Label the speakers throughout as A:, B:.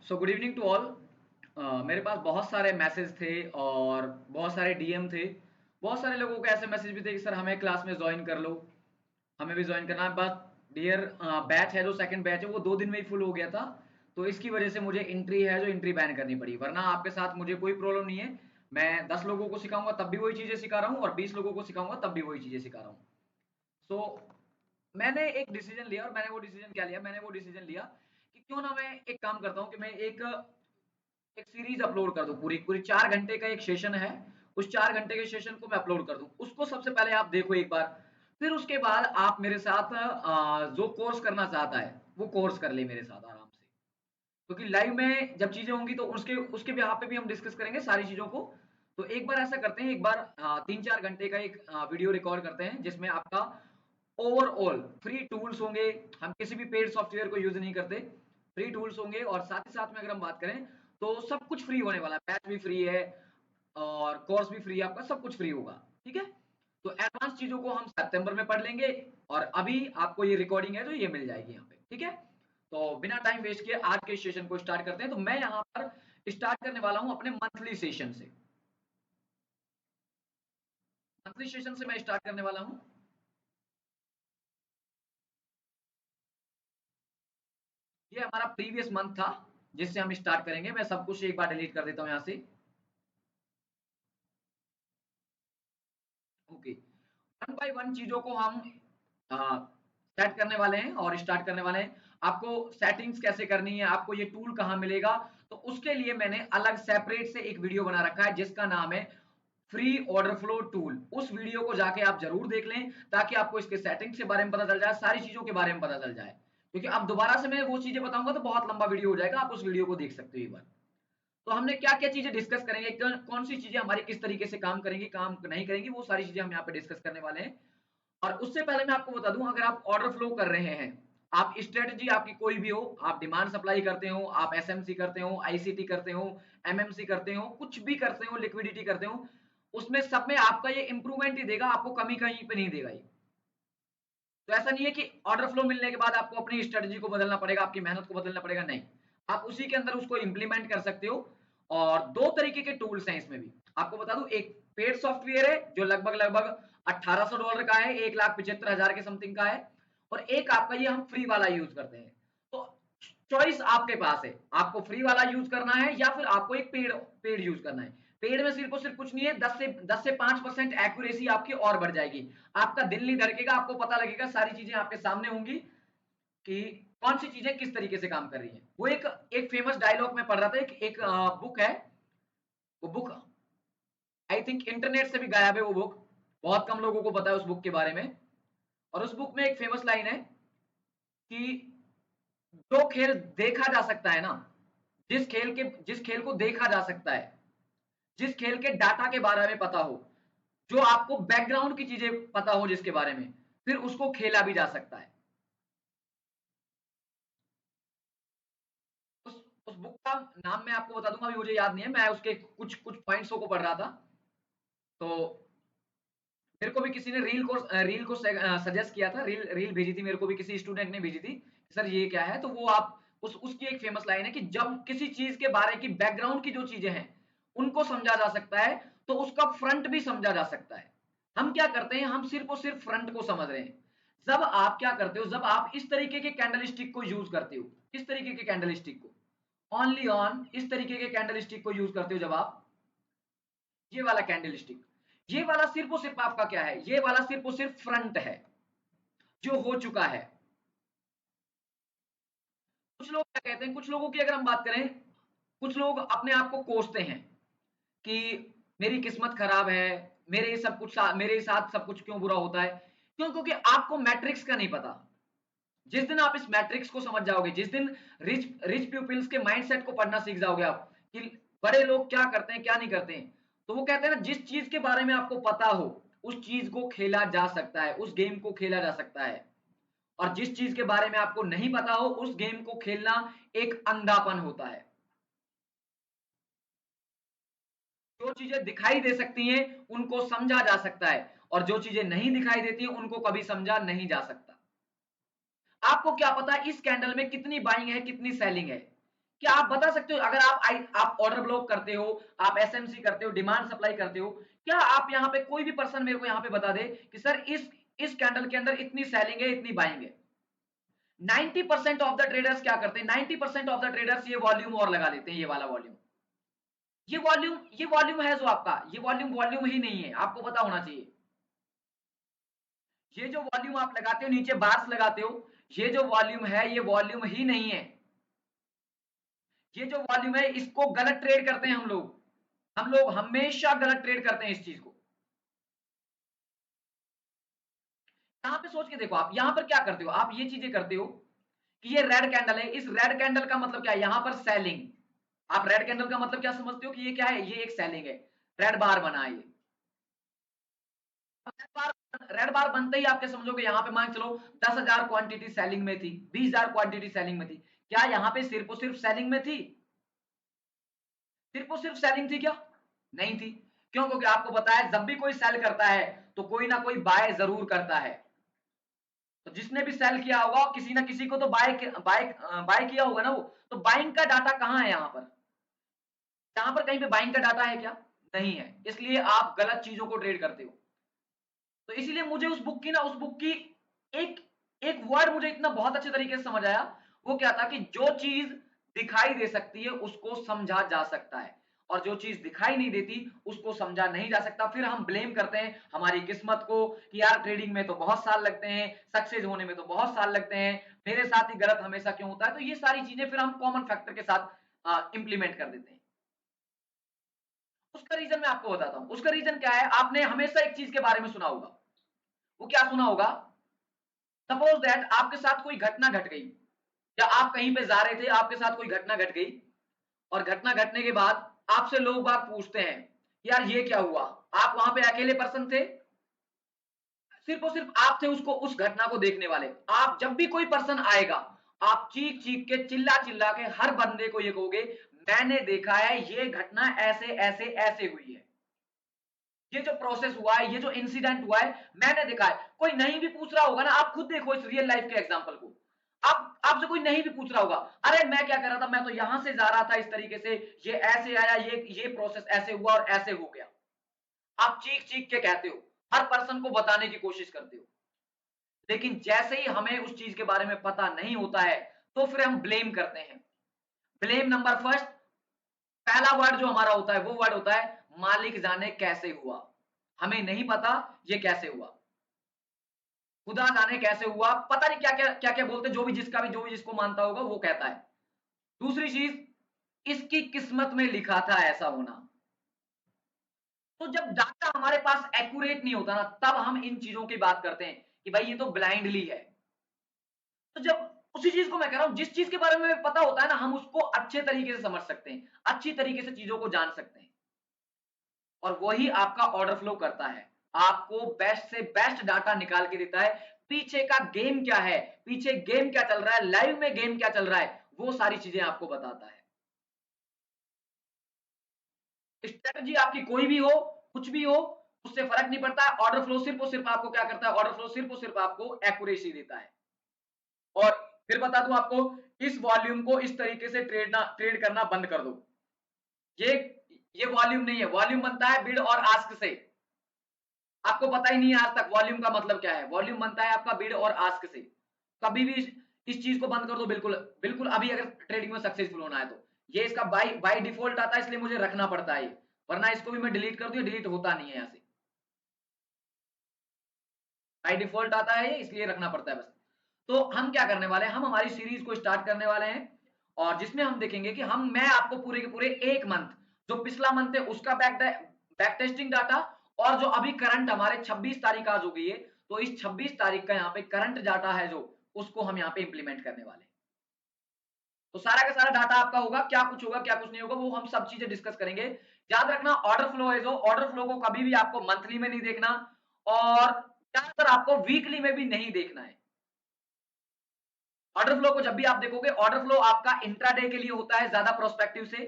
A: So good evening to all. मेरे पास बहुत सारे मैसेज थे और बहुत सारे डीएम थे। बहुत सारे लोगों के ऐसे मैसेज भी थे कि सर हमें क्लास में ज्वाइन कर लो, हमें भी ज्वाइन करना है। बट डियर बैच है जो सेकंड बैच है वो 2 दिन में ही फुल हो गया था। तो इसकी वजह से मुझे एंट्री है जो एंट्री बैन करनी पड़ी, वरना आपके साथ मुझे कोई प्रॉब्लम नहीं है। मैं 10 लोगों को सिखाऊंगा तब भी वही चीज़ें सिखा रहा हूँ और 20 लोगों को सिखाऊंगा तब भी वही चीज़ें सिखा रहा हूँ। सो मैंने एक डिसीजन लिया, और मैंने वो डिसीजन क्या लिया, मैंने वो डिसीजन लिया कि क्यों ना मैं एक काम करता हूँ कि मैं एक एक सीरीज अपलोड कर दूं। पूरी पूरी 4 घंटे का एक सेशन है, उस 4 घंटे के सेशन को मैं अपलोड कर दूं। उसको सबसे पहले आप देखो एक बार, फिर उसके बाद आप मेरे साथ जो कोर्स करना चाहता है वो कोर्स कर ले मेरे साथ आराम से। क्योंकि लाइव में जब चीजें होंगी तो उसके उसके यहाँ पे भी हम डिस्कस करेंगे सारी चीजों को। तो एक बार ऐसा करते हैं, एक बार 3-4 घंटे का एक वीडियो रिकॉर्ड करते हैं जिसमें आपका ओवरऑल फ्री टूल्स होंगे। हम किसी भी पेड सॉफ्टवेयर को यूज नहीं करते, फ्री टूल्स होंगे। और साथ ही साथ में अगर हम बात करें तो सब कुछ फ्री होने वाला है, बैच भी फ्री है और कोर्स भी फ्री है, आपका सब कुछ फ्री होगा। ठीक है, तो एडवांस चीजों को हम सितंबर में पढ़ लेंगे, और अभी आपको ये रिकॉर्डिंग है तो ये मिल जाएगी यहाँ पे। ठीक है, तो बिना टाइम वेस्ट किए आज के सेशन को स्टार्ट करते हैं। तो मैं यहाँ पर स्टार्ट करने वाला हूँ अपने मंथली सेशन से। मंथली सेशन से मैं स्टार्ट करने वाला हूँ। ये हमारा प्रीवियस मंथ था जिससे हम स्टार्ट करेंगे। मैं सब कुछ एक बार डिलीट कर देता हूँ यहाँ से। ओके, वन बाय वन चीजों को हम सेट करने वाले हैं और स्टार्ट करने वाले हैं। आपको सेटिंग्स कैसे करनी है, आपको ये टूल कहाँ मिलेगा, तो उसके लिए मैंने अलग सेपरेट से एक वीडियो बना रखा है जिसका नाम है फ्री ऑर्डर फ्लो टूल। उस वीडियो को जाके आप जरूर देख लें ताकि आपको इसके सेटिंग्स के बारे में पता चल जाए, सारी चीजों के बारे में पता चल जाए। क्योंकि अब दोबारा से मैं वो चीजें बताऊंगा तो बहुत लंबा वीडियो हो जाएगा, आप उस वीडियो को देख सकते हो एक बार। तो हमने क्या क्या चीजें डिस्कस करेंगे, कौन सी चीजें हमारी किस तरीके से काम करेंगी काम नहीं करेंगी, वो सारी चीजें हम यहाँ पे डिस्कस करने वाले हैं। और उससे पहले मैं आपको बता दूं, अगर आप ऑर्डर फ्लो कर रहे हैं, आप स्ट्रेटजी आपकी कोई भी हो, आप डिमांड सप्लाई करते हो, आप एसएमसी करते हो, आईसीटी करते हो, एमएमसी करते हो, कुछ भी करते हो, लिक्विडिटी करते हो, उसमें सब में आपका ये इंप्रूवमेंट ही देगा, आपको कमी कहीं पे नहीं देगा ये। तो ऐसा नहीं है कि ऑर्डर फ्लो मिलने के बाद आपको अपनी स्ट्रेटजी को बदलना पड़ेगा, आपकी मेहनत को बदलना पड़ेगा, नहीं। आप उसी के अंदर उसको इंप्लीमेंट कर सकते हो। और दो तरीके के टूल्स हैं इसमें भी, आपको बता दूं। एक पेड सॉफ्टवेयर है जो लगभग लगभग $1800 का है, 1,75,000 के समथिंग का है। और एक आपका ये हम फ्री वाला यूज करते हैं। तो चॉइस आपके पास है, आपको फ्री वाला यूज करना है या फिर आपको एक पेड पेड यूज करना है। पेड़ में सिर्फ और सिर्फ कुछ नहीं है, 10 से 5% एक्यूरेसी आपकी और बढ़ जाएगी। आपका दिल नहीं धड़केगा, आपको पता लगेगा, सारी चीजें आपके सामने होंगी कि कौन सी चीजें किस तरीके से काम कर रही हैं। वो एक एक फेमस डायलॉग में पढ़ रहा था, एक बुक है। वो बुक आई थिंक इंटरनेट से भी गायब है वो बुक, बहुत कम लोगों को पता है उस बुक के बारे में। और उस बुक में एक फेमस लाइन है कि जो खेल देखा जा सकता है ना, जिस खेल को देखा जा सकता है, जिस खेल के डाटा के बारे में पता हो, जो आपको बैकग्राउंड की चीजें पता हो जिसके बारे में, फिर उसको खेला भी जा सकता है। उस उस बुक का नाम मैं आपको बता दूंगा, अभी मुझे याद नहीं है, मैं उसके कुछ कुछ पॉइंट्सों को पढ़ रहा था। तो मेरे को भी किसी ने रील को सजेस्ट किया था, रील रील भेजी थी मेरे को भी, किसी स्टूडेंट ने भेजी थी, सर ये क्या है। तो वो आप उसकी एक फेमस लाइन है कि जब किसी चीज के बारे की बैकग्राउंड की जो चीजें हैं उनको समझा जा सकता है तो उसका फ्रंट भी समझा जा सकता है। हम क्या करते हैं, हम सिर्फ और सिर्फ फ्रंट को समझ रहे हैं। जब आप क्या करते हो, जब आप इस तरीके के कैंडल स्टिक को यूज करते हो, इस तरीके के कैंडल स्टिक को, ओनली ऑन इस तरीके के कैंडल स्टिक को यूज करते हो, जब आप ये वाला कैंडल स्टिक, ये वाला सिर्फ और सिर्फ आपका क्या है, ये वाला सिर्फ और सिर्फ फ्रंट है जो हो चुका है। कुछ लोग क्या कहते हैं, कुछ लोगों की अगर हम बात करें, कुछ लोग अपने आप को कोसते हैं कि मेरी किस्मत खराब है, मेरे साथ सब कुछ क्यों बुरा होता है। क्यों? क्योंकि आपको मैट्रिक्स का नहीं पता। जिस दिन आप इस मैट्रिक्स को समझ जाओगे, जिस दिन रिच रिच पीपल्स के माइंडसेट को पढ़ना सीख जाओगे आप कि बड़े लोग क्या करते हैं क्या नहीं करते हैं, तो वो कहते हैं ना, जिस चीज के बारे में आपको पता हो उस चीज को खेला जा सकता है, उस गेम को खेला जा सकता है। और जिस चीज के बारे में आपको नहीं पता हो उस गेम को खेलना एक अंधापन होता है। जो चीजें दिखाई दे सकती हैं उनको समझा जा सकता है, और जो चीजें नहीं दिखाई देती हैं उनको कभी समझा नहीं जा सकता। आपको क्या पता इस कैंडल में कितनी बाइंग है कितनी सेलिंग है, क्या आप बता सकते हो, अगर आप ऑर्डर ब्लॉक करते हो, आप एसएमसी करते हो, डिमांड सप्लाई करते हो, क्या आप यहाँ पे कोई भी पर्सन मेरे को यहाँ पे बता दे कि सर इस कैंडल के अंदर इतनी सेलिंग है, इतनी बाइंग है। 90% ऑफ द ट्रेडर्स क्या करते हैं, 90% ऑफ द ट्रेडर्स ये वॉल्यूम और लगा देते हैं, ये वाला वॉल्यूम। ये वॉल्यूम है जो आपका, ये वॉल्यूम वॉल्यूम ही नहीं है, आपको पता होना चाहिए। ये जो वॉल्यूम आप लगाते हो, नीचे बार्स लगाते हो, ये जो वॉल्यूम है ये वॉल्यूम ही नहीं है। ये जो वॉल्यूम है इसको गलत ट्रेड करते हैं हम लोग हमेशा गलत ट्रेड करते हैं इस चीज को। यहां पे सोच के देखो, आप यहां पर क्या करते हो, आप ये चीजें करते हो कि ये रेड कैंडल है, इस रेड कैंडल का मतलब क्या है, यहां पर सेलिंग। आप रेड कैंडल का मतलब क्या समझते हो कि ये क्या है, ये एक सेलिंग है, रेड बार बना है ये। रेड बार बनते ही आप क्या समझोगे, यहां पे मान चलो 10,000 क्वांटिटी सेलिंग में थी, 20,000 क्वांटिटी सेलिंग में थी, क्या यहां पे सिर्फ और सिर्फ सेलिंग में थी, सिर्फ और सिर्फ सेलिंग थी क्या, नहीं थी। क्यों, क्योंकि आपको पता है जब भी कोई सेल करता है तो कोई ना कोई बाय जरूर करता है। तो जिसने भी सेल किया होगा किसी ना किसी को तो बाय बाय बाय किया होगा ना वो। तो बाइंग का डाटा कहां है, यहां पर, यहां पर कहीं पे बाइंग का डाटा है क्या, नहीं है, इसलिए आप गलत चीजों को ट्रेड करते हो। तो इसीलिए मुझे उस बुक की एक एक वर्ड मुझे इतना बहुत अच्छे तरीके से समझ आया। वो क्या था कि जो चीज दिखाई दे सकती है उसको समझा जा सकता है, और जो चीज दिखाई नहीं देती उसको समझा नहीं जा सकता। फिर हम ब्लेम करते हैं हमारी किस्मत को कि यार ट्रेडिंग में तो बहुत साल लगते हैं, सक्सेस होने में तो बहुत साल लगते हैं, मेरे साथ ही गलत हमेशा क्यों होता है। तो ये सारी चीजें फिर हम कॉमन फैक्टर के साथ इंप्लीमेंट कर देते हैं। उसका रीजन मैं आपको बताता हूं, उसका रीजन क्या है, आपने हमेशा एक चीज के बारे में सुना होगा। वो क्या सुना होगा, सपोज दैट आपके साथ कोई घटना घट गई, या आप कहीं पे जा रहे थे, आपके साथ कोई घटना घट गई, और घटना घटने के बाद आपसे लोग बात पूछते हैं यार ये क्या हुआ। आप वहां पे अकेले पर्सन थे, सिर्फ और सिर्फ आप थे उसको उस घटना को देखने वाले। आप जब भी कोई पर्सन आएगा, आप चीख चीख के चिल्ला चिल्ला के हर बंदे को ये कहोगे मैंने देखा है ये घटना ऐसे ऐसे ऐसे हुई है, ये जो प्रोसेस हुआ है, ये जो इंसिडेंट हुआ है मैंने देखा है। कोई नहीं भी पूछ रहा होगा ना, आप खुद देखो इस रियल लाइफ के एग्जांपल को, आप आपसे कोई नहीं भी पूछ रहा होगा, अरे मैं क्या कर रहा था, मैं तो यहां से जा रहा था इस तरीके से, ये ऐसे आया, ये प्रोसेस ऐसे हुआ और ऐसे हो गया। आप चीख चीख के कहते हो, हर पर्सन को बताने की कोशिश करते हो। लेकिन जैसे ही हमें उस चीज के बारे में पता नहीं होता है तो फिर हम ब्लेम करते हैं। ब्लेम नंबर फर्स्ट, पहला वर्ड जो हमारा होता है वो वर्ड होता है मालिक जाने कैसे हुआ। हमें नहीं पता ये कैसे हुआ, खुदा जाने कैसे हुआ, पता नहीं क्या क्या बोलते, जो भी जिसको मानता होगा वो कहता है। दूसरी चीज, इसकी किस्मत में लिखा था ऐसा होना। तो जब डाटा हमारे पास एक्यूरेट नहीं होता ना, तब हम इन चीजों की बात करते हैं कि भाई ये तो ब्लाइंडली है। तो जब उसी चीज को मैं कह रहा हूं, जिस चीज के बारे में पता होता है ना, हम उसको अच्छे तरीके से समझ सकते हैं, अच्छी तरीके से चीजों को जान सकते हैं, और वही आपका ऑर्डर फ्लो करता है, आपको बेस्ट से बेस्ट डाटा निकाल के देता है। पीछे का गेम क्या है, पीछे गेम क्या चल रहा है, लाइव में गेम क्या चल रहा है, वो सारी चीजें आपको बताता है। स्ट्रेटजी आपकी कोई भी हो, कुछ भी हो, उससे फर्क नहीं पड़ता है। ऑर्डर फ्लो सिर्फ और सिर्फ आपको क्या करता है, ऑर्डर फ्लो सिर्फ और सिर्फ आपको एक्यूरेसी देता है। और फिर बता दूं आपको, इस वॉल्यूम को इस तरीके से ट्रेड करना बंद कर दो। ये ये वॉल्यूम नहीं है, वॉल्यूम बनता है बिड और आस्क से। आपको पता ही नहीं है आज तक वॉल्यूम का मतलब क्या है। वॉल्यूम बनता है आपका बिड और आस्क से। कभी भी इस चीज को बंद कर दो, बिल्कुल बिल्कुल। अभी अगर ट्रेडिंग में सक्सेसफुल होना है तो ये इसका बाय बाय डिफॉल्ट आता है, इसलिए मुझे रखना पड़ता है, वरना इसको भी मैं डिलीट कर दूं, डिलीट होता नहीं है यहाँ से, बाय डिफॉल्ट आता है इसलिए रखना पड़ता है बस। तो हम क्या करने वाले हैं, हम हमारी सीरीज को स्टार्ट करने वाले हैं, और जिसमें हम देखेंगे कि मैं आपको पूरे के पूरे एक मंथ, जो पिछला मंथ है उसका बैक टेस्टिंग डाटा, और जो अभी करंट हमारे 26 तारीख आज हो गई है, तो इस 26 तारीख का यहाँ पे करंट डाटा है जो, उसको हम यहाँ पे इंप्लीमेंट करने वाले हैं। तो सारा का सारा डाटा आपका होगा, क्या कुछ होगा क्या कुछ नहीं होगा वो हम सब चीजें डिस्कस करेंगे। याद रखना, ऑर्डर फ्लो है जो, ऑर्डर फ्लो को कभी भी आपको मंथली में नहीं देखना, और ज्यादातर आपको वीकली में भी नहीं देखना है। ऑर्डर फ्लो को जब भी आप देखोगे, ऑर्डर फ्लो आपका इंट्राडे के लिए होता है ज्यादा प्रोस्पेक्टिव से।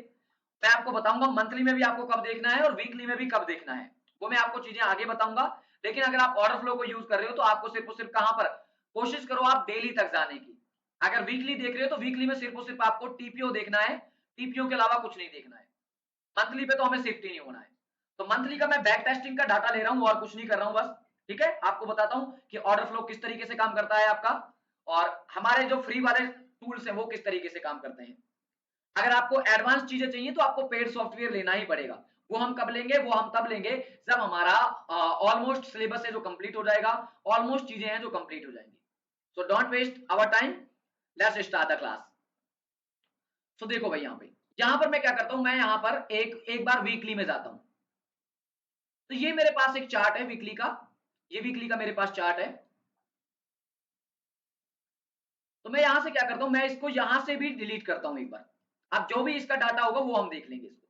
A: मैं आपको बताऊंगा मंथली में भी आपको कब देखना है और वीकली में भी कब देखना है, वो मैं आपको चीजें आगे बताऊंगा। लेकिन अगर आप ऑर्डर फ्लो को यूज कर रहे हो तो आपको सिर्फ और सिर्फ कहां पर कोशिश करो, आप डेली तक जाने की। अगर वीकली देख रहे हो तो वीकली में सिर्फ और सिर्फ आपको टीपीओ देखना है, टीपीओ के अलावा कुछ नहीं देखना है। मंथली पे तो हमें शिफ्ट ही नहीं होना है। तो मंथली का मैं बैक टेस्टिंग का डाटा ले रहा हूं और कुछ नहीं कर रहा हूं बस। ठीक है, आपको बताता हूं कि ऑर्डर फ्लो किस तरीके से काम करता है आपका, और हमारे जो फ्री वाले टूल्स हैं वो किस तरीके से काम करते हैं। अगर आपको एडवांस चीजें चाहिए तो आपको पेड सॉफ्टवेयर लेना ही पड़ेगा। वो हम कब लेंगे, वो हम तब लेंगे जब हमारा ऑलमोस्ट सिलेबस है जो कंप्लीट हो जाएगा, ऑलमोस्ट चीजें हैं जो कंप्लीट हो जाएंगी। So don't waste our time, let's start the class. So देखो भाई, यहां पर मैं क्या करता हूं, मैं यहां पर एक एक बार वीकली में जाता हूं। तो ये मेरे पास एक चार्ट है वीकली का, ये वीकली का मेरे पास चार्ट है। तो मैं यहां से क्या करता हूं, मैं इसको यहां से भी डिलीट करता हूं एक बार। अब जो भी इसका डाटा होगा वो हम देख लेंगे इसको,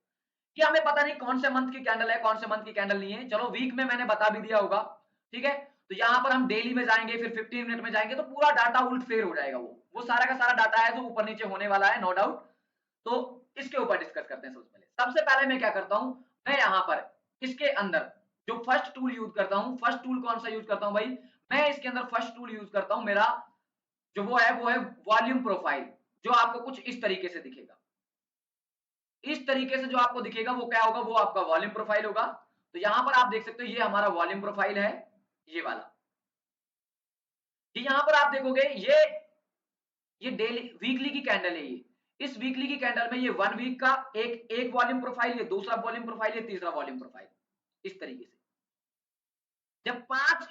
A: कि हमें पता नहीं कौन से मंथ की कैंडल है, कौन से मंथ की कैंडल नहीं है। चलो वीक में मैंने बता भी दिया होगा। ठीक है, तो यहां पर हम डेली में जाएंगे, फिर 15 मिनट में जाएंगे, तो पूरा डाटा उल्ट फेर हो जाएगा। वो सारा का सारा डाटा है जो ऊपर नीचे होने वाला है, नो डाउट। तो इसके ऊपर डिस्कस करते हैं। सबसे पहले मैं क्या करता हूं, मैं यहां पर इसके अंदर जो फर्स्ट टूल यूज करता हूं, फर्स्ट टूल कौन सा यूज करता हूं भाई, मैं इसके अंदर फर्स्ट टूल यूज करता हूं, मेरा जो वो है वॉल्यूम प्रोफाइल, जो आपको कुछ इस तरीके से दिखेगा। इस तरीके से जो आपको दिखेगा वो क्या होगा, वो आपका वॉल्यूम प्रोफाइल होगा। तो यहां पर आप देख सकते हो ये हमारा वॉल्यूम प्रोफाइल है, ये वाला। ये यहां पर आप देखोगे ये डेली वीकली की कैंडल है। ये इस वीकली की कैंडल में ये 1 वीक का एक एक वॉल्यूम प्रोफाइल, ये दूसरा वॉल्यूम प्रोफाइल, ये तीसरा वॉल्यूम प्रोफाइल, इस तरीके से। जब 5,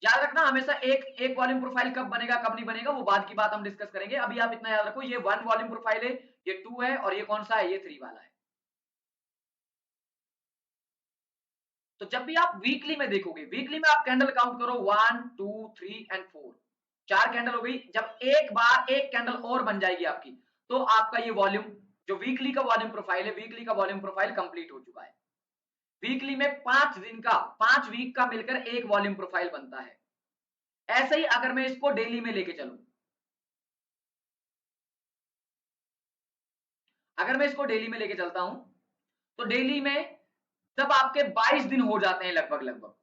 A: याद रखना हमेशा एक एक वॉल्यूम प्रोफाइल कब बनेगा कब नहीं बनेगा वो बाद की बात हम डिस्कस करेंगे। अभी आप इतना याद रखो, ये 1 वॉल्यूम प्रोफाइल है, ये 2 है, और ये कौन सा है, ये 3 वाला है। तो जब भी आप वीकली में देखोगे, वीकली में आप कैंडल काउंट करो, 1 2 3 एंड 4, 4 कैंडल हो गई। जब एक बार एक कैंडल और बन जाएगी आपकी, तो आपका ये वॉल्यूम, जो वीकली का वॉल्यूम प्रोफाइल है, वीकली का वॉल्यूम प्रोफाइल कंप्लीट हो चुका है। वीकली में 5 दिन का, 5 वीक का मिलकर एक वॉल्यूम प्रोफाइल बनता है। ऐसे ही अगर मैं इसको डेली में लेके चलूं, अगर मैं इसको डेली में लेके चलता हूं, तो डेली में जब आपके 22 दिन हो जाते हैं, लगभग लगभग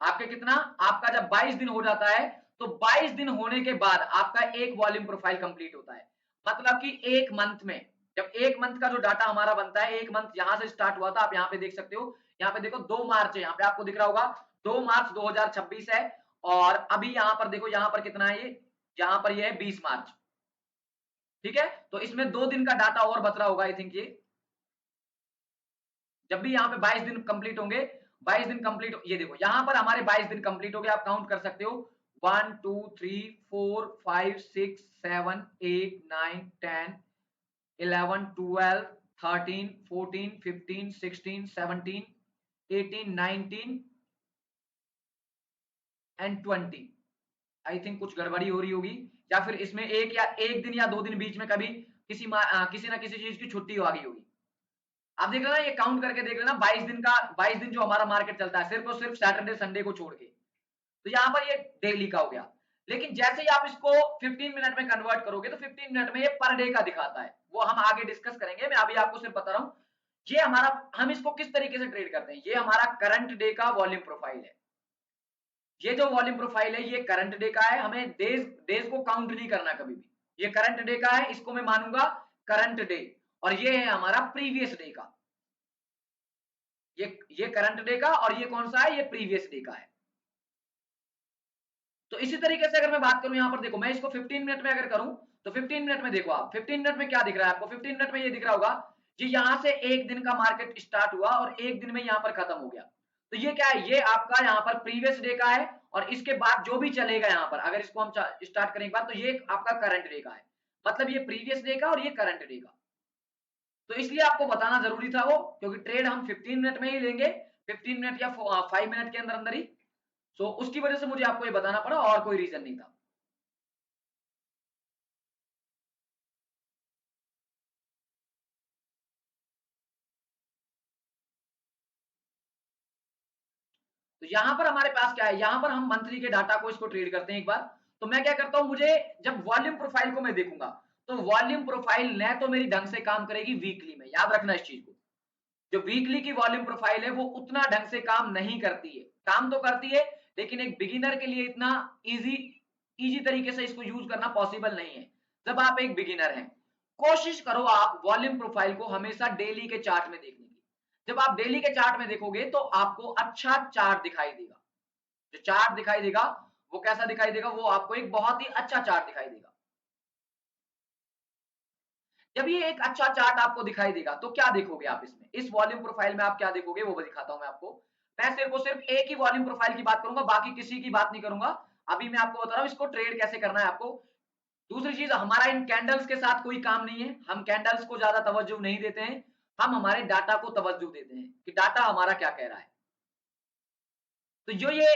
A: आपके कितना, आपका जब 22 दिन हो जाता है, तो 22 दिन होने के बाद आपका एक वॉल्यूम प्रोफाइल कंप्लीट होता है। मतलब कि एक मंथ में, जब एक मंथ का जो डाटा हमारा बनता है, एक मंथ यहां से स्टार्ट हुआ था, आप यहां पे देख सकते हो, यहां पे देखो 2 मार्च है, यहां पे आपको दिख रहा होगा 2 मार्च 2026 है। और अभी यहां पर देखो, यहां पर कितना है, ये यहां पर ये है 20 मार्च। ठीक है, तो इसमें 2 दिन का डाटा और बच रहा होगा आई थिंक। ये जब भी यहाँ पे 22 दिन कंप्लीट होंगे, 22 दिन कंप्लीट, ये देखो यहाँ पर हमारे 22 दिन कंप्लीट हो गए। आप काउंट कर सकते हो, 1 2 3 4 5 6 7 8 9 10 11 12 13 14 15 16 17 18 19 एंड 20। आई थिंक कुछ गड़बड़ी हो रही होगी, या फिर इसमें एक दिन या 2 दिन बीच में कभी किसी ना किसी चीज की छुट्टी आ गई होगी। आप देख लेना, ये काउंट करके देख लेना, 22 दिन का, 22 दिन जो हमारा मार्केट चलता है, सिर्फ और सिर्फ सैटरडे संडे को छोड़ के। तो यहाँ पर ये डेली का हो गया। लेकिन जैसे ही आप इसको 15 मिनट में कन्वर्ट करोगे, तो 15 मिनट में ये पर डे का दिखाता है। वो हम आगे डिस्कस करेंगे, मैं अभी आपको सिर्फ बता रहा हूं। ये हमारा, हम इसको किस तरीके से ट्रेड करते हैं, ये हमारा करंट डे का वॉल्यूम प्रोफाइल है। ये जो वॉल्यूम प्रोफाइल है ये करंट डे का है, हमें डेज को काउंट नहीं करना कभी भी। ये करंट डे का है, इसको मैं मानूंगा करंट डे। और ये है हमारा प्रीवियस डे का, ये करंट डे का, और ये कौन सा है, ये प्रीवियस डे का है। तो इसी तरीके से अगर मैं बात करूं, यहां पर देखो, मैं इसको 15 मिनट में अगर करूं, तो 15 मिनट में देखो आप, 15 मिनट में क्या दिख रहा है आपको, 15 मिनट में ये दिख रहा होगा कि यहां से एक दिन का मार्केट स्टार्ट हुआ और एक दिन में यहां पर खत्म हो गया। तो ये क्या है, ये आपका यहां पर प्रीवियस डे का है, और इसके बाद जो भी चलेगा यहां पर, अगर इसको हम स्टार्ट करें एक बार, तो ये आपका करंट डे का है। मतलब ये प्रीवियस डे का और ये करंट डे का। तो इसलिए आपको बताना जरूरी था वो, क्योंकि ट्रेड हम 15 मिनट में ही लेंगे, 15 मिनट या 5 मिनट के अंदर अंदर ही। सो उसकी वजह से मुझे आपको ये बताना पड़ा, और कोई रीजन नहीं था। तो यहां पर हमारे पास क्या है, यहां पर हम मंथली के डाटा को इसको ट्रेड करते हैं एक बार। तो मैं क्या करता हूं, मुझे जब वॉल्यूम प्रोफाइल को मैं देखूंगा, तो वॉल्यूम प्रोफाइल न तो मेरी ढंग से काम करेगी वीकली में, याद रखना इस चीज को। जो वीकली की वॉल्यूम प्रोफाइल है वो उतना ढंग से काम नहीं करती है, काम तो करती है, लेकिन एक बिगिनर के लिए इतना इजी इजी तरीके से इसको यूज करना पॉसिबल नहीं है। जब आप एक बिगिनर हैं, कोशिश करो आप वॉल्यूम प्रोफाइल को हमेशा डेली के चार्ट में देखने की। जब आप डेली के चार्ट में देखोगे तो आपको अच्छा चार्ट दिखाई देगा। जो चार्ट दिखाई देगा वो कैसा दिखाई देगा, वो आपको एक बहुत ही अच्छा चार्ट दिखाई देगा। जब ये एक अच्छा चार्ट आपको दिखाई देगा तो क्या देखोगे आप इसमें, इस वॉल्यूम प्रोफाइल में आप क्या देखोगे वो दिखाता हूं मैं आपको। मैं सिर्फ एक ही वॉल्यूम प्रोफाइल की बात करूंगा, बाकी किसी की बात नहीं करूंगा। अभी मैं आपको बता रहा हूं इसको ट्रेड कैसे करना है आपको। दूसरी चीज, हमारा इन कैंडल्स के साथ कोई काम नहीं है, हम कैंडल्स को ज्यादा तवज्जो नहीं देते हैं, हम हमारे डाटा को तवज्जो देते हैं कि डाटा हमारा क्या कह रहा है। तो जो ये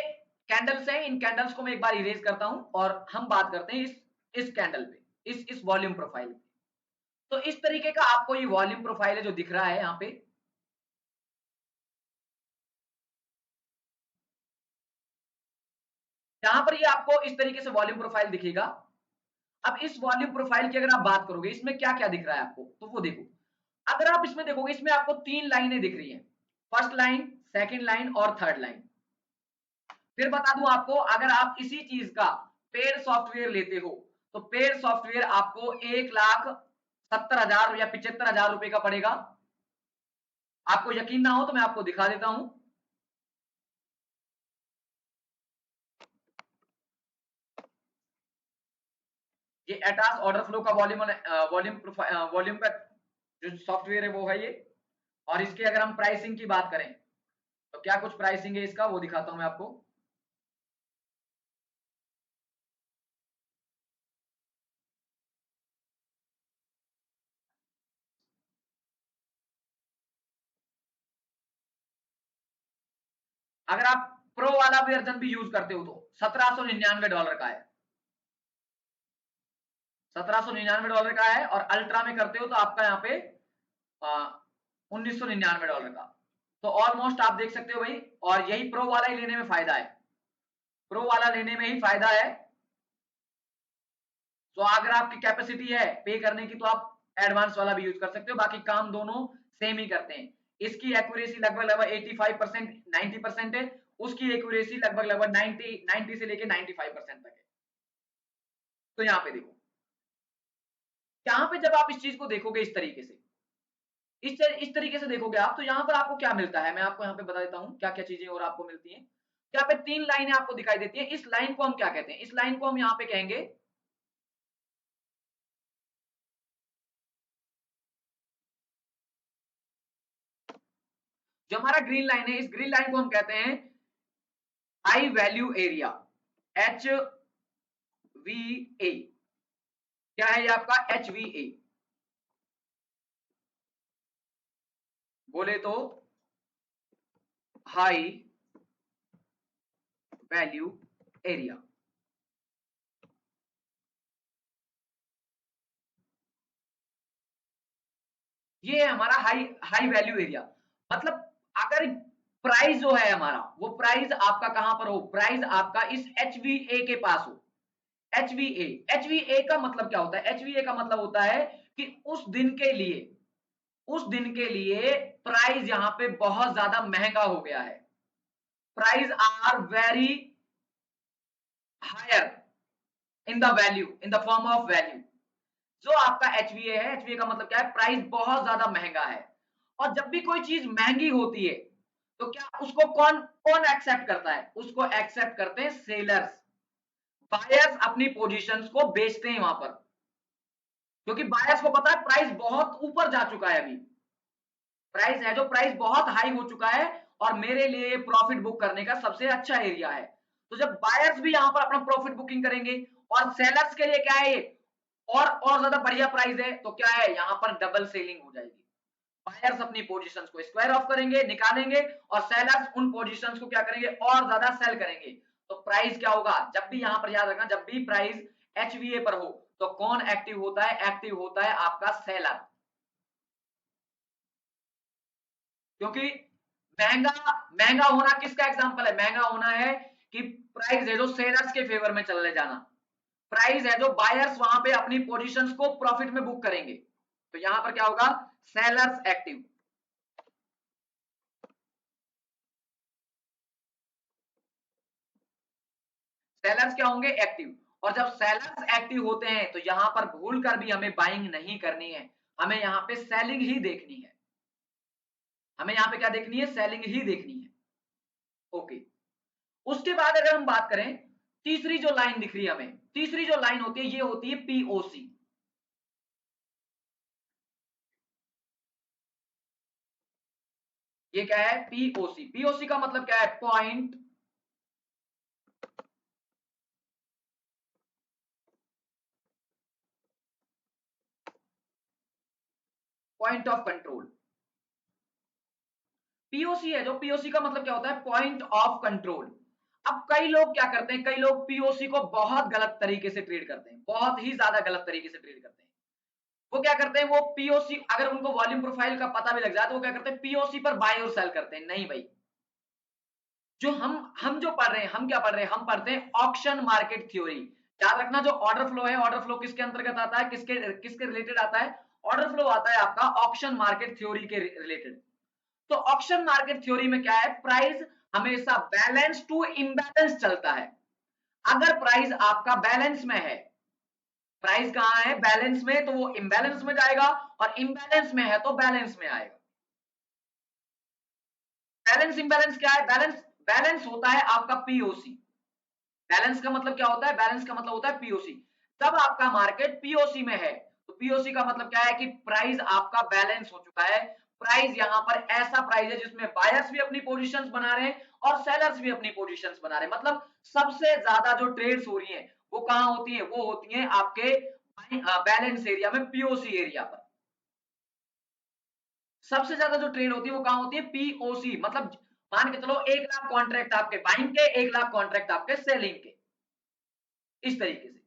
A: कैंडल्स हैं, इन कैंडल्स को मैं एक बार इरेज करता हूं और हम बात करते हैं इस कैंडल पे, इस वॉल्यूम प्रोफाइल पे। तो इस तरीके का आपको ये वॉल्यूम प्रोफाइल है जो दिख रहा है यहाँ पे। यहाँ पर ये आपको इस तरीके से वॉल्यूम प्रोफाइल दिखेगा। अब इस वॉल्यूम प्रोफाइल की अगर आप बात करोगे, इसमें क्या क्या दिख रहा है आपको, तो वो देखो। अगर आप इसमें देखोगे, इसमें आपको 3 लाइनें दिख रही हैं, फर्स्ट लाइन, सेकंड लाइन और थर्ड लाइन। फिर बता दूं आपको, अगर आप इसी चीज का पेड सॉफ्टवेयर लेते हो तो पेड सॉफ्टवेयर आपको 1,70,000 या 75,000 रुपए का पड़ेगा। आपको यकीन ना हो तो मैं आपको दिखा देता हूं। ये एटास ऑर्डर फ्लो का वॉल्यूम का जो सॉफ्टवेयर है वो है ये। और इसके अगर हम प्राइसिंग की बात करें तो क्या कुछ प्राइसिंग है इसका, वो दिखाता हूं मैं आपको। अगर आप प्रो वाला वर्जन भी यूज करते हो तो $1799 का है, $1799 का है। और अल्ट्रा में करते हो तो आपका यहाँ पे $1999 का। तो ऑलमोस्ट आप देख सकते हो भाई, और यही प्रो वाला ही लेने में फायदा है, प्रो वाला लेने में ही फायदा है। तो अगर आपकी कैपेसिटी है पे करने की तो आप एडवांस वाला भी यूज कर सकते हो, बाकी काम दोनों सेम ही करते हैं। इसकी एक्यूरेसी लगभग लगभग 85% 90% है, उसकी एक्यूरेसी लगभग लगभग 90 से लेके 95% तक है। तो यहाँ पे देखो, यहाँ पे जब आप इस चीज को देखोगे इस तरीके से, इस तरीके से देखोगे आप, तो यहाँ पर आपको क्या मिलता है, मैं आपको यहाँ पे बता देता हूँ क्या क्या चीजें और आपको मिलती हैं। यहाँ पे 3 लाइनें आपको दिखाई देती हैं, इस लाइन को हम क्या कहते हैं, इस लाइन को हम यहाँ पे कहेंगे जो हमारा ग्रीन लाइन है, इस ग्रीन लाइन को हम कहते हैं हाई वैल्यू एरिया, HVA। क्या है ये आपका HVA, बोले तो हाई वैल्यू एरिया। ये है हमारा हाई हाई वैल्यू एरिया। मतलब अगर प्राइस जो है हमारा, वो प्राइस आपका कहां पर हो, प्राइस आपका इस HVA के पास हो। HVA, HVA का मतलब क्या होता है, HVA का मतलब होता है कि उस दिन के लिए प्राइस यहां पे बहुत ज्यादा महंगा हो गया है, price are very higher in the value, in the form of value. जो आपका HVA है, HVA का मतलब क्या है, प्राइस बहुत ज्यादा महंगा है। और जब भी कोई चीज महंगी होती है तो क्या उसको कौन कौन एक्सेप्ट करता है, उसको एक्सेप्ट करते हैं सेलर्स। बायर्स अपनी पोजीशंस को बेचते हैं वहां पर, क्योंकि बायर्स को पता है प्राइस बहुत ऊपर जा चुका है, अभी प्राइस है जो प्राइस बहुत हाई हो चुका है और मेरे लिए प्रॉफिट बुक करने का सबसे अच्छा एरिया है। तो जब बायर्स भी यहां पर अपना प्रॉफिट बुकिंग करेंगे और सेलर्स के लिए क्या है, और ज्यादा बढ़िया प्राइस है तो क्या है, यहाँ पर डबल सेलिंग हो जाएगी। बायर्स अपनी पोजीशंस को स्क्वायर ऑफ करेंगे, निकालेंगे, और सेलर्स उन पोजीशंस को क्या करेंगे, और ज्यादा सेल करेंगे। तो प्राइस क्या होगा, जब भी यहां पर याद रखना, जब भी प्राइस HVA पर हो तो कौन एक्टिव होता है, एक्टिव होता है आपका सेलर। क्योंकि महंगा महंगा होना किसका एग्जांपल है, महंगा होना है कि प्राइस है जो सेलर्स के फेवर में चले जाना, प्राइस है जो बायर्स वहां पे अपनी पोजीशंस को प्रॉफिट में बुक करेंगे। तो यहां पर क्या होगा, सेलर्स एक्टिव, सेलर्स क्या होंगे, एक्टिव। और जब सेलर्स एक्टिव होते हैं तो यहां पर भूल कर भी हमें बाइंग नहीं करनी है, हमें यहाँ पे सेलिंग ही देखनी है, हमें यहाँ पे क्या देखनी है, सेलिंग ही देखनी है। ओके, उसके बाद अगर हम बात करें तीसरी जो लाइन दिख रही है हमें, तीसरी जो लाइन होती है ये होती है पीओसी। ये क्या है, पीओसी। पीओसी का मतलब क्या है, पॉइंट ऑफ कंट्रोल। पीओसी है जो, पीओसी का मतलब क्या होता है, पॉइंट ऑफ कंट्रोल। अब कई लोग क्या करते हैं, कई लोग पीओसी को बहुत गलत तरीके से ट्रेड करते हैं, बहुत ही ज्यादा गलत तरीके से ट्रेड करते हैं। वो क्या करते हैं, वो पीओसी अगर उनको वॉल्यूम प्रोफाइल का पता भी लग जाए तो वो क्या करते हैं, पीओसी पर बाय और सेल करते हैं। नहीं भाई, जो हम जो पढ़ रहे हैं, हम क्या पढ़ रहे हैं, हम पढ़ते हैं ऑक्शन मार्केट थ्योरी। याद रखना, जो ऑर्डर फ्लो है, ऑर्डर फ्लो किसके अंतर्गत आता है, किसके किसके रिलेटेड आता है, ऑर्डर फ्लो आता है आपका ऑक्शन मार्केट थ्योरी के रिलेटेड। तो ऑक्शन मार्केट थ्योरी में क्या है, प्राइस हमेशा बैलेंस टू इम्बैलेंस चलता है। अगर प्राइस आपका बैलेंस में है, प्राइस कहां है, बैलेंस में, तो वो इम्बैलेंस में जाएगा, और इम्बैलेंस में है तो बैलेंस में आएगा। बैलेंस इम्बैलेंस क्या है, बैलेंस, बैलेंस होता है आपका पीओसी। बैलेंस का मतलब क्या होता है, बैलेंस का मतलब होता है पीओसी। तब आपका मार्केट पीओसी में है, तो पीओसी का मतलब क्या है कि प्राइस आपका बैलेंस हो चुका है। प्राइस यहां पर ऐसा प्राइस है जिसमें बायर्स भी अपनी पोजीशंस बना रहे हैं और सेलर्स भी अपनी पोजीशंस बना रहे हैं। मतलब सबसे ज्यादा जो ट्रेड्स हो रही हैं वो कहां होती है, वो होती है आपके बैलेंस एरिया में, पीओसी एरिया पर। सबसे ज्यादा जो ट्रेड होती है वो कहां होती है, पीओसी। मतलब मान के चलो 1 लाख कॉन्ट्रैक्ट आपके बाइंग के, 1 लाख कॉन्ट्रैक्ट आपके सेलिंग के, इस तरीके से।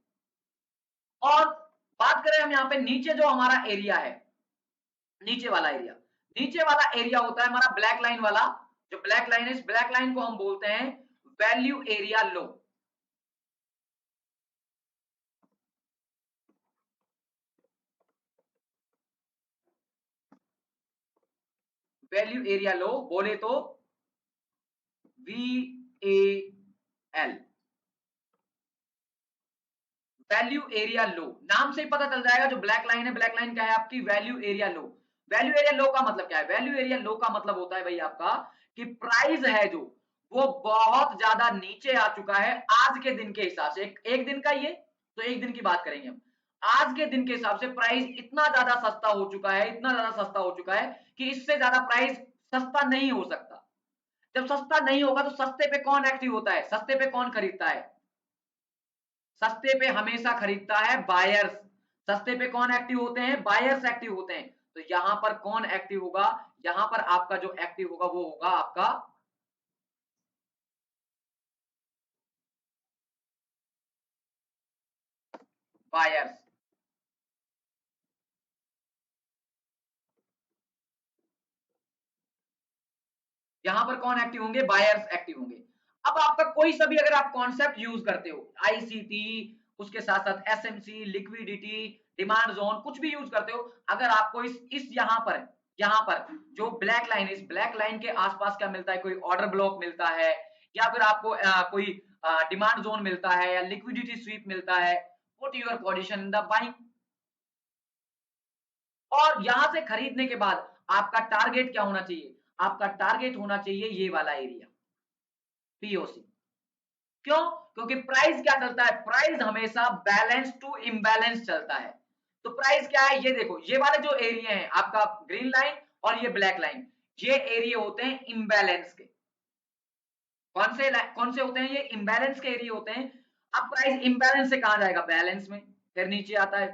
A: और बात करें हम यहाँ पे नीचे जो हमारा एरिया है, नीचे वाला एरिया, नीचे वाला एरिया होता है हमारा ब्लैक लाइन वाला। जो ब्लैक लाइन है, इस ब्लैक लाइन को हम बोलते हैं value area low. Value area low बोले तो VAL, वैल्यू एरिया लो। नाम से ही पता चल जाएगा, जो ब्लैक लाइन है, ब्लैक लाइन क्या है आपकी, value area low. Value area low का मतलब क्या है, वैल्यू एरिया लो का मतलब होता है भाई आपका कि प्राइस है जो, वो बहुत ज्यादा नीचे आ चुका है आज के दिन के हिसाब से। एक दिन का ये, तो एक दिन की बात करेंगे हम। आज के दिन के हिसाब से प्राइस इतना ज्यादा सस्ता हो चुका है, इतना ज्यादा सस्ता हो चुका है कि इससे ज्यादा प्राइस सस्ता नहीं हो सकता। जब सस्ता नहीं होगा तो सस्ते पे कौन एक्टिव होता है, सस्ते पे कौन खरीदता है, सस्ते पे हमेशा खरीदता है बायर्स। सस्ते पे कौन एक्टिव होते हैं, बायर्स एक्टिव होते हैं। तो यहां पर कौन एक्टिव होगा, यहां पर आपका जो एक्टिव होगा वो होगा आपका बायर्स। यहां पर कौन एक्टिव होंगे, बायर्स एक्टिव होंगे। अब आपका कोई सा भी अगर आप कॉन्सेप्ट यूज करते हो, आईसीटी, उसके साथ साथ एसएमसी, लिक्विडिटी, डिमांड जोन, कुछ भी यूज करते हो, अगर आपको इस यहाँ पर जो ब्लैक लाइन है, इस ब्लैक लाइन के आसपास क्या मिलता है, कोई ऑर्डर ब्लॉक मिलता है, या फिर आपको कोई डिमांड जोन मिलता है, या लिक्विडिटी स्वीप मिलता है, put your position in the buying. और यहां से खरीदने के बाद आपका टारगेट क्या होना चाहिए, आपका टारगेट होना चाहिए ये वाला एरिया, पीओसी। क्यों, क्योंकि प्राइस क्या चलता है, प्राइस हमेशा बैलेंस टू इम्बैलेंस चलता है। तो प्राइस क्या है, ये देखो, ये वाले जो एरिया है आपका ग्रीन लाइन और ये ब्लैक लाइन, ये एरिया होते हैं इम्बैलेंस के। कौन से होते हैं, ये इम्बैलेंस के एरिया होते हैं। अब प्राइस इम्बैलेंस से कहां जाएगा, बैलेंस में, फिर नीचे आता है।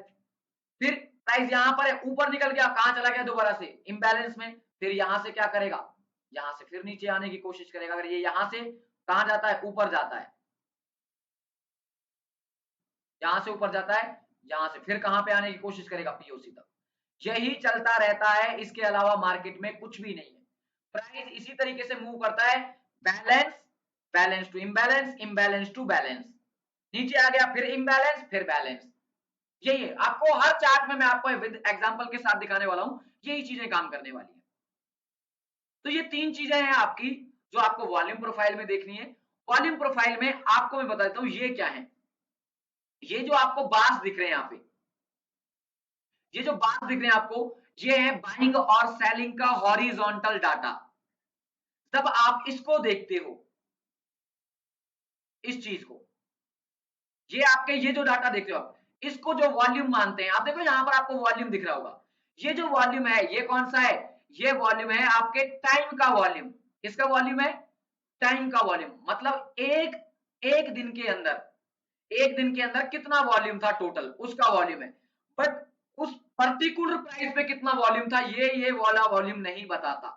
A: फिर प्राइस यहां पर है, ऊपर निकल गया, कहां चला गया, दोबारा से इम्बैलेंस में। फिर यहां से क्या करेगा, यहां से फिर नीचे आने की कोशिश करेगा। अगर ये यहां से कहां जाता है, ऊपर जाता है, यहां से ऊपर जाता है, यहां से फिर कहां पे आने की कोशिश करेगा, पीओसी तक। यही चलता रहता है, इसके अलावा मार्केट में कुछ भी नहीं है। प्राइस इसी तरीके से मूव करता है, balance, balance to imbalance, imbalance to balance, नीचे आ गया, फिर इम्बैलेंस, फिर बैलेंस। यही है, आपको हर चार्ट में मैं आपको विद एग्जांपल के साथ दिखाने वाला हूं, यही चीजें काम करने वाली है। तो ये 3 चीजें हैं आपकी जो आपको वॉल्यूम प्रोफाइल में देखनी है। वॉल्यूम प्रोफाइल में आपको मैं बता देता हूं ये क्या है। ये जो आपको बार्स दिख रहे हैं यहाँ पे, ये जो बार्स दिख रहे हैं आपको, ये है बाइंग और सेलिंग का हॉरिजॉन्टल डाटा। जब आप इसको देखते हो, इस चीज को, ये आपके ये जो डाटा देख रहे हो आप, इसको जो वॉल्यूम मानते हैं, आप देखो यहाँ पर आपको वॉल्यूम दिख रहा होगा। ये जो वॉल्यूम है ये कौन सा है? ये वॉल्यूम है आपके टाइम का वॉल्यूम। किसका वॉल्यूम है? टाइम का वॉल्यूम। मतलब एक एक दिन के अंदर, एक दिन के अंदर कितना वॉल्यूम था टोटल, उसका वॉल्यूम है। बट उस पर्टिकुलर प्राइस पे कितना वॉल्यूम था, ये वाला वॉल्यूम नहीं बताता।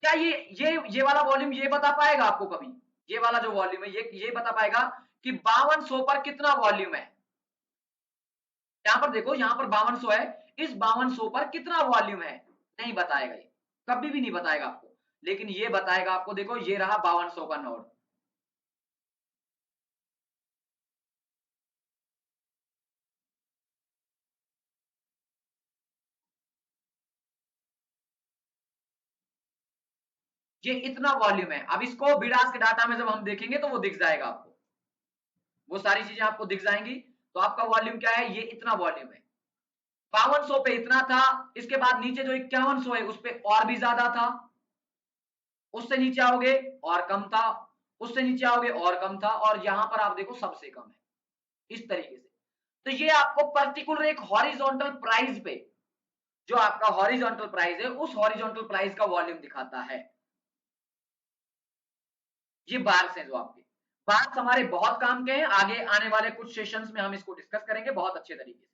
A: क्या ये वाला वॉल्यूम ये बता पाएगा आपको कभी? ये वाला जो वॉल्यूम है ये बता पाएगा कि 5200 पर कितना वॉल्यूम है? यहां पर देखो, यहां पर 5200 है, इस 5200 पर कितना वॉल्यूम है? नहीं बताएगा, ये कभी भी नहीं बताएगा आपको। लेकिन ये बताएगा आपको, देखो ये रहा 5200 का नोट। ये इतना वॉल्यूम है। अब इसको बिडास के डाटा में जब हम देखेंगे तो वो दिख जाएगा आपको, वो सारी चीजें आपको दिख जाएंगी। तो आपका वॉल्यूम क्या है? ये इतना वॉल्यूम है। 5200 पे इतना था, इसके बाद नीचे जो 5100 है उस पे और भी ज्यादा था, उससे नीचे आओगे और कम था, उससे नीचे आओगे और कम था, और यहां पर आप देखो सबसे कम है, इस तरीके से। तो ये आपको पर्टिकुलर एक हॉरिजॉन्टल प्राइस पे, जो आपका हॉरिजॉन्टल प्राइस है, उस हॉरिजॉन्टल प्राइस का वॉल्यूम दिखाता है। ये बार्स हैं जो आपके। बार्स हमारे बहुत काम के हैं, आगे आने वाले कुछ सेशंस में हम इसको डिस्कस करेंगे बहुत अच्छे तरीके से।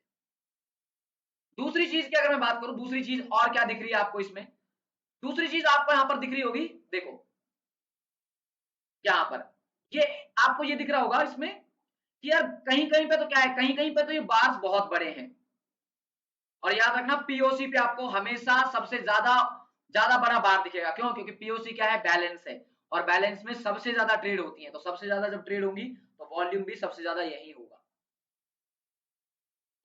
A: दूसरी चीज की अगर मैं बात करूं, दूसरी चीज और क्या दिख रही है आपको इसमें? दूसरी चीज आपको यहां पर दिख रही होगी, देखो यहां पर ये आपको ये दिख रहा होगा इसमें कि यार कहीं कहीं पे तो क्या है, कहीं कहीं पे तो ये बार्स बहुत बड़े हैं। और याद रखना पीओसी पे आपको हमेशा सबसे ज्यादा ज्यादा बड़ा बार दिखेगा। क्यों? क्योंकि पीओसी क्या है? बैलेंस है, और बैलेंस में सबसे ज्यादा ट्रेड होती है, तो सबसे ज्यादा जब ट्रेड होंगी तो वॉल्यूम भी सबसे ज्यादा यही होगा।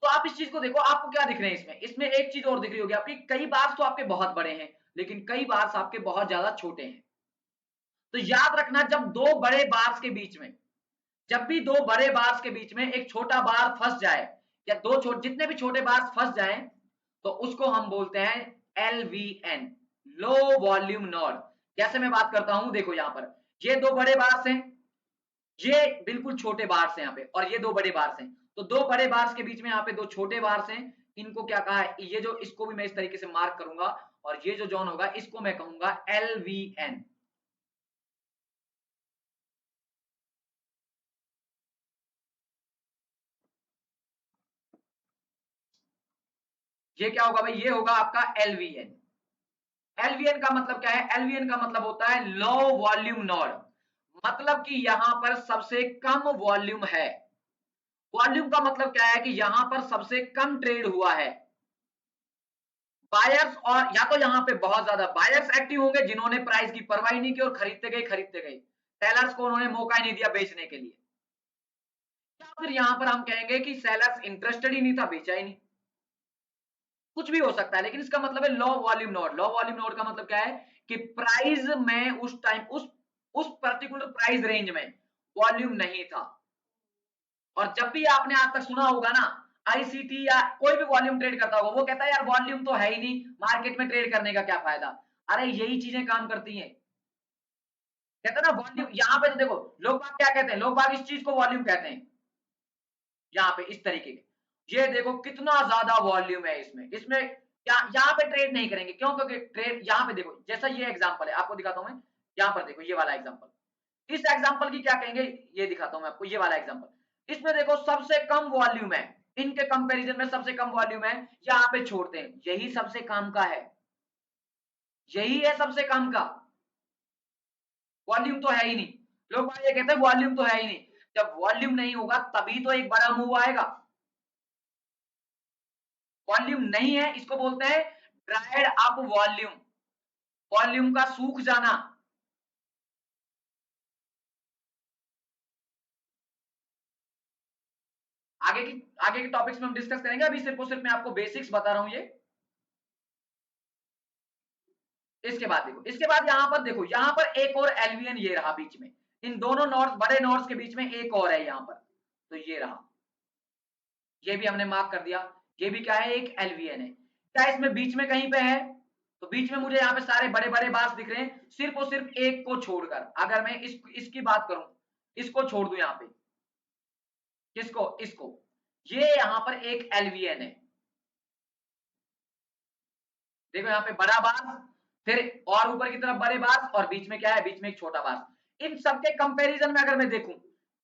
A: तो आप इस चीज को देखो, आपको क्या दिख रहे हैं इसमें? इसमें एक चीज और दिख रही होगी आपकी, कई बार्स तो आपके बहुत बड़े हैं लेकिन कई बार्स आपके बहुत ज्यादा छोटे हैं। तो याद रखना, जब दो बड़े बार्स के बीच में, जब भी दो बड़े बार्स के बीच में एक छोटा बार फंस जाए, या दो जितने भी छोटे बार्स फंस जाएं, तो उसको हम बोलते हैं LVN, लो वॉल्यूम नोड। जैसे मैं बात करता हूं, देखो यहां पर ये दो बड़े बार्स हैं, ये बिल्कुल छोटे बार्स हैं यहाँ पे, और ये दो बड़े बार्स हैं। तो दो बड़े बार्स के बीच में यहाँ पे दो छोटे बार्स हैं, इनको क्या कहा है? ये जो, इसको भी मैं इस तरीके से मार्क करूंगा, और ये जो जोन होगा इसको मैं कहूंगा LVN। ये क्या होगा भाई? ये होगा आपका LVN। एलवीएन का मतलब क्या है? एलवीएन का मतलब होता है लो वॉल्यूम नोड, मतलब कि यहां पर सबसे कम वॉल्यूम है। वॉल्यूम का मतलब क्या है? कि यहां पर सबसे कम ट्रेड हुआ है। बायर्स, और या तो यहां पे बहुत ज्यादा बायर्स एक्टिव होंगे जिन्होंने प्राइस की परवाही नहीं की और खरीदते गए खरीदते गए, सेलर्स को उन्होंने मौका ही नहीं दिया बेचने के लिए। या फिर यहां पर हम कहेंगे कि सेलर्स इंटरेस्टेड ही नहीं था, बेचा ही नहीं। कुछ भी हो सकता है, लेकिन इसका मतलब है low volume node. Low volume node का मतलब क्या है? कि प्राइस में उस टाइम, उस पर्टिकुलर प्राइस रेंज में वॉल्यूम नहीं था। और जब भी आपने आज तक सुना होगा ना, आईसीटी या कोई भी वॉल्यूम ट्रेड करता होगा, वो कहता है यार वॉल्यूम तो है ही नहीं, मार्केट में ट्रेड करने का क्या फायदा। अरे यही चीजें काम करती हैं। कहते हैं ना वॉल्यूम, यहां पे तो देखो लोग बाग क्या कहते हैं, लोग बाग इस चीज को वॉल्यूम कहते हैं। यहाँ पे इस तरीके के, ये देखो कितना ज्यादा वॉल्यूम है इसमें, इसमें यहाँ पे ट्रेड नहीं करेंगे। क्यों? क्योंकि ट्रेड यहाँ पे देखो, जैसा ये एग्जांपल है आपको दिखाता हूं मैं, यहाँ पर देखो ये वाला एग्जांपल, इस एग्जांपल की क्या कहेंगे, ये दिखाता हूं मैं आपको, ये वाला एग्जांपल। इसमें देखो सबसे कम वॉल्यूम है, इनके कंपैरिजन में सबसे कम वॉल्यूम है, यहाँ पे छोड़ते हैं, यही सबसे कम का है, यही है सबसे कम का। वॉल्यूम तो है ही नहीं। लोग ये कहते हैं वॉल्यूम तो है ही नहीं। जब वॉल्यूम नहीं होगा तभी तो एक बड़ा मूव आएगा। वॉल्यूम नहीं है, इसको बोलते हैं ड्राइड अप वॉल्यूम, वॉल्यूम का सूख जाना। आगे के टॉपिक्स में हम डिस्कस करेंगे, अभी सिर्फ और सिर्फ मैं आपको बेसिक्स बता रहा हूं ये। इसके बाद देखो, इसके बाद यहां पर देखो, यहां पर एक और एलवीएन ये रहा बीच में, इन दोनों नोड्स, बड़े नोड्स के बीच में एक और है यहां पर, तो ये रहा, ये भी हमने मार्क कर दिया। ये भी क्या है, एक एलवीएन है। क्या इसमें बीच में कहीं पे है, तो बीच में मुझे यहाँ पे सारे बड़े बड़े बार्स दिख रहे हैं, सिर्फ और सिर्फ एक को छोड़कर। अगर मैं इसकी बात करूं, इसको छोड़ दूं यहाँ पे, किसको, इसको, ये यहाँ पर एक एलवीएन है। देखो यहाँ पे बड़ा बार्स, फिर और ऊपर की तरफ बड़े बार्स, और बीच में क्या है, बीच में एक छोटा बार्स। इन सबके कंपैरिजन में अगर मैं देखूं,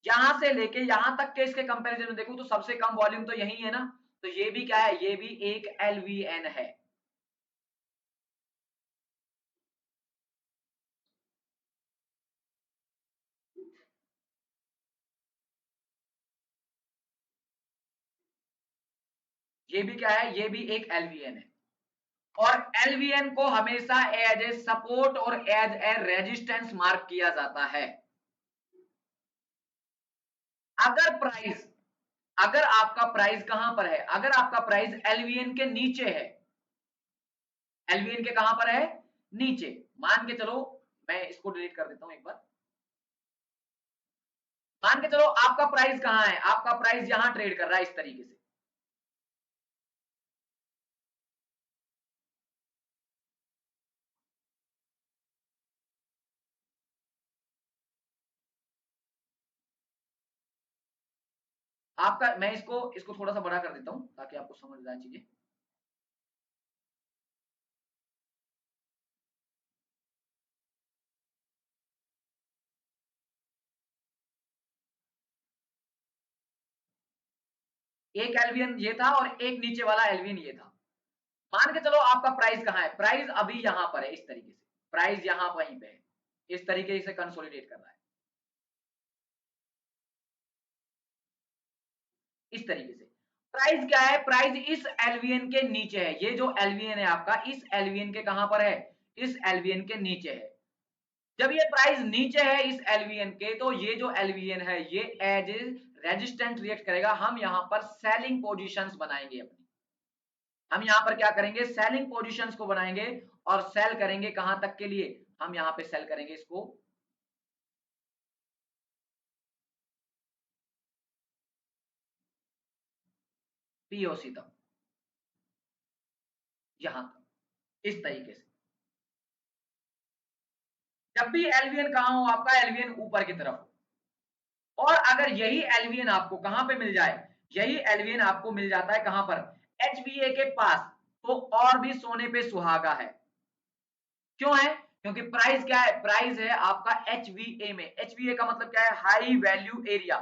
A: यहां से लेके यहां तक के इसके कंपैरिजन में देखूं, तो सबसे कम वॉल्यूम तो यही है ना, तो ये भी क्या है, ये भी एक एलवीएन है। ये भी क्या है, ये भी एक एलवीएन है। और एलवीएन को हमेशा एज ए सपोर्ट और एज ए रेजिस्टेंस मार्क किया जाता है। अगर प्राइस, अगर आपका प्राइस कहां पर है, अगर आपका प्राइस एलवीएन के नीचे है, एलवीएन के कहां पर है, नीचे, मान के चलो, मैं इसको डिलीट कर देता हूं एक बार। मान के चलो आपका प्राइस कहां है, आपका प्राइस यहां ट्रेड कर रहा है इस तरीके से, आपका, मैं इसको इसको थोड़ा सा बड़ा कर देता हूं ताकि आपको समझ आए चीजें। एक एलवीएन ये था और एक नीचे वाला एलवीएन ये था। मान के चलो आपका प्राइस कहां है, प्राइस अभी यहां पर है इस तरीके से, प्राइस यहां वहीं पे है, इस तरीके से कंसोलिडेट कर रहा है, इस तरीके से। प्राइस क्या है, प्राइस इस एलवीएन के नीचे है, ये जो एलवीएन है आपका, इस एलवीएन के कहां पर है, इस एलवीएन के नीचे है। जब ये प्राइस नीचे है इस एलवीएन के, तो ये जो एलवीएन है ये एज ए रेजिस्टेंट रिएक्ट करेगा। हम यहां पर सेलिंग पोजीशंस बनाएंगे अपनी, हम यहां पर क्या करेंगे, सेलिंग पोजीशंस को बनाएंगे, और सेल करेंगे कहां तक के लिए, हम यहां पे सेल करेंगे इसको पीओसी तक, यहां तक, इस तरीके से। जब भी एलवीएन कहां हो आपका, एलवीएन ऊपर की तरफ हो, और अगर यही एलवीएन आपको कहां पे मिल जाए, यही एलवीएन आपको मिल जाता है कहां पर, एचवीए के पास, तो और भी सोने पे सुहागा है। क्यों है, क्योंकि प्राइस क्या है, प्राइस है आपका एचवीए में। एचवीए का मतलब क्या है, high value area.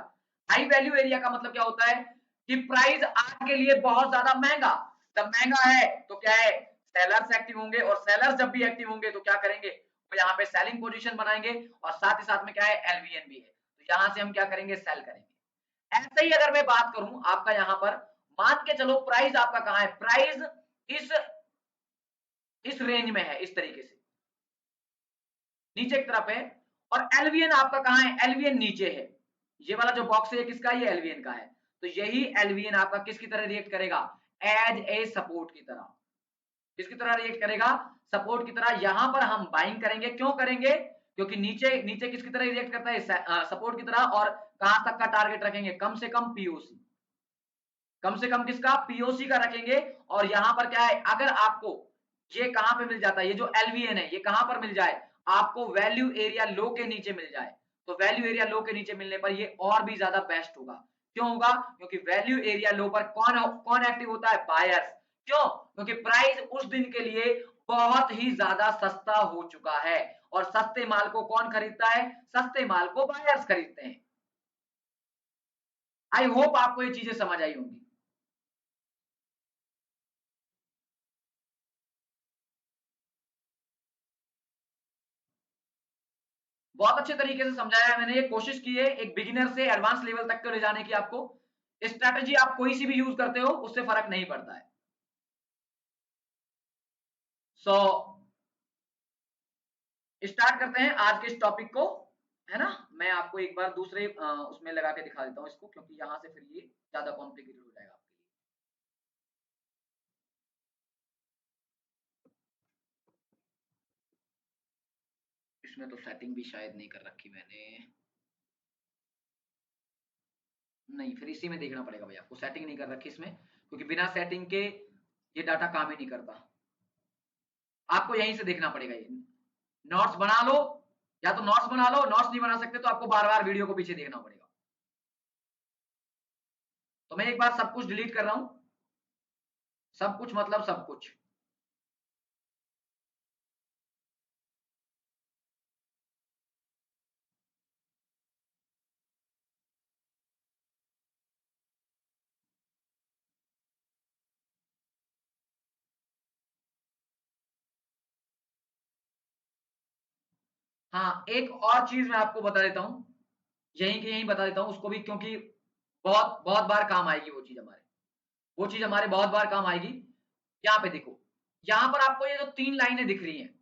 A: High value area का मतलब क्या होता है, कि प्राइस आज के लिए बहुत ज्यादा महंगा, जब महंगा है तो क्या है, सेलर्स एक्टिव होंगे, और सेलर्स जब भी एक्टिव होंगे तो क्या करेंगे, तो यहाँ पे सेलिंग पोजीशन बनाएंगे, और साथ ही साथ में क्या है, एलवीएन भी है, तो यहां से हम क्या करेंगे, सेल करेंगे। ऐसे ही अगर मैं बात करूं आपका यहां पर, मान के चलो प्राइस आपका कहां है, प्राइस इस इस रेंज में है, इस तरीके से नीचे की तरफ है, और एलवीएन आपका कहां है, एलवीएन नीचे है, ये वाला जो बॉक्स है किसका, ये एलवीएन का है। तो यही एलवीएन आपका किसकी तरह रिएक्ट करेगा, एज ए सपोर्ट की तरह, किसकी तरह रिएक्ट करेगा, सपोर्ट की तरह। यहां पर हम बाइंग करेंगे, क्यों करेंगे, क्योंकि नीचे नीचे किसकी तरह रिएक्ट करता है, सपोर्ट की तरह, और कहां तक का टारगेट रखेंगे, कम से कम पीओसी, कम से कम किसका, पीओसी का रखेंगे। और यहां पर क्या है, अगर आपको ये कहां पे मिल जाता है, ये जो एलवीएन है ये कहां पर मिल जाए, आपको वैल्यू एरिया लो के नीचे मिल जाए, तो वैल्यू एरिया लो के नीचे मिलने पर ये और भी ज्यादा बेस्ट होगा। क्यों होगा, क्योंकि वैल्यू एरिया लो पर कौन कौन एक्टिव होता है, बायर्स। क्यों, क्योंकि प्राइस उस दिन के लिए बहुत ही ज्यादा सस्ता हो चुका है, और सस्ते माल को कौन खरीदता है, सस्ते माल को बायर्स खरीदते हैं। आई होप आपको ये चीजें समझ आई होंगी। बहुत अच्छे तरीके से समझाया है मैंने, ये कोशिश की है एक बिगिनर से एडवांस लेवल तक को ले जाने की। आपको स्ट्रैटेजी आप कोई सी भी यूज करते हो उससे फर्क नहीं पड़ता है। सो स्टार्ट करते हैं आज के इस टॉपिक को, है ना। मैं आपको एक बार दूसरे उसमें लगा के दिखा देता हूँ इसको, क्योंकि यहां से फिर ये ज्यादा कॉम्प्लिकेटेड हो जाएगा आपके लिए। इसमें तो सेटिंग भी शायद नहीं कर रखी मैंने, नहीं, फिर इसी में देखना पड़ेगा भाई आपको, सेटिंग नहीं कर रखी इसमें, क्योंकि बिना सेटिंग के ये डाटा काम ही नहीं करता। आपको यहीं से देखना पड़ेगा। ये नोट्स बना लो, या तो नोट्स बना लो, नोट्स नहीं बना सकते तो आपको बार बार वीडियो को पीछे देखना पड़ेगा। तो मैं एक बार सब कुछ डिलीट कर रहा हूं, सब कुछ मतलब सब कुछ। हाँ, एक और चीज मैं आपको बता देता हूं, यहीं के यहीं बता देता हूं उसको भी, क्योंकि बहुत बहुत बार काम आएगी वो चीज हमारे, वो चीज हमारे बहुत बार काम आएगी। यहाँ पे देखो, यहाँ पर आपको ये जो 3 लाइनें दिख रही हैं,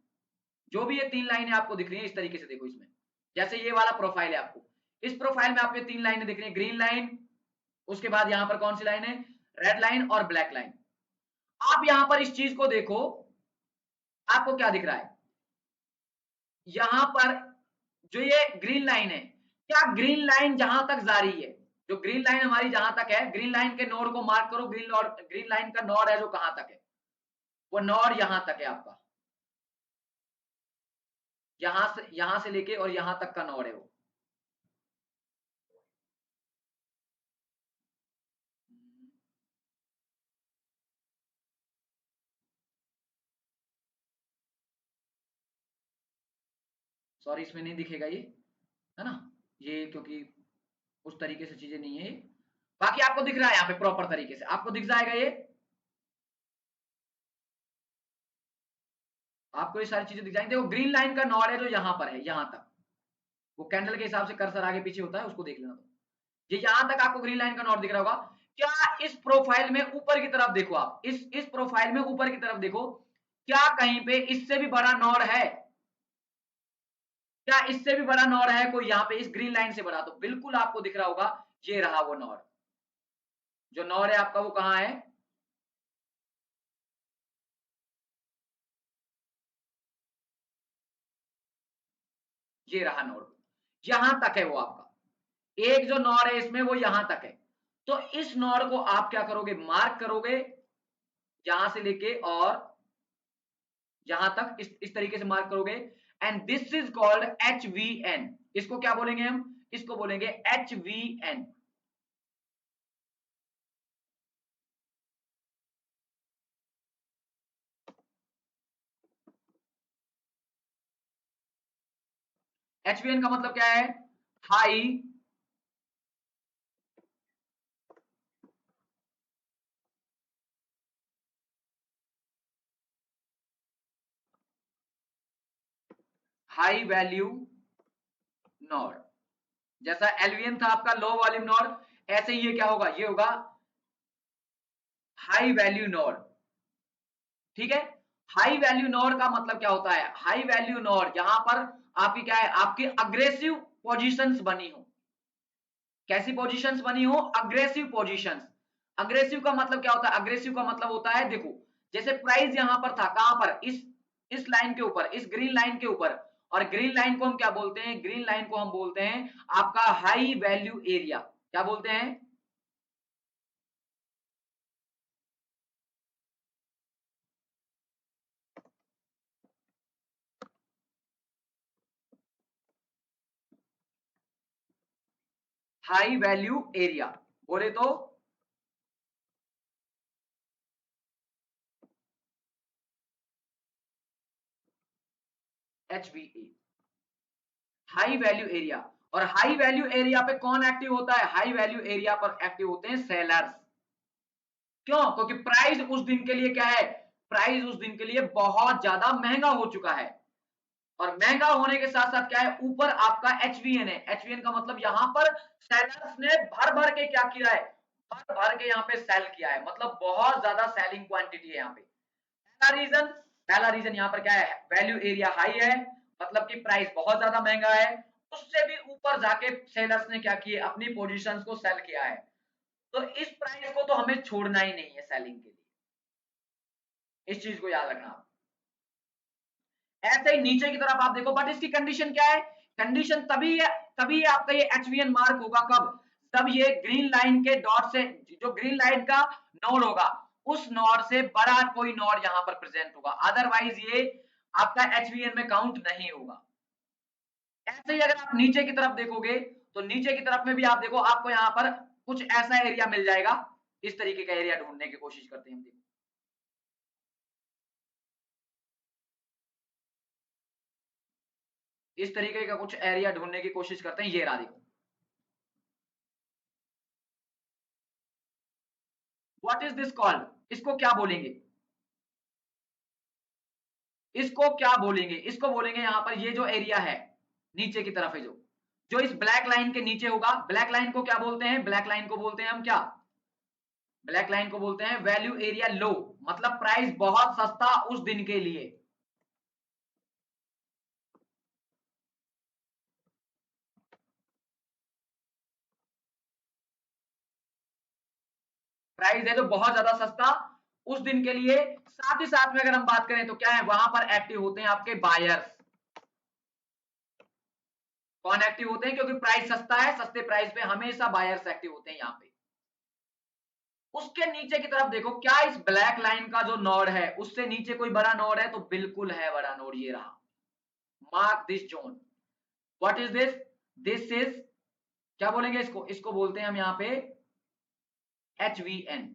A: जो भी ये 3 लाइनें आपको दिख रही हैं, इस तरीके से देखो इसमें, जैसे ये वाला प्रोफाइल है आपको, इस प्रोफाइल में आपको 3 लाइनें दिख रही हैं, ग्रीन लाइन, उसके बाद यहाँ पर कौन सी लाइन है, रेड लाइन और ब्लैक लाइन। आप यहाँ पर इस चीज को देखो, आपको क्या दिख रहा है, यहाँ पर जो ये ग्रीन लाइन है, क्या ग्रीन लाइन जहां तक जारी है, जो ग्रीन लाइन हमारी जहां तक है, ग्रीन लाइन के नोड को मार्क करो, ग्रीन लाइन का नोड है जो कहां तक है, वो नोड यहां तक है आपका, यहां से लेके और यहां तक का नोड है वो। सॉरी, इसमें नहीं दिखेगा ये, है ना, ये क्योंकि उस तरीके से चीजें नहीं है। बाकी आपको दिख रहा है यहाँ पे प्रॉपर तरीके से आपको दिख जाएगा ये, आपको ये सारी चीजें दिख जाएंगी। देखो ग्रीन लाइन का नॉड है जो यहाँ पर है, यहाँ तक, वो कैंडल के हिसाब से कर्सर आगे पीछे होता है, उसको देख लेना। तो ये यहां तक आपको ग्रीन लाइन का नॉट दिख रहा होगा। क्या इस प्रोफाइल में ऊपर की तरफ देखो, आप इस प्रोफाइल में ऊपर की तरफ देखो, क्या कहीं पे इससे भी बड़ा नॉड है, क्या इससे भी बड़ा नॉड है कोई यहाँ पे इस ग्रीन लाइन से बड़ा, तो बिल्कुल आपको दिख रहा होगा, ये रहा वो नॉड, जो नॉड है आपका वो कहां है, ये रहा नॉड, यहां तक है वो आपका, एक जो नॉड है इसमें वो यहां तक है। तो इस नॉड को आप क्या करोगे, मार्क करोगे, यहां से लेके और यहां तक इस तरीके से मार्क करोगे, and this is called HVN। इसको क्या बोलेंगे हम, इसको बोलेंगे HVN। HVN का मतलब क्या है, हाई हाई वैल्यू नॉड, जैसा LVN था आपका लो वॉल्यूम नॉड, ऐसे ही ये क्या होगा, ये होगा हाई वैल्यू नॉड। ठीक है, हाई वैल्यू नोड का मतलब क्या होता है, हाई वैल्यू नोड जहां पर आपकी क्या है, आपकी अग्रेसिव पोजीशंस बनी हो, कैसी पोजीशंस बनी हो, अग्रेसिव पोजीशंस। अग्रेसिव का मतलब क्या होता है, अग्रेसिव का मतलब होता है, देखो जैसे प्राइस यहां पर था, कहां पर, इस लाइन के ऊपर, इस ग्रीन लाइन के ऊपर, और ग्रीन लाइन को हम क्या बोलते हैं, ग्रीन लाइन को हम बोलते हैं आपका हाई वैल्यू एरिया, क्या बोलते हैं, हाई वैल्यू एरिया बोले तो HVA, हाई वैल्यू एरिया। और हाई वैल्यू एरिया पे कौन एक्टिव होता है, हाई वैल्यू एरिया पर एक्टिव होते हैं सेलर्स। क्यों, क्योंकि प्राइस उस दिन के लिए क्या है, प्राइस उस दिन के लिए बहुत ज्यादा महंगा हो चुका है, और महंगा होने के साथ साथ क्या है, ऊपर आपका HVN है, HVN का मतलब यहां पर सेलर्स ने भर भर के क्या किया है, भर भर के यहाँ पे सेल किया है, मतलब बहुत ज्यादा सेलिंग क्वांटिटी है यहाँ पे। पहला रीजन यहाँ पर क्या है, वैल्यू एरिया हाई है, मतलब कि प्राइस बहुत ज्यादा महंगा है, उससे भी ऊपर जाके सेलर्स ने क्या किया, अपनी पोजीशंस को सेल किया है। तो इस प्राइस को तो हमें छोड़ना ही नहीं है सेलिंग के लिए, इस चीज को याद रखना आप। ऐसे ही नीचे की तरफ आप देखो, बट इसकी कंडीशन क्या है, कंडीशन तभी है, तभी आपका ये HVN मार्क होगा कब, तब ये ग्रीन लाइन के डॉट से, जो ग्रीन लाइन का नोड होगा उस नोड से बड़ा कोई नोड यहां पर प्रेजेंट होगा, अदरवाइज ये आपका HVN में काउंट नहीं होगा। ऐसे ही अगर आप नीचे की तरफ देखोगे तो नीचे की तरफ में भी आप देखो, आपको यहाँ पर कुछ ऐसा एरिया मिल जाएगा। इस तरीके का एरिया ढूंढने की कोशिश करते हैं हम। देखो इस तरीके का कुछ एरिया ढूंढने की कोशिश करते हैं। ये रहा, देखो व्हाट इज दिस कॉल्ड, इसको क्या बोलेंगे, इसको क्या बोलेंगे, इसको बोलेंगे यहाँ पर ये जो एरिया है नीचे की तरफ है, जो जो इस ब्लैक लाइन के नीचे होगा, ब्लैक लाइन को क्या बोलते हैं, ब्लैक लाइन को बोलते हैं हम क्या, ब्लैक लाइन को बोलते हैं वैल्यू एरिया लो, मतलब प्राइस बहुत सस्ता उस दिन के लिए। प्राइस है जो बहुत ज्यादा सस्ता उस दिन के लिए। साथ ही साथ में अगर हम बात करें तो क्या है, वहां पर एक्टिव होते हैं आपके बायर्स। कौन एक्टिव होते हैं, क्योंकि प्राइस सस्ता है, सस्ते प्राइस पे हमेशा बायर्स एक्टिव होते हैं यहाँ पे। उसके नीचे की तरफ देखो, क्या इस ब्लैक लाइन का जो नोड है उससे नीचे कोई बड़ा नोड है, तो बिल्कुल है बड़ा नोड, ये रहा। Mark this zone, what is this, this is, क्या बोलेंगे इसको, इसको बोलते हैं हम यहाँ पे HVN,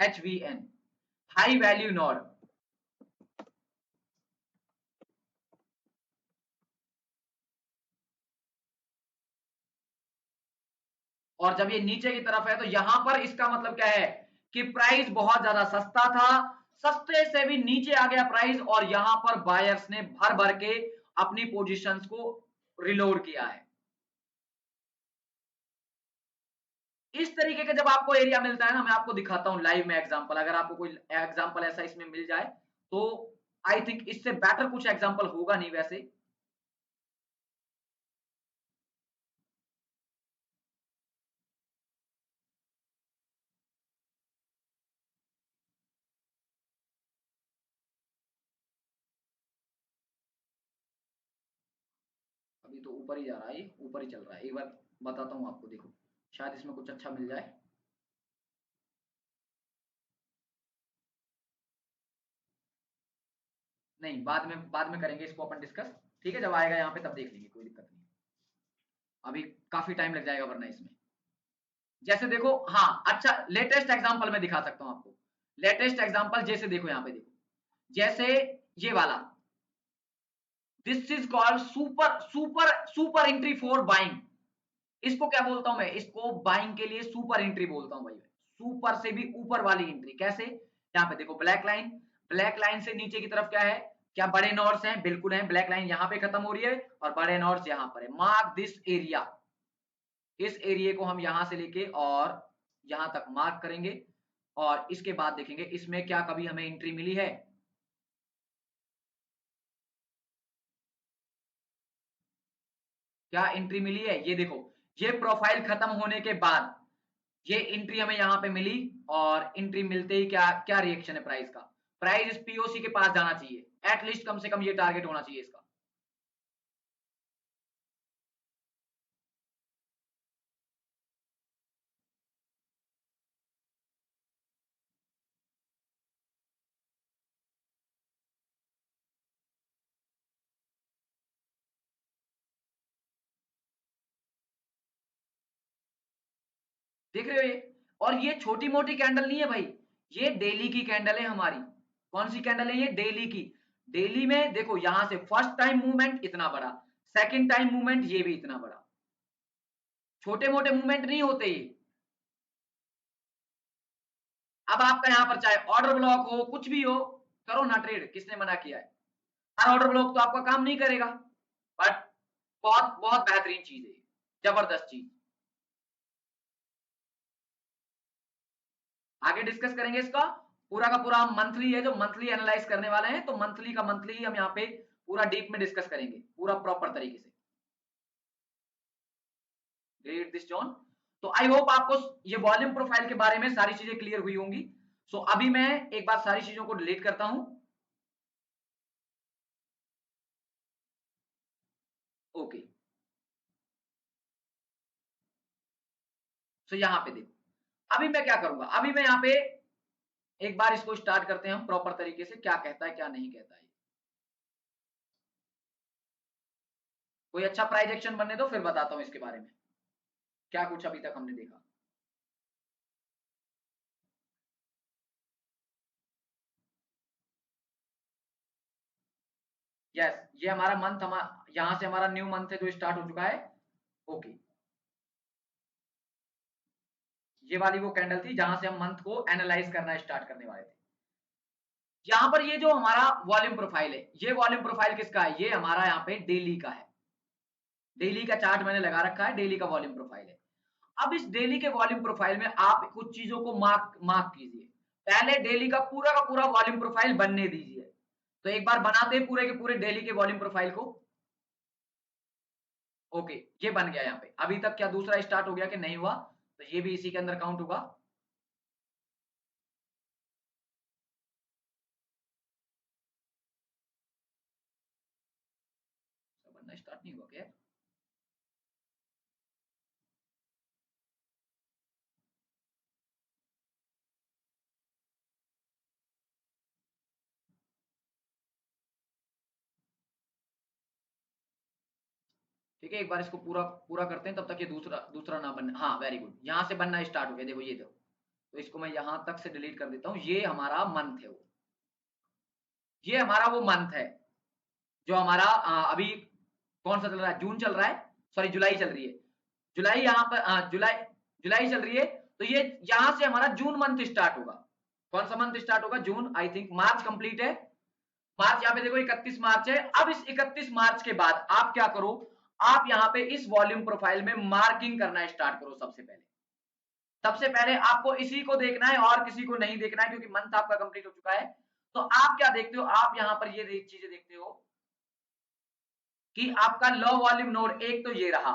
A: HVN, high value node. और जब ये नीचे की तरफ है तो यहां पर इसका मतलब क्या है कि प्राइस बहुत ज्यादा सस्ता था, सस्ते से भी नीचे आ गया प्राइस, और यहां पर बायर्स ने भर भर के अपनी पोजीशंस को रिलोड किया है। इस तरीके का जब आपको एरिया मिलता है ना, मैं आपको दिखाता हूं लाइव में एग्जांपल, अगर आपको कोई एग्जांपल ऐसा इसमें मिल जाए तो आई थिंक इससे बेटर कुछ एग्जांपल होगा नहीं वैसे। अभी तो ऊपर ही जा रहा है, ये ऊपर ही चल रहा है, एक बार बताता हूं आपको, देखो शायद इसमें कुछ अच्छा मिल जाए। नहीं, बाद में करेंगे इसको अपन डिस्कस, ठीक है, जब आएगा यहाँ पे तब देख लेंगे, कोई दिक्कत नहीं। अभी काफी टाइम लग जाएगा वरना इसमें। जैसे देखो, हाँ अच्छा लेटेस्ट एग्जांपल मैं दिखा सकता हूँ आपको, लेटेस्ट एग्जांपल जैसे देखो यहाँ पे देखो, जैसे ये वाला, this is called super super super entry for buying. इसको क्या बोलता हूं मैं, इसको बाइंग के लिए सुपर एंट्री बोलता हूं भाई, सुपर से भी ऊपर वाली एंट्री। कैसे, यहाँ पे देखो ब्लैक लाइन, ब्लैक लाइन से नीचे की तरफ क्या है, क्या बड़े नॉट्स हैं, बिल्कुल हैं, ब्लैक लाइन यहाँ पे खत्म हो रही है और बड़े नॉट्स यहाँ पर है। मार्क दिस एरिया, इस एरिया को हम यहां से लेके और यहां तक मार्क करेंगे, और इसके बाद देखेंगे इसमें क्या कभी हमें एंट्री मिली है। क्या एंट्री मिली है, ये देखो, ये प्रोफाइल खत्म होने के बाद ये एंट्री हमें यहाँ पे मिली, और एंट्री मिलते ही क्या क्या रिएक्शन है प्राइस का, प्राइस इस पीओसी के पास जाना चाहिए, एटलीस्ट कम से कम ये टारगेट होना चाहिए इसका। देख रहे हो ये, और ये छोटी मोटी कैंडल नहीं है भाई, ये डेली की कैंडल है हमारी। कौन सी कैंडल है ये, डेली की। डेली में देखो यहां से फर्स्ट टाइम मूवमेंट इतना बड़ा, सेकंड टाइम मूवमेंट ये भी इतना बड़ा, छोटे मोटे मूवमेंट नहीं होते ये। अब आपका यहां पर चाहे ऑर्डर ब्लॉक हो, कुछ भी हो, करो ना ट्रेड, किसने मना किया है। हर ऑर्डर ब्लॉक तो आपका काम नहीं करेगा, बट बहुत बहुत बेहतरीन चीज है, जबरदस्त चीज। आगे डिस्कस करेंगे इसका, पूरा का पूरा हम मंथली है जो मंथली एनालाइज करने वाले हैं, तो मंथली का मंथली ही हम यहाँ पे पूरा डीप में डिस्कस करेंगे, पूरा प्रॉपर तरीके से। ग्रेट दिस जॉन, तो आई होप आपको ये वॉल्यूम प्रोफाइल के बारे में सारी चीजें क्लियर हुई होंगी। सो अभी मैं एक बार सारी चीजों को डिलीट करता हूं। तो यहाँ पे देखो, अभी मैं क्या करूंगा, अभी मैं यहाँ पे एक बार इसको स्टार्ट करते हैं हम प्रॉपर तरीके से, क्या कहता है क्या नहीं कहता है। कोई अच्छा प्राइस एक्शन बनने दो, फिर बताता हूं इसके बारे में क्या कुछ अभी तक हमने देखा। यस, ये हमारा मंथ, यहां से हमारा न्यू मंथ है जो स्टार्ट हो चुका है। ओके, ये वाली वो कैंडल थी जहां से हम मंथ को एनालाइज करना स्टार्ट करने वाले थे। यहां पर ये जो हमारा वॉल्यूम प्रोफाइल है, ये वॉल्यूम प्रोफाइल किसका है, ये हमारा यहाँ पे डेली का है। डेली का चार्ट मैंने लगा रखा है, डेली का वॉल्यूम प्रोफाइल है। अब इस डेली के वॉल्यूम प्रोफाइल में आप कुछ चीजों को मार्क मार्क कीजिए। पहले डेली का पूरा वॉल्यूम प्रोफाइल बनने दीजिए। तो एक बार बनाते हैं पूरे के पूरे डेली के वॉल्यूम प्रोफाइल को। ओके, ये बन गया यहाँ पे। अभी तक क्या दूसरा स्टार्ट हो गया कि नहीं हुआ, तो ये भी इसी के अंदर काउंट होगा। बनना स्टार्ट नहीं हुआ क्या? ठीक है, एक बार इसको पूरा पूरा करते हैं, तब तक ये दूसरा दूसरा ना बनना। हाँ, वेरी गुड, यहां से बनना स्टार्ट हो गया, देखो ये देखो। तो इसको मैं यहां तक से डिलीट कर देता हूं। ये हमारा मंथ है, वो ये हमारा वो मंथ है जो हमारा अभी कौन सा चल रहा है, जून चल रहा है, सॉरी जुलाई चल रही है। जुलाई यहाँ पर जुलाई जुलाई चल रही है। तो ये यहां से हमारा जून मंथ स्टार्ट होगा। कौन सा मंथ स्टार्ट होगा, जून। आई थिंक मार्च कंप्लीट है। मार्च यहाँ पे देखो 31 मार्च है। अब इस 31 मार्च के बाद आप क्या करो, आप यहाँ पे इस वॉल्यूम प्रोफाइल में मार्किंग करना स्टार्ट करो। सबसे पहले आपको इसी को देखना है और किसी को नहीं देखना है, क्योंकि मंथ आपका कंप्लीट हो चुका है। तो आप क्या देखते हो, आप यहाँ पर ये चीजें देखते हो कि आपका लो वॉल्यूम नोड एक तो ये रहा।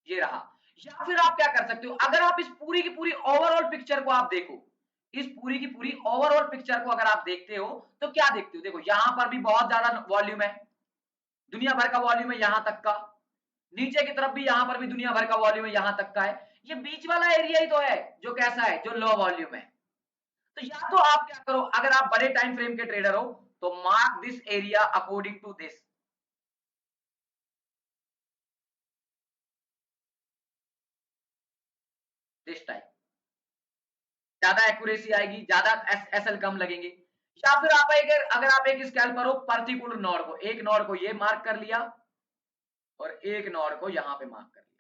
A: या फिर आप क्या कर सकते हो, अगर आप इस पूरी की पूरी ओवरऑल पिक्चर को आप देखो, इस पूरी की पूरी ओवरऑल पिक्चर को अगर आप देखते हो, तो क्या देखते हो, देखो यहां पर भी बहुत ज्यादा वॉल्यूम है, दुनिया भर का वॉल्यूम है यहां तक का। नीचे की तरफ भी यहां पर भी दुनिया भर का वॉल्यूम है यहां तक का है। ये बीच वाला एरिया ही तो है जो कैसा है, जो लो वॉल्यूम है। तो या तो आप क्या करो, अगर आप बड़े टाइम फ्रेम के ट्रेडर हो, तो mark this area according to this type, ज्यादा एक्यूरेसी आएगी, ज्यादा एसएल कम लगेंगे। या फिर आप अगर आप एक स्कैल्पर हो, पर्टिकुलर नोड को, एक नोड को ये मार्क कर लिया और एक नोड को यहां पे मार्क कर लिया।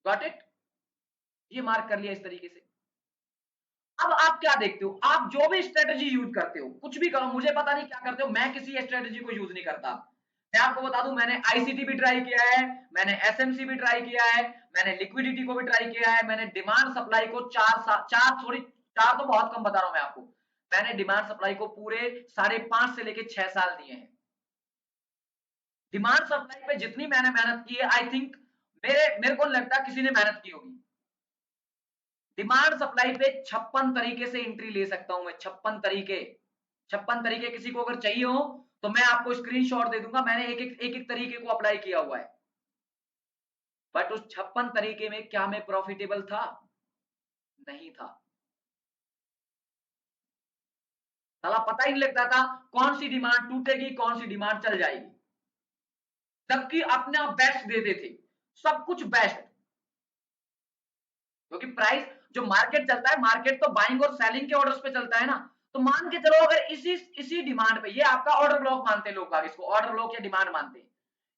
A: गॉट इट, ये मार्क कर लिया इस तरीके से। अब आप क्या देखते हो, आप जो भी स्ट्रेटजी यूज करते हो, कुछ भी करो, मुझे पता नहीं क्या करते हो, मैं किसी स्ट्रेटजी को यूज नहीं करता। मैं आपको बता दूं, मैंने आईसीटी भी ट्राई किया है, मैंने एसएमसी भी ट्राई किया है, मैंने लिक्विडिटी को भी ट्राई किया है, मैंने डिमांड सप्लाई को चार थोड़ी, चार तो बहुत कम बता रहा हूं मैं आपको। मैंने डिमांड सप्लाई को पूरे 5.5 से लेके 6 साल दिए हैं। डिमांड सप्लाई पे जितनी मैंने मेहनत की है, आई थिंक मेरे मेरे को नहीं लगता किसी ने मेहनत की होगी। डिमांड सप्लाई पे 56 तरीके से एंट्री ले सकता हूं मैं, 56 तरीके किसी को अगर चाहिए हो तो मैं आपको स्क्रीनशॉट दे दूंगा। मैंने एक एक तरीके को अप्लाई किया हुआ है। बट उस 56 तरीके में क्या मैं प्रॉफिटेबल था? नहीं था। साला पता ही नहीं लगता था कौन सी डिमांड टूटेगी, कौन सी डिमांड चल जाएगी। सबकी अपना बेस्ट देते थे, सब कुछ बेस्ट। क्योंकि प्राइस, जो मार्केट चलता है, मार्केट तो बाइंग और सेलिंग के ऑर्डर्स पे चलता है ना। तो मान के चलो अगर इसी इसी डिमांड पे, ये आपका ऑर्डर ब्लॉक मानते हैं लोग बाग, इसको ऑर्डर ब्लॉक या डिमांड मानते हैं।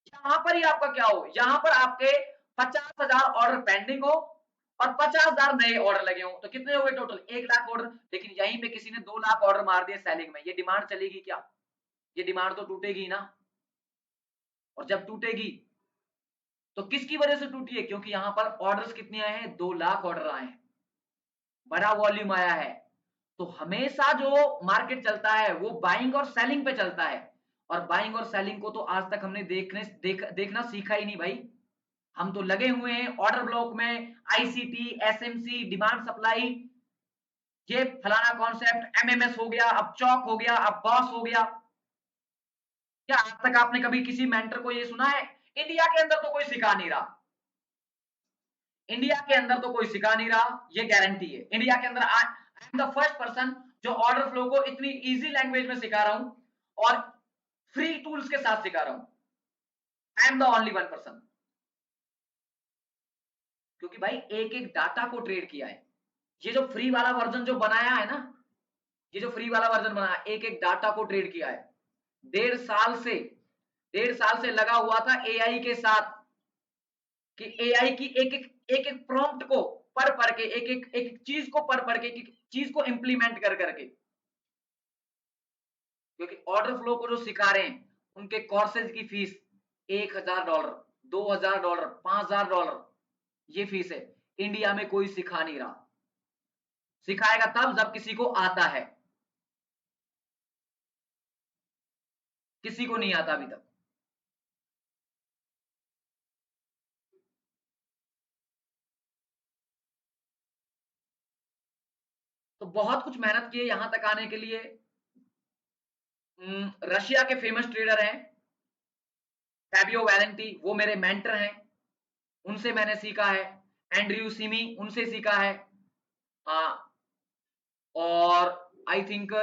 A: यहां पर ही आपका क्या हो, यहां पर आपके 50,000 ऑर्डर पेंडिंग हो और 50,000 नए ऑर्डर लगे हो, तो कितने हो गए टोटल, 1 लाख ऑर्डर। लेकिन यहीं पे किसी ने 2 लाख ऑर्डर मार दिए सेलिंग में, ये डिमांड चलेगी क्या? ये डिमांड तो टूटेगी ना। और जब टूटेगी तो किसकी वजह से टूटी है? क्योंकि यहां पर ऑर्डर्स कितने आए हैं, 2 लाख ऑर्डर आए हैं, बड़ा वॉल्यूम आया है। तो हमेशा जो मार्केट चलता है वो बाइंग और सेलिंग पे चलता है। और बाइंग और सेलिंग को तो आज तक हमने देखना सीखा ही नहीं भाई। हम तो लगे हुए हैं ऑर्डर ब्लॉक में, आईसीटी, एसएमसी, डिमांड सप्लाई। ये फलाना कॉन्सेप्ट एमएमएस हो गया, अब चौक हो गया, अब बॉस हो गया। क्या आज तक आपने कभी किसी मेंटर को ये सुना है? इंडिया के अंदर तो कोई सिखा नहीं रहा, इंडिया के अंदर तो कोई सिखा नहीं रहा, ये गारंटी है। इंडिया के अंदर I am the first person जो ऑर्डर फ्लो को इतनी इजी लैंग्वेज में सिखा रहा हूं और फ्री टूल्स के साथ सिखा रहा हूं। I am the only one person, क्योंकि भाई एक एक डाटा को ट्रेड किया है। ये जो फ्री वाला वर्जन जो बनाया है ना, ये जो फ्री वाला वर्जन बनाया, एक एक डाटा को ट्रेड किया है। 1.5 साल से लगा हुआ था एआई के साथ, कि एआई की एक एक प्रॉम्प्ट को पढ़ के, एक चीज को पढ़ के, एक चीज को इंप्लीमेंट कर करके, क्योंकि ऑर्डर फ्लो को जो सिखा रहे हैं उनके कोर्सेज की फीस $1,000, $2,000, $5,000, ये फीस है। इंडिया में कोई सिखा नहीं रहा, सिखाएगा तब जब किसी को आता है, किसी को नहीं आता अभी तक। तो बहुत कुछ मेहनत की है यहां तक आने के लिए। रशिया के फेमस ट्रेडर हैं फैबियो वैलेंटी, वो मेरे मेंटर हैं, उनसे मैंने सीखा है। एंड्रयू सिमी, उनसे सीखा है। और आई थिंक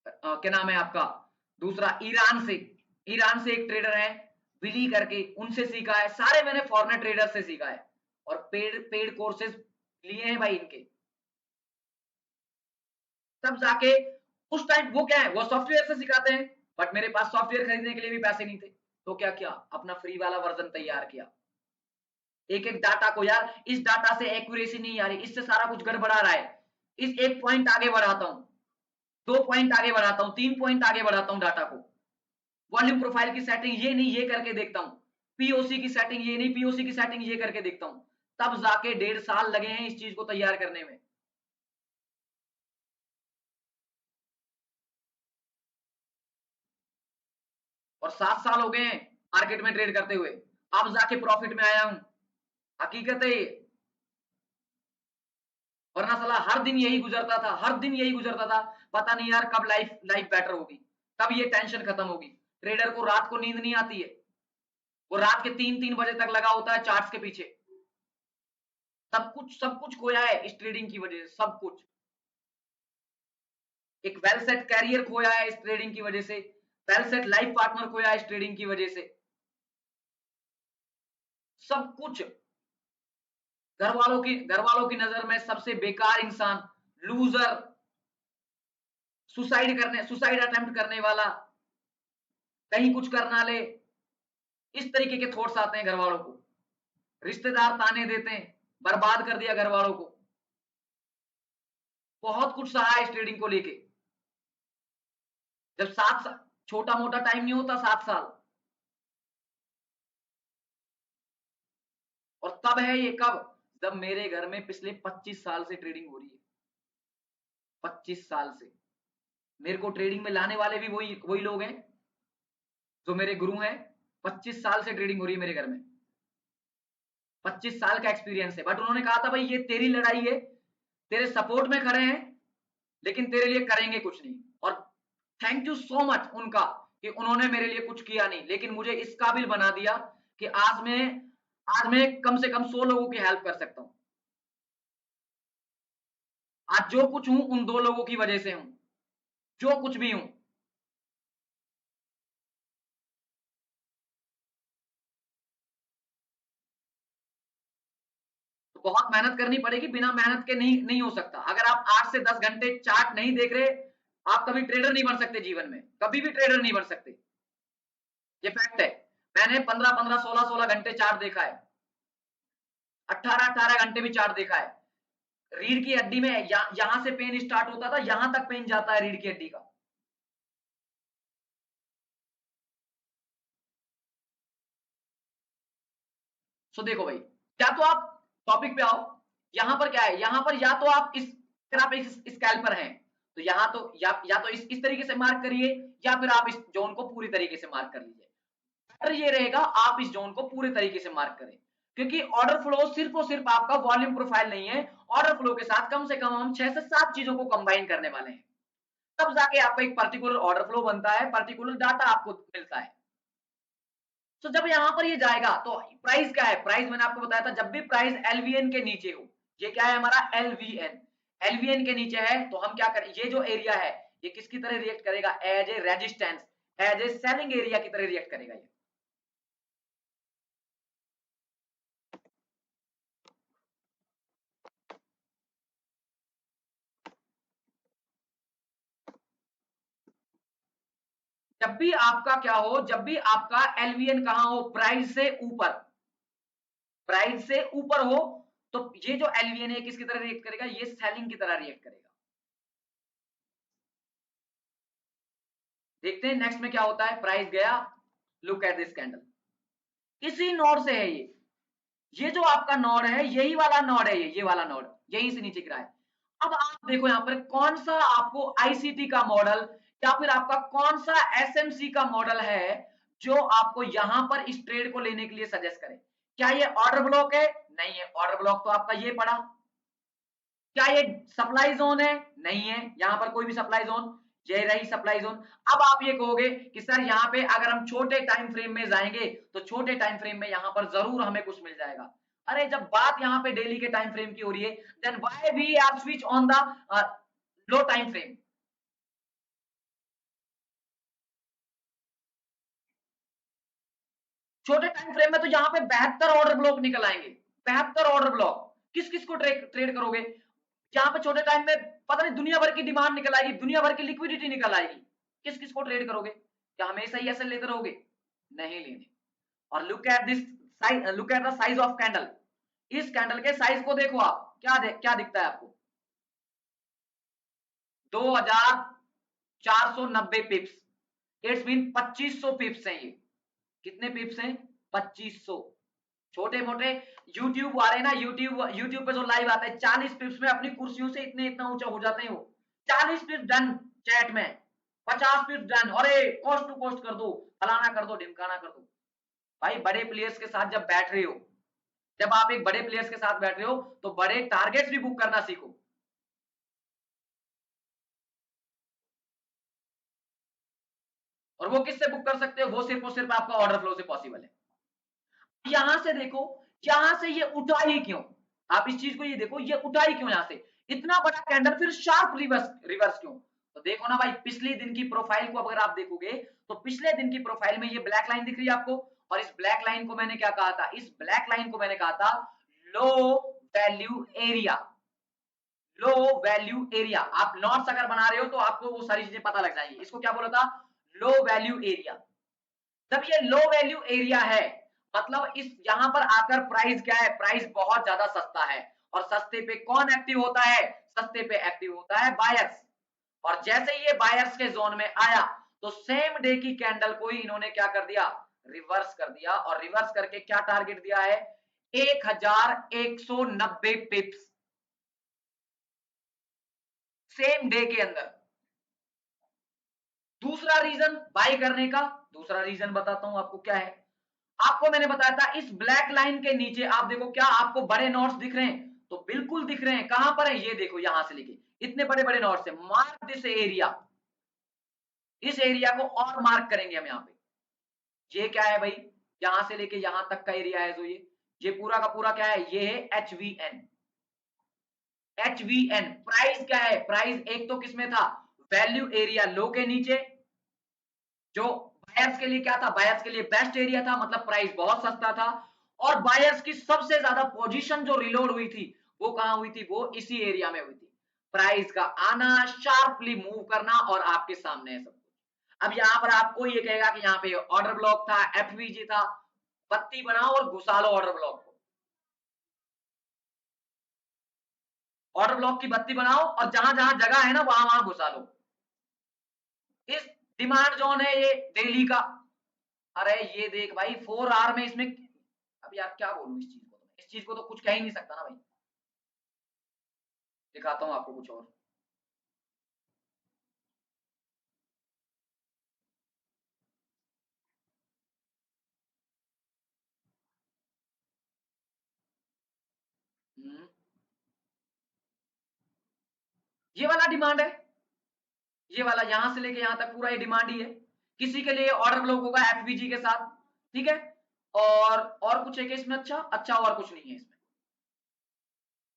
A: क्या नाम है आपका, दूसरा ईरान से एक ट्रेडर है विली करके, उनसे सीखा है। सारे मैंने फॉरेनर ट्रेडर से सीखा है और पेड पेड कोर्सेज लिए हैं भाई इनके। तब जाके उस टाइम वो क्या है, वो सॉफ्टवेयर से सिखाते हैं, बट मेरे पास सॉफ्टवेयर खरीदने के लिए भी पैसे नहीं थे, तो क्या किया, अपना फ्री वाला वर्जन तैयार किया। एक एक डाटा को, यार इस डाटा से एक्यूरेसी नहीं आ रही, इससे सारा कुछ गड़बड़ा रहा है, इस एक पॉइंट आगे बढ़ाता हूं, 2 पॉइंट आगे बढ़ाता हूं, 3 पॉइंट आगे बढ़ाता हूं डाटा को। वॉल्यूम प्रोफाइल की सेटिंग ये नहीं, ये करके देखता हूं। पीओसी की सेटिंग ये नहीं, पीओसी की सेटिंग ये करके देखता हूं। तब जाके 1.5 साल लगे हैं इस चीज को तैयार करने में। और 7 साल हो गए हैं मार्केट में ट्रेड करते हुए, अब जाके प्रॉफिट में आया हूं। हकीकत है ये, वरना साला हर दिन यही गुजरता था, हर दिन यही गुजरता था। पता नहीं यार कब लाइफ लाइफ बेटर होगी, कब ये टेंशन खत्म होगी। ट्रेडर को रात को नींद नहीं आती है, वो रात के 3-3 बजे तक लगा होता है चार्ट्स के पीछे। सब कुछ खोया है इस ट्रेडिंग की वजह से, सब कुछ। एक वेल सेट कैरियर खोया है इस ट्रेडिंग की वजह से, वेल सेट लाइफ पार्टनर खोया है इस ट्रेडिंग की वजह से, सब कुछ। घर वालों की नजर में सबसे बेकार इंसान, लूजर, सुसाइड अटेम्प्ट करने वाला, कहीं कुछ करना ले, इस तरीके के थॉट्स आते हैं घर वालों को। रिश्तेदार ताने देते हैं, बर्बाद कर दिया घर वालों को। बहुत कुछ सहा है इस ट्रेडिंग को लेके। जब 7 साल, छोटा मोटा टाइम नहीं होता 7 साल। और तब है ये कब, जब मेरे घर में पिछले 25 साल से ट्रेडिंग हो रही है। 25 साल से मेरे को ट्रेडिंग में लाने वाले भी वही वही लोग हैं जो मेरे गुरु हैं। 25 साल से ट्रेडिंग हो रही है मेरे घर में, 25 साल का एक्सपीरियंस है। बट उन्होंने कहा था भाई ये तेरी लड़ाई है, तेरे सपोर्ट में खड़े हैं, लेकिन तेरे लिए करेंगे कुछ नहीं। और थैंक यू सो मच उनका कि उन्होंने मेरे लिए कुछ किया नहीं, लेकिन मुझे इस काबिल बना दिया कि आज मैं कम से कम 100 लोगों की हेल्प कर सकता हूं। आज जो कुछ हूं उन 2 लोगों की वजह से हूं, जो कुछ भी हूं। तो बहुत मेहनत करनी पड़ेगी, बिना मेहनत के नहीं नहीं हो सकता। अगर आप 8 से 10 घंटे चार्ट नहीं देख रहे, आप कभी ट्रेडर नहीं बन सकते जीवन में, कभी भी ट्रेडर नहीं बन सकते। ये फैक्ट है। मैंने 15-15, 16-16 घंटे चार्ट देखा है, 18-18 घंटे भी चार्ट देखा है। रीढ़ की हड्डी में यहां से पेन स्टार्ट होता था, यहां तक पेन जाता है रीढ़ की हड्डी का। सो देखो भाई, या तो आप टॉपिक पे आओ। यहां पर क्या है, यहां पर या तो आप इस, अगर आप इस स्कैल्पर हैं तो यहां तो या तो इस तरीके से मार्क करिए, या फिर आप इस जोन को पूरी तरीके से मार्क कर लीजिए। बेटर ये रहेगा आप इस जोन को पूरे तरीके से मार्क करें, क्योंकि ऑर्डर फ्लो सिर्फ और सिर्फ आपका वॉल्यूम प्रोफाइल नहीं है, ऑर्डर फ्लो के साथ कम से कम हम 6 से 7 चीजों को कंबाइन करने वाले हैं, तब जाके आपका एक पर्टिकुलर ऑर्डर फ्लो बनता है, पर्टिकुलर डाटा आपको मिलता है। तो जब यहां पर ये जाएगा तो प्राइस क्या है, प्राइस मैंने आपको बताया था जब भी प्राइस एलवीएन के नीचे हो, ये क्या है हमारा एलवीएन, एलवीएन के नीचे है तो हम क्या करें, ये जो एरिया है ये किसकी तरह रिएक्ट करेगा, as a resistance, as a selling area की तरह रिएक्ट करेगा ये। जब भी आपका क्या हो, जब भी आपका एलवीएन कहां हो, प्राइस से ऊपर, प्राइस से ऊपर हो, तो ये जो एलवीएन है किसकी तरह रिएक्ट करेगा, ये सेलिंग की तरह रिएक्ट करेगा। देखते हैं नेक्स्ट में क्या होता है, प्राइस गया, लुक एट दिस कैंडल, इसी नोड से है ये जो आपका नोड है यही वाला नोड है, ये वाला नोड यहीं से नीचे गिरा है। अब आप देखो यहाँ पर कौन सा आपको आईसीटी का मॉडल या फिर आपका कौन सा एसएमसी का मॉडल है जो आपको यहां पर इस ट्रेड को लेने के लिए सजेस्ट करे। क्या ये ऑर्डर ब्लॉक है, नहीं है, ऑर्डर ब्लॉक तो आपका ये पड़ा। क्या ये सप्लाई जोन है, नहीं है, यहां पर कोई भी सप्लाई जोन, ये रही सप्लाई जोन। अब आप ये कहोगे कि सर यहाँ पे अगर हम छोटे टाइम फ्रेम में जाएंगे तो छोटे टाइम फ्रेम में यहां पर जरूर हमें कुछ मिल जाएगा। अरे जब बात यहाँ पे डेली के टाइम फ्रेम की हो रही है, then why we are switch on the low time frame. छोटे टाइम फ्रेम में तो यहाँ पे 72 ऑर्डर ब्लॉक निकल आएंगे, 72 ऑर्डर ब्लॉक। किस किस को ट्रेड करोगे, यहाँ पे छोटे टाइम में पता नहीं दुनिया भर की डिमांड निकल आएगी, दुनिया भर की लिक्विडिटी निकल आएगी, किस किस को ट्रेड करोगे, क्या हमेशा ही ऐसे लेते रहोगे, नहीं लेने। और look at this size, look at the size of candle, इस कैंडल के साइज को देखो आप, क्या दिखता है आपको, 2490 पिप्स, इट्स मीन 2500 पिप्स हैं ये। कितने पिप्स हैं, 2500। छोटे मोटे यूट्यूब वाले ना, यूट्यूब पे जो लाइव आते हैं 40 पिप्स में अपनी कुर्सियों से इतने इतना ऊंचा हो जाते हैं वो, 40 पिप्स डन चैट में, 50 पिप्स डन, अरे कॉस्ट टू कॉस्ट कर दो, फलाना कर दो, ढिमकाना कर दो। भाई बड़े प्लेयर्स के साथ जब बैठ रहे हो, जब आप एक बड़े प्लेयर्स के साथ बैठ रहे हो तो बड़े टारगेट्स भी बुक करना सीखो। और वो किससे बुक कर सकते हो, वो सिर्फ और सिर्फ आपका ऑर्डर फ्लो से पॉसिबल है। यहां से देखो, यहां से ये उठा ही क्यों, आप इस चीज को ये देखो, ये उठा ही क्यों यहां से, इतना बड़ा कैंडल फिर शार्प रिवर्स रिवर्स क्यों। तो देखो ना भाई, पिछले दिन की प्रोफाइल को अगर आप देखोगे तो पिछले दिन की प्रोफाइल में ये ब्लैक लाइन दिख रही है आपको, और इस ब्लैक लाइन को मैंने क्या कहा था, इस ब्लैक लाइन को मैंने कहा था low value area, low value area. आप नॉट्स अगर बना रहे हो तो आपको वो सारी चीजें पता लग जाएंगी। इसको क्या बोला था, लो वैल्यू एरिया। जब ये लो वैल्यू एरिया है मतलब इस यहां पर आकर प्राइस क्या है, प्राइस बहुत ज्यादा सस्ता है, और सस्ते पे कौन एक्टिव होता है, सस्ते पे एक्टिव होता है बायर्स। और जैसे ही ये बायर्स के जोन में आया तो सेम डे की कैंडल को ही इन्होंने क्या कर दिया, रिवर्स कर दिया, और रिवर्स करके क्या टारगेट दिया है, 1190 पिप्स सेम डे के अंदर। दूसरा रीजन बाय करने का, दूसरा रीजन बताता हूं आपको क्या है। आपको मैंने बताया था इस ब्लैक लाइन के नीचे आप देखो, क्या आपको बड़े नोट्स दिख रहे हैं, तो बिल्कुल दिख रहे हैं, कहां पर है, ये देखो यहां से लेके इतने बड़े बड़े नोट्स है। मार्क दिस एरिया, इस एरिया को और मार्क करेंगे हम यहाँ पे। ये क्या है भाई, यहां से लेके यहां तक का एरिया है जो ये पूरा का पूरा क्या है, ये है एचवीएन। एचवीएन प्राइस क्या है, प्राइस एक तो किसमें था, वैल्यू एरिया लो के नीचे, जो बायर्स के लिए क्या था, बायर्स के लिए बेस्ट एरिया था, मतलब प्राइस बहुत सस्ता था। और बायर्स की सबसे ज्यादा पोजीशन जो रिलोड हुई थी वो कहां हुई थी, वो इसी एरिया में हुई थी। प्राइस का आना, शार्पली मूव करना, और आपके सामने है सब कुछ। अब यहां पर आपको ये कहेगा कि यहाँ पे ऑर्डर ब्लॉक था, एफवीजी था, बत्ती बनाओ और घुसा लो ऑर्डर ब्लॉक को, ऑर्डर ब्लॉक की बत्ती बनाओ और जहां जहां जगह है ना वहां वहां घुसा लो। इस डिमांड जोन है ये डेली का, अरे ये देख भाई 4 आवर में इसमें, अब यार क्या बोलूं इस चीज को, तो इस चीज को तो कुछ कह ही नहीं सकता ना भाई। दिखाता हूं आपको कुछ और। ये वाला डिमांड है, ये वाला यहां से लेके यहां तक पूरा ये डिमांड ही है। किसी के लिए ऑर्डर ब्लॉक होगा एफवीजी के साथ, ठीक है। और कुछ है कि इसमें? अच्छा और कुछ नहीं है इसमें।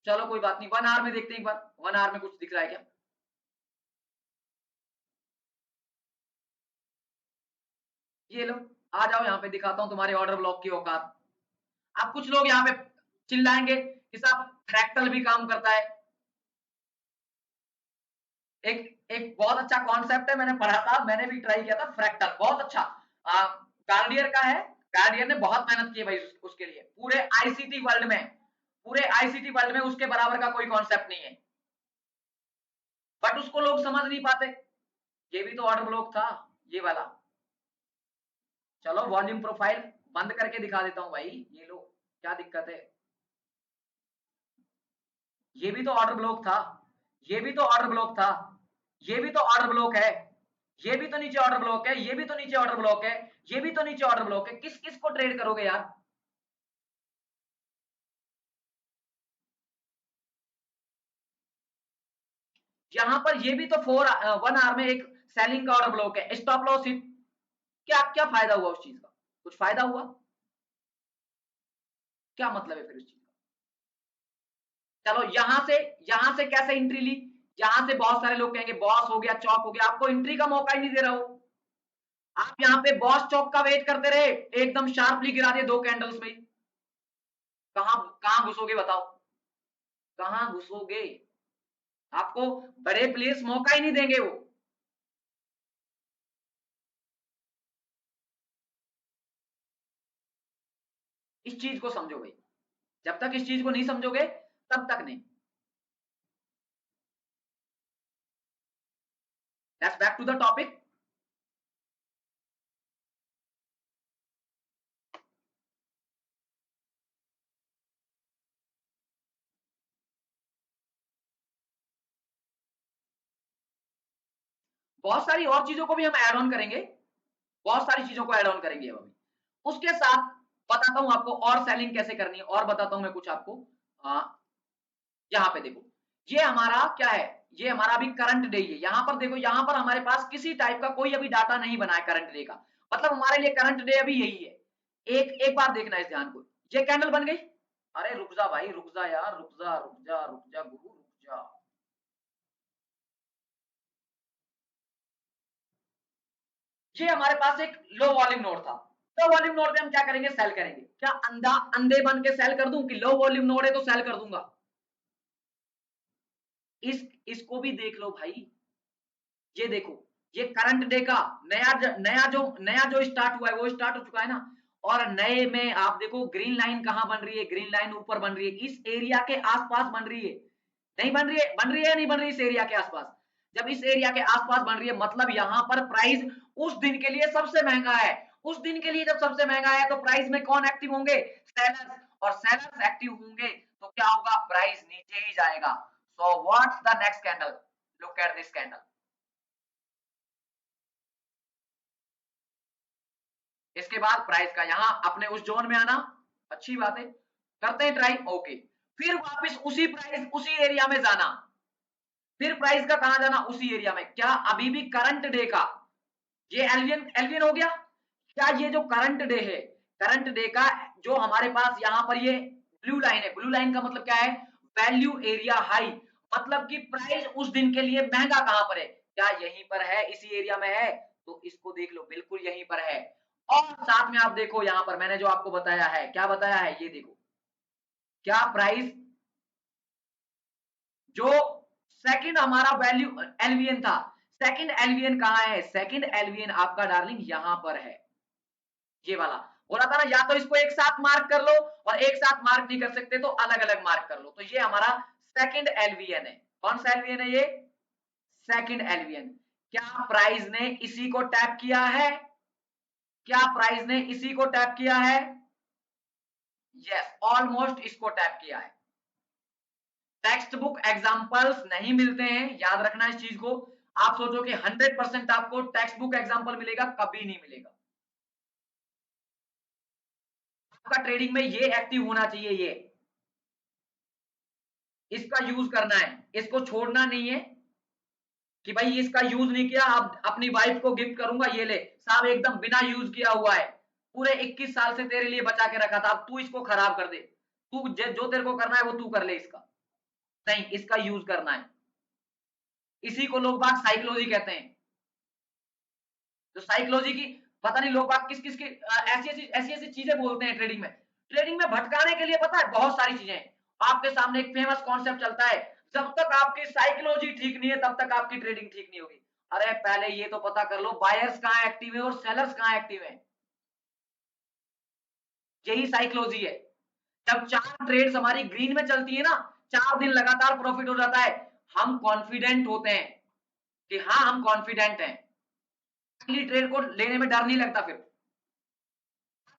A: चलो कोई बात नहीं, 1 आवर में देखते हैं एक बार, 1 आवर में कुछ दिख रहा है क्या? ये लो, आ जाओ यहाँ पे दिखाता हूँ तुम्हारे ऑर्डर ब्लॉक की औकात। अब कुछ लोग यहाँ पे चिल्लाएंगे कि साहब फ्रैक्टल भी काम करता है। एक एक बहुत अच्छा कॉन्सेप्ट है, मैंने पढ़ा था, मैंने भी ट्राई किया था, फ्रैक्टल बहुत अच्छा। गार्डियर का है, गार्डियर ने बहुत मेहनत की है भाई उसके लिए। पूरे आईसीटी वर्ल्ड में उसके बराबर का कोई कॉन्सेप्ट नहीं है, बट उसको लोग समझ नहीं पाते। ये भी तो ऑर्डर ब्लॉक था, ये वाला। चलो वॉल्यूम प्रोफाइल बंद करके दिखा देता हूं भाई, ये लो, क्या दिक्कत है? ये भी तो ऑर्डर ब्लॉक था, ये भी तो ऑर्डर ब्लॉक था, ये भी तो ऑर्डर ब्लॉक है, ये भी तो नीचे ऑर्डर ब्लॉक है, ये भी तो नीचे ऑर्डर ब्लॉक है, ये भी तो नीचे ऑर्डर ब्लॉक है। किस किस को ट्रेड करोगे यार? यहां पर ये भी तो 1 आवर में एक सेलिंग का ऑर्डर ब्लॉक है, स्टॉप लॉस हिट। क्या क्या फायदा हुआ उस चीज का? कुछ फायदा हुआ? क्या मतलब है फिर उस चीज का? चलो यहां से कैसे एंट्री ली? यहां से बहुत सारे लोग कहेंगे बॉस हो गया, चौक हो गया, आपको एंट्री का मौका ही नहीं दे रहा हो। आप यहाँ पे बॉस चौक का वेट करते रहे, एकदम शार्पली गिरा दिए 2 कैंडल्स में। कहां कहां घुसोगे बताओ? कहां घुसोगे? आपको बड़े प्लेयर्स मौका ही नहीं देंगे वो। इस चीज को समझो भाई, जब तक इस चीज को नहीं समझोगे तब तक नहीं। Let's back to the topic. बहुत सारी और चीजों को भी हम ऐड ऑन करेंगे, बहुत सारी चीजों को ऐड ऑन करेंगे अब अभी। उसके साथ बताता हूं आपको और सेलिंग कैसे करनी है, और बताता हूं मैं कुछ आपको। यहाँ पे देखो, ये हमारा क्या है? ये हमारा अभी करंट डे है। यहाँ पर देखो, यहाँ पर हमारे पास किसी टाइप का कोई अभी डाटा नहीं बना है करंट डे का, मतलब हमारे लिए करंट डे अभी यही है। एक एक बार देखना इस ध्यान को, ये कैंडल बन गई। अरे रुक जा भाई, रुक जा यार, रुक जा रुक जा रुक जा गुरु, रुक जा। ये हमारे पास एक लो वॉल्यूम नोड था। लो वॉल्यूम नोड पे हम क्या करेंगे? सेल करेंगे। क्या अंधे बन के सेल कर दूं कि लो वॉल्यूम नोड है तो सेल कर दूंगा? इसको भी देख लो भाई। ये देखो, ये करंट डे का नया जो स्टार्ट हुआ है वो स्टार्ट हो चुका है ना। और नए में आप देखो ग्रीन लाइन कहां बन रही है? ग्रीन लाइन ऊपर बन रही है, इस एरिया के आसपास बन रही है। नहीं बन रही है? बन रही है नहीं बन रही इस एरिया के आसपास? जब इस एरिया के आसपास बन रही है, मतलब यहां पर प्राइस उस दिन के लिए सबसे महंगा है। उस दिन के लिए जब सबसे महंगा है तो प्राइस में कौन एक्टिव होंगे? सेलर्स। और सेलर्स एक्टिव होंगे तो क्या होगा? प्राइस नीचे ही जाएगा। So what's the next candle? Look at this candle. इसके बाद प्राइस का यहां अपने उस जोन में आना, अच्छी बात है, करते हैं ट्राई, ओके। फिर वापस उसी प्राइस उसी एरिया में जाना, फिर प्राइस का कहां जाना? उसी एरिया में। क्या अभी भी करंट डे का ये एलवीएन एलवीएन हो गया? क्या ये जो करंट डे है, करंट डे का जो हमारे पास यहां पर ये ब्लू लाइन है, ब्लू लाइन का मतलब क्या है? वैल्यू एरिया हाई, मतलब कि प्राइस उस दिन के लिए महंगा कहां पर है? क्या यहीं पर है, इसी एरिया में है? तो इसको देख लो, बिल्कुल यहीं पर है। और साथ में आप देखो यहां पर मैंने जो आपको बताया है, क्या बताया है, ये देखो, क्या प्राइस जो सेकंड हमारा वैल्यू एलवीएन था, सेकंड एलवीएन कहां है? सेकंड एलवीएन आपका डार्लिंग यहां पर है, ये वाला। बोला था ना, या तो इसको एक साथ मार्क कर लो, और एक साथ मार्क नहीं कर सकते तो अलग अलग मार्क कर लो। तो ये हमारा सेकंड एलवीएन है। कौन सा एलवीएन है ये? सेकंड एलवीएन। क्या प्राइस ने इसी को टैप किया है? क्या प्राइस ने इसी को टैप किया है? यस, ऑलमोस्ट इसको टैप किया है। टेक्स्ट बुक एग्जांपल्स नहीं मिलते हैं, याद रखना इस चीज को। आप सोचो कि 100% आपको टेक्स्ट बुक एग्जांपल मिलेगा, कभी नहीं मिलेगा। आपका ट्रेडिंग में ये एक्टिव होना चाहिए, ये इसका यूज करना है, इसको छोड़ना नहीं है कि भाई इसका यूज नहीं किया, अब अपनी वाइफ को गिफ्ट करूंगा, ये ले साहब एकदम बिना यूज किया हुआ है, पूरे 21 साल से तेरे लिए बचा के रखा था, अब तू इसको खराब कर दे, तू जो तेरे को करना है वो तू कर ले इसका, नहीं इसका यूज करना है। इसी को लोग बाग साइकोलॉजी कहते हैं। तो साइकोलॉजी की पता नहीं लोग बाग किस किस की ऐसी ऐसी चीजें बोलते हैं ट्रेडिंग में। ट्रेडिंग में भटकाने के लिए पता है बहुत सारी चीजें हैं। आपके सामने एक फेमस कॉन्सेप्ट चलता है, जब तक आपकी साइकोलॉजी ठीक नहीं है तब तक आपकी ट्रेडिंग ठीक नहीं होगी। अरे पहले ये तो पता कर लो बायर्स कहाँ एक्टिव है और सेलर्स कहाँ एक्टिव है, यही साइकोलॉजी है। जब 4 ट्रेड्स हमारी ग्रीन में चलती है ना, 4 दिन लगातार प्रॉफिट हो जाता है, हम कॉन्फिडेंट होते हैं कि हाँ हम कॉन्फिडेंट हैं, अगली ट्रेड को लेने में डर नहीं लगता। फिर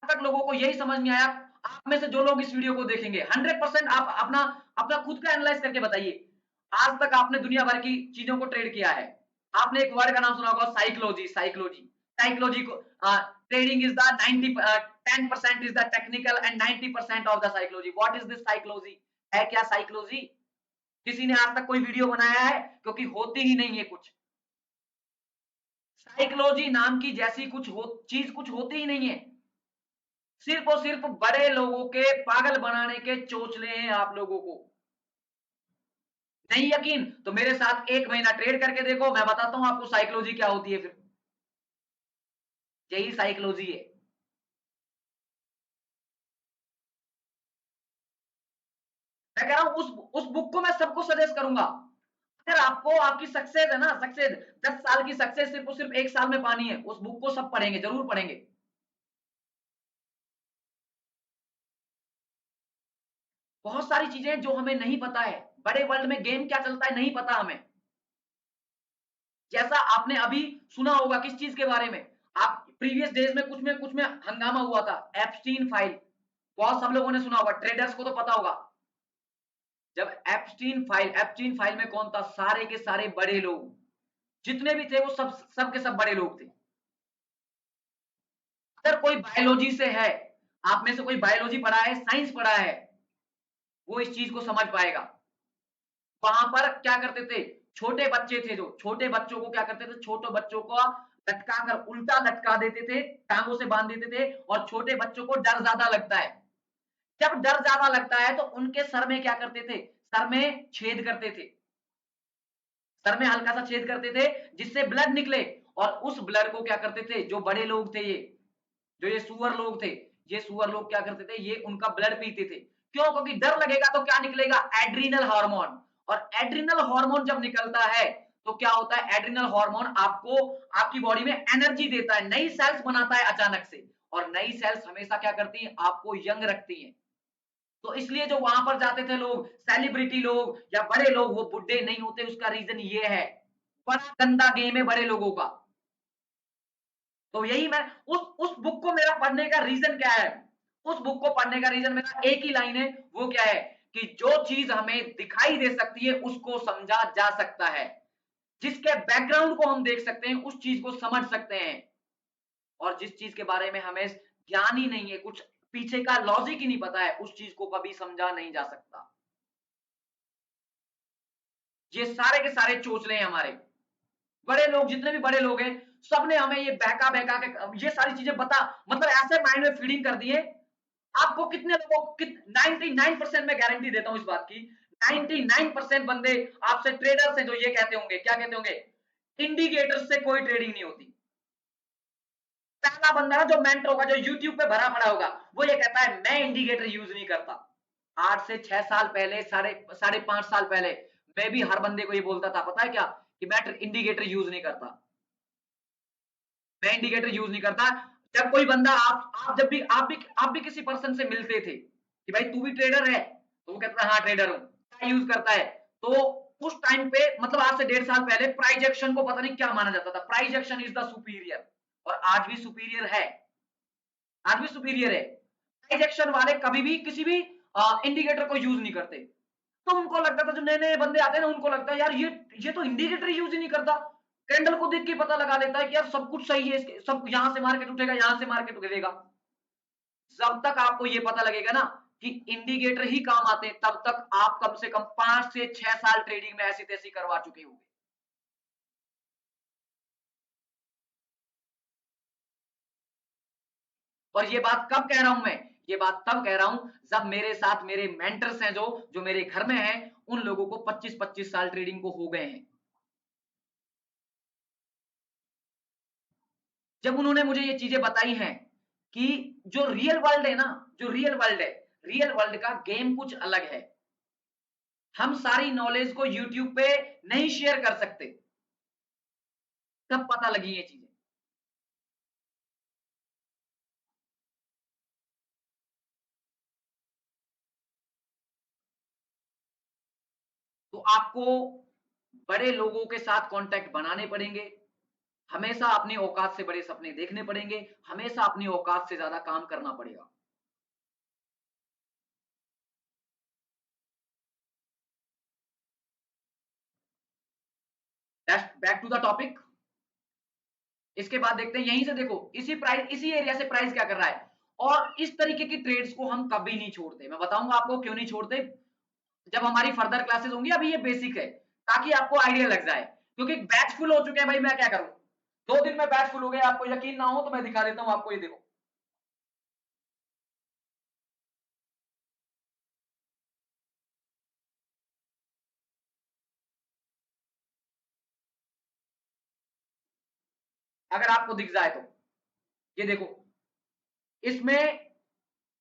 A: तक लोगों को यही समझ नहीं आया। आप में से जो लोग इस वीडियो को देखेंगे 100% आप अपना अपना खुद का एनालाइज करके बताइए, आज तक आपने दुनिया भर की चीजों को ट्रेड किया है, आपने एक वर्ड का नाम सुना होगा साइकोलॉजी। साइकोलॉजी साइकोलॉजी को trading is the 90 10% is the technical and 90% of the psychology. What is this psychology? है क्या साइकोलॉजी? किसी ने आज तक कोई वीडियो बनाया है? क्योंकि होती ही नहीं है कुछ। साइकोलॉजी नाम की जैसी चीज कुछ होती ही नहीं है, सिर्फ और सिर्फ बड़े लोगों के पागल बनाने के चोचले हैं आप लोगों को। नहीं यकीन तो मेरे साथ 1 महीना ट्रेड करके देखो, मैं बताता हूं आपको साइकोलॉजी क्या होती है। फिर यही साइकोलॉजी है। मैं कह रहा हूं उस बुक को मैं सबको सजेस्ट करूंगा। अगर आपको आपकी सक्सेस है ना, सक्सेस 10 साल की सक्सेस सिर्फ और सिर्फ 1 साल में पानी है, उस बुक को सब पढ़ेंगे, जरूर पढ़ेंगे। बहुत सारी चीजें जो हमें नहीं पता है, बड़े वर्ल्ड में गेम क्या चलता है नहीं पता हमें। जैसा आपने अभी सुना होगा किस चीज के बारे में, आप प्रीवियस डेज में कुछ में हंगामा हुआ था, एप्स्टीन फाइल। बहुत सब लोगों ने सुना होगा, ट्रेडर्स को तो पता होगा। जब एप्स्टीन फाइल में कौन था? सारे के सारे बड़े लोग जितने भी थे वो सब के सब बड़े लोग थे। अगर कोई बायोलॉजी से है, आप में से कोई बायोलॉजी पढ़ा है, साइंस पढ़ा है, वो इस चीज को समझ पाएगा। वहां पर क्या करते थे, छोटे बच्चे थे जो छोटे बच्चों को क्या करते थे, छोटे बच्चों को लटका कर उल्टा लटका देते थे, टांगों से बांध देते थे, और छोटे बच्चों को डर ज्यादा लगता है। जब डर ज्यादा लगता है तो उनके सर में क्या करते थे, सर में छेद करते थे, सर में हल्का सा छेद करते थे जिससे ब्लड निकले। और उस ब्लड को क्या करते थे, जो बड़े लोग थे, ये जो ये सुअर लोग थे, ये सुअर लोग क्या करते थे, ये उनका ब्लड पीते थे। क्यों? क्योंकि डर लगेगा तो क्या निकलेगा, एड्रीनल हार्मोन। और एड्रीनल हार्मोन जब निकलता है तो क्या होता है, एड्रीनल हार्मोन आपको आपकी बॉडी में एनर्जी देता है, नई सेल्स बनाता है अचानक से। और नई सेल्स हमेशा क्या करती हैं, आपको यंग रखती हैं। तो इसलिए जो वहां पर जाते थे लोग, सेलिब्रिटी लोग या बड़े लोग, वो बुढ़े नहीं होते। उसका रीजन ये है, बड़ा गंदा गेम है बड़े लोगों का। तो यही मैं उस बुक को मेरा पढ़ने का रीजन क्या है, उस बुक को पढ़ने का रीजन मेरा एक ही लाइन है, वो क्या है कि जो चीज हमें दिखाई दे सकती है उसको समझा जा सकता है, जिसके बैकग्राउंड को हम देख सकते हैं उस चीज को समझ सकते हैं, और जिस चीज के बारे में हमें ज्ञान ही नहीं है, कुछ पीछे का लॉजिक ही नहीं पता है, उस चीज को कभी समझा नहीं जा सकता। ये सारे के सारे चोचले हैं हमारे। बड़े लोग जितने भी बड़े लोग हैं, सबने हमें ये बहका बहका के ये सारी चीजें बता, मतलब ऐसे माइंड में फीडिंग कर दिए। आपको कितने लोगों को 99% में गारंटी देता हूं इस बात की, 99% बंदे आपसे ट्रेडर्स हैं जो ये कहते होंगे, क्या कहते होंगे, इंडिकेटर से कोई ट्रेडिंग नहीं होती। पहला बंदा ना जो मेंटर होगा, जो यूट्यूब पे भरा पड़ा होगा, वो ये कहता है मैं इंडिकेटर यूज नहीं करता। 8 से 6 साल पहले, साढ़े साढ़े 5 साल पहले, मैं भी हर बंदे को ये बोलता था, पता है क्या, कि मैं इंडिकेटर यूज नहीं करता, मैं इंडिकेटर यूज नहीं करता। जब कोई बंदा जब भी आप भी किसी पर्सन से मिलते थे कि भाई तू भी ट्रेडर है, तो वो कहता है हाँ ट्रेडर हूँ, क्या यूज करता है, तो उस टाइम पे मतलब आज से 1.5 साल पहले प्राइस एक्शन को पता नहीं क्या माना जाता था, price action is the superior. और आज भी सुपीरियर है, आज भी सुपीरियर है। प्राइस एक्शन वाले कभी भी किसी भी इंडिकेटर को यूज नहीं करते। तो उनको लगता था, जो नए नए बंदे आते हैं ना, उनको लगता है यार ये तो इंडिकेटर यूज ही नहीं करता, कैंडल को देख के पता लगा लेता है कि यार सब कुछ सही है, इसके सब यहां से मार्केट उठेगा, यहां से मार्केट गिरेगा। जब तक आपको ये पता लगेगा ना कि इंडिकेटर ही काम आते हैं, तब तक आप कम से कम 5 से 6 साल ट्रेडिंग में ऐसी तैसी करवा चुके होंगे। और ये बात कब कह रहा हूं मैं, ये बात तब कह रहा हूं जब मेरे साथ मेरे मेंटर्स हैं जो मेरे घर में हैं, उन लोगों को 25-25 साल ट्रेडिंग को हो गए हैं। जब उन्होंने मुझे ये चीजें बताई हैं कि जो रियल वर्ल्ड है ना, जो रियल वर्ल्ड है, रियल वर्ल्ड का गेम कुछ अलग है। हम सारी नॉलेज को यूट्यूब पे नहीं शेयर कर सकते। तब पता लगी ये चीजें। तो आपको बड़े लोगों के साथ कांटेक्ट बनाने पड़ेंगे, हमेशा अपनी औकात से बड़े सपने देखने पड़ेंगे, हमेशा अपनी औकात से ज्यादा काम करना पड़ेगा। Back to the topic. इसके बाद देखते हैं, यहीं से देखो इसी प्राइस, इसी एरिया से प्राइस क्या कर रहा है। और इस तरीके की ट्रेड्स को हम कभी नहीं छोड़ते। मैं बताऊंगा आपको क्यों नहीं छोड़ते जब हमारी फर्दर क्लासेस होंगी। अभी ये बेसिक है ताकि आपको आइडिया लग जाए, क्योंकि बैच फुल हो चुके हैं भाई, मैं क्या करूं। 2 दिन में बैच फुल हो गए, आपको यकीन ना हो तो मैं दिखा देता हूं आपको, ये देखो। अगर आपको दिख जाए तो ये देखो, इसमें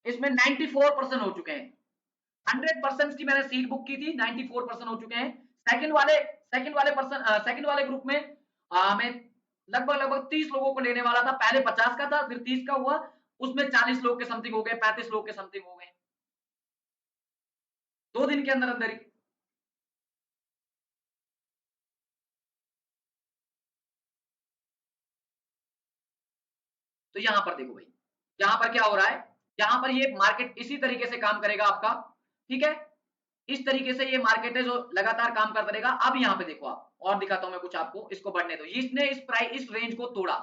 A: इसमें 94% हो चुके हैं। 100% की मैंने सीट बुक की थी, 94% हो चुके हैं। सेकंड वाले ग्रुप में मैं लगभग लगभग 30 लोगों को लेने वाला था। पहले 50 का था, फिर 30 का हुआ, उसमें 40 लोग के समथिंग हो गए, 35 लोग के समथिंग हो गए 2 दिन के अंदर अंदर ही। तो यहां पर देखो भाई, यहां पर क्या हो रहा है, यहां पर ये मार्केट इसी तरीके से काम करेगा आपका, ठीक है। इस तरीके से ये मार्केट है जो लगातार काम करता रहेगा। अब यहाँ पे देखो आप, और दिखाता हूं मैं कुछ आपको, इसको बढ़ने दो। इसने इस प्राइस, इस रेंज को तोड़ा,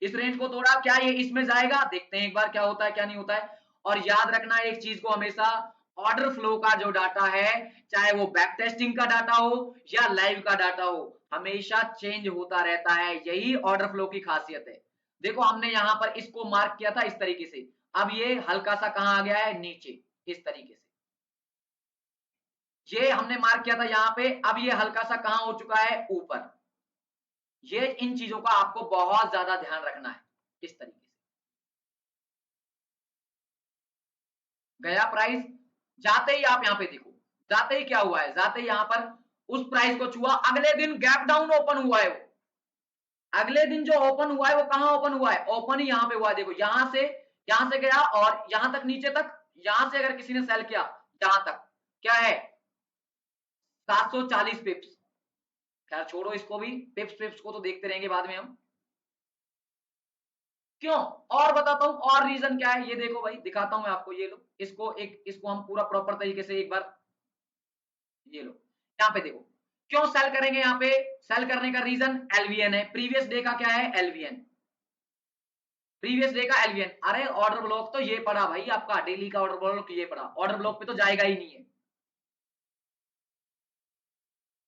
A: इस रेंज को तोड़ा, क्या ये इसमें जाएगा, देखते हैं एक बार क्या होता है क्या नहीं होता है। और याद रखना एक चीज को हमेशा, ऑर्डर फ्लो का जो डाटा है, चाहे वो बैक टेस्टिंग का डाटा हो या लाइव का डाटा हो, हमेशा चेंज होता रहता है। यही ऑर्डर फ्लो की खासियत है। देखो हमने यहां पर इसको मार्क किया था इस तरीके से, अब ये हल्का सा कहां आ गया है, नीचे, इस तरीके से। ये हमने मार्क किया था यहां पे, अब ये हल्का सा कहां हो चुका है, ऊपर। ये इन चीजों का आपको बहुत ज्यादा ध्यान रखना है। इस तरीके से गया प्राइस, जाते ही आप यहां पे देखो, जाते ही क्या हुआ है, जाते ही यहां पर उस प्राइस को छुआ, अगले दिन गैप डाउन ओपन हुआ है वो। अगले दिन जो ओपन हुआ है वो कहां ओपन हुआ है, ओपन ही यहां पे हुआ है। देखो यहां से गया और यहां तक नीचे तक, यहां से अगर किसी ने सेल किया यहां तक, क्या है, 740 पिप्स। खैर छोड़ो इसको भी, पिप्स पिप्स को तो देखते रहेंगे बाद में हम। क्यों, और बताता हूं, और रीजन क्या है, ये देखो भाई, दिखाता हूं मैं आपको। ये लो, इसको हम पूरा प्रॉपर तरीके से एक बार, ये लो, यहाँ पे देखो, क्यों सेल करेंगे यहाँ पे। सेल करने का रीजन एलवीएन है, प्रीवियस डे का क्या है, एलवीएन, प्रीवियस डे का एलवीएन। अरे ऑर्डर ब्लॉक तो ये पड़ा भाई, आपका डेली का ऑर्डर ब्लॉक ये पड़ा, ऑर्डर ब्लॉक पे तो जाएगा ही नहीं है।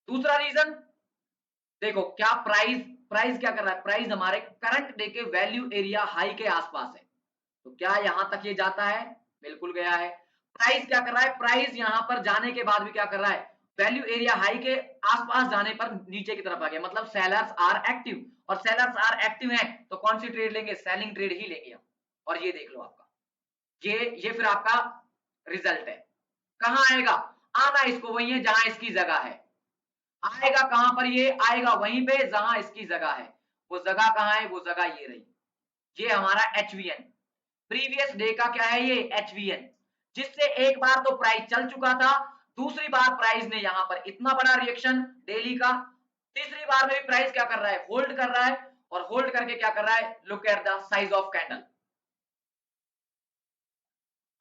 A: दूसरा रीजन देखो, क्या प्राइस, प्राइस क्या कर रहा है, प्राइस हमारे करंट डे के वैल्यू एरिया हाई के आसपास है। तो क्या यहां तक ये जाता है, बिल्कुल गया है। प्राइस क्या कर रहा है, प्राइस यहां पर जाने के बाद भी क्या कर रहा है, वैल्यू एरिया हाई के आसपास जाने पर नीचे की तरफ आ गया, मतलब सेलर्स आर एक्टिव। और सेलर्स आर एक्टिव हैं तो कौन सी ट्रेड लेंगे, सेलिंग ट्रेड ही लेंगे हम। और ये देख लो आपका, ये फिर आपका रिजल्ट है। कहां आएगा, आना इसको वही है जहां इसकी जगह है। आएगा कहां पर, ये आएगा वहीं पे जहां इसकी जगह है। वो जगह कहां है, वो जगह ये रही, ये हमारा एचवीएन, प्रीवियस डे का क्या है, ये एचवीएन, जिससे एक बार तो प्राइस चल चुका था, दूसरी बार प्राइस ने यहां पर इतना बड़ा रिएक्शन डेली का, तीसरी बार में भी प्राइस क्या कर रहा है, होल्ड कर रहा है। और होल्ड करके क्या कर रहा है, look at the size of candle.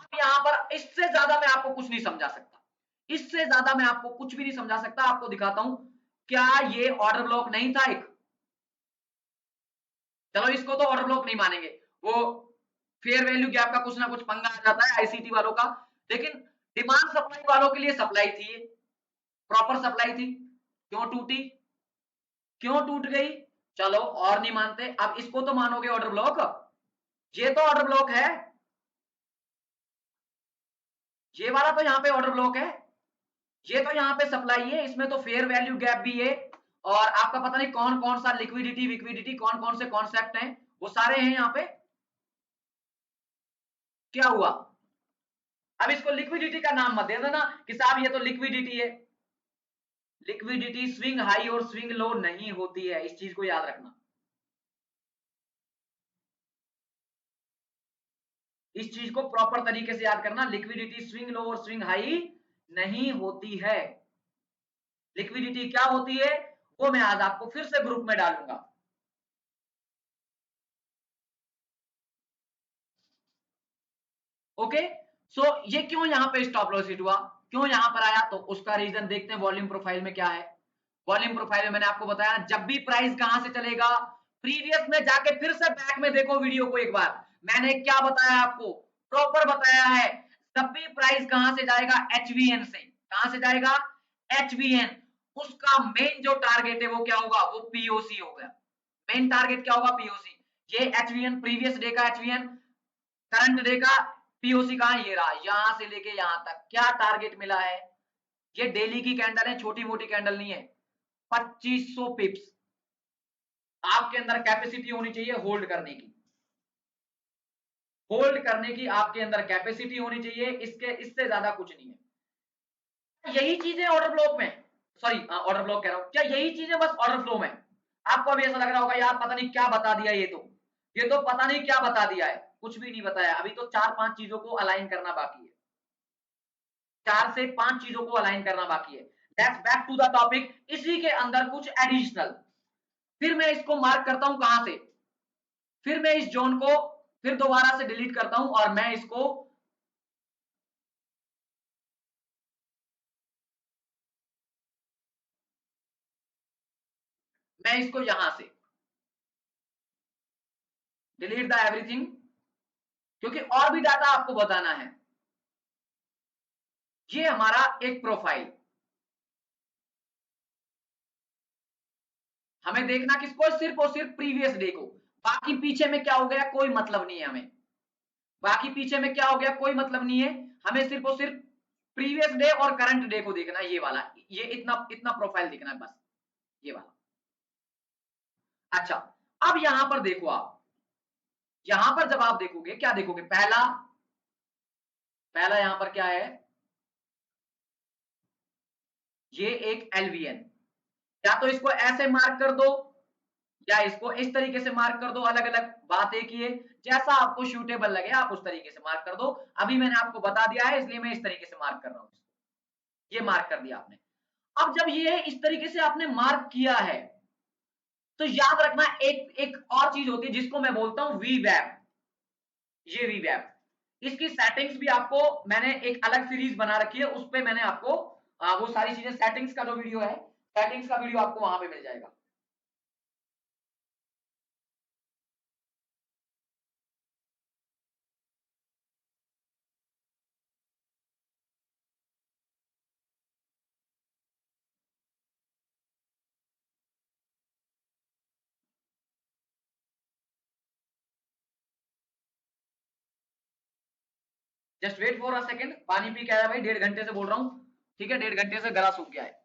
A: अब यहां पर इससे ज्यादा मैं आपको कुछ नहीं समझा सकता, इससे ज्यादा मैं आपको कुछ भी नहीं समझा सकता। आपको दिखाता हूं, क्या ये ऑर्डर ब्लॉक नहीं था एक, चलो इसको तो ऑर्डर ब्लॉक नहीं मानेंगे, वो फेयर वैल्यू गैप का कुछ ना कुछ पंगा आ जाता है आईसीटी वालों का, लेकिन डिमांड सप्लाई वालों के लिए सप्लाई थी, प्रॉपर सप्लाई थी, क्यों टूटी, क्यों टूट गई? चलो और नहीं मानते, अब इसको तो मानोगे ऑर्डर ब्लॉक, ये तो ऑर्डर ब्लॉक है, ये वाला तो यहाँ पे ऑर्डर ब्लॉक है, ये तो यहाँ पे सप्लाई है, इसमें तो फेयर वैल्यू गैप भी है, और आपका पता नहीं कौन कौन सा लिक्विडिटी विक्विडिटी कौन कौन से कॉन्सेप्ट हैं, वो सारे हैं यहाँ पे। क्या हुआ? अब इसको लिक्विडिटी का नाम मत दे देना कि साहब ये तो लिक्विडिटी है। लिक्विडिटी स्विंग हाई और स्विंग लो नहीं होती है, इस चीज को याद रखना, इस चीज को प्रॉपर तरीके से याद करना। लिक्विडिटी स्विंग लो और स्विंग हाई नहीं होती है। लिक्विडिटी क्या होती है वो मैं आज आपको फिर से ग्रुप में डालूंगा। ओके, सो ये क्यों यहाँ पे स्टॉप लॉस हिट हुआ, क्यों यहाँ पर आया, तो उसका रीजन देखते हैं वॉल्यूम प्रोफाइल में क्या है। वॉल्यूम प्रोफाइल में मैंने आपको बताया जब भी प्राइस कहां से चलेगा, प्रीवियस में जाके फिर से बैक में देखो वीडियो को एक बार, मैंने क्या बताया आपको, प्रॉपर बताया है। जब भी प्राइस कहां से जाएगा, एचवीएन से, कहां से जाएगा, एचवीएन, उसका मेन जो टारगेट है वो क्या होगा, वो पीओसी होगा। मेन टारगेट क्या होगा, पीओसी। ये एचवीएन प्रीवियस डे का एचवीएन, करंट डे का पीओसी कहां, ये रहा, यहां से लेके यहां तक क्या टारगेट मिला है। ये डेली की कैंडल है, छोटी मोटी कैंडल नहीं है। 2500 पिप्स आपके अंदर कैपेसिटी होनी चाहिए होल्ड करने की, होल्ड करने की आपके अंदर कैपेसिटी होनी चाहिए, इसके इससे ज्यादा कुछ नहीं है। यही चीजें ऑर्डर ब्लॉक में, सॉरी ऑर्डर ब्लॉक कह रहा हूं, क्या यही चीजें बस ऑर्डर फ्लो में। आपको अभी ऐसा लग रहा होगा यार पता नहीं क्या बता दिया, ये तो पता नहीं क्या बता दिया है, कुछ भी नहीं बताया, अभी तो 4-5 चीजों को अलाइन करना बाकी है, 4 से 5 चीजों को अलाइन करना बाकी है। Let's back to the topic, इसी के अंदर कुछ एडिशनल, फिर मैं इसको मार्क करता हूं कहां से, फिर मैं इस जोन को फिर दोबारा से डिलीट करता हूं और मैं इसको यहां से डिलीट द एवरीथिंग, क्योंकि और भी डाटा आपको बताना है। ये हमारा एक प्रोफाइल, हमें देखना किसको, सिर्फ और सिर्फ प्रीवियस डे को, बाकी पीछे में क्या हो गया कोई मतलब नहीं है हमें, बाकी पीछे में क्या हो गया कोई मतलब नहीं है, हमें सिर्फ और सिर्फ प्रीवियस डे और करंट डे को देखना है, ये वाला, ये इतना इतना प्रोफाइल देखना है बस, ये वाला। अच्छा, अब यहां पर देखो आप, यहां पर जब आप देखोगे क्या देखोगे, पहला पहला यहां पर क्या है, ये एक एलवीएन, या तो इसको ऐसे मार्क कर दो या इसको इस तरीके से मार्क कर दो, अलग अलग बात एक ही है, जैसा आपको सूटेबल लगे आप उस तरीके से मार्क कर दो। अभी मैंने आपको बता दिया है इसलिए मैं इस तरीके से मार्क कर रहा हूं, ये मार्क कर दिया आपने। अब जब ये इस तरीके से आपने मार्क किया है तो याद रखना एक एक और चीज होती है जिसको मैं बोलता हूं वी वैप, ये वी वैप, इसकी सेटिंग्स भी आपको मैंने एक अलग सीरीज बना रखी है, उस पे मैंने आपको वो सारी चीजें, सेटिंग्स का जो वीडियो है, सेटिंग्स का वीडियो आपको वहां पे मिल जाएगा। Just wait for a second, पानी पी के आया भाई, 1.5 घंटे से बोल रहा हूँ, ठीक है, 1.5 घंटे से गला सूख गया है।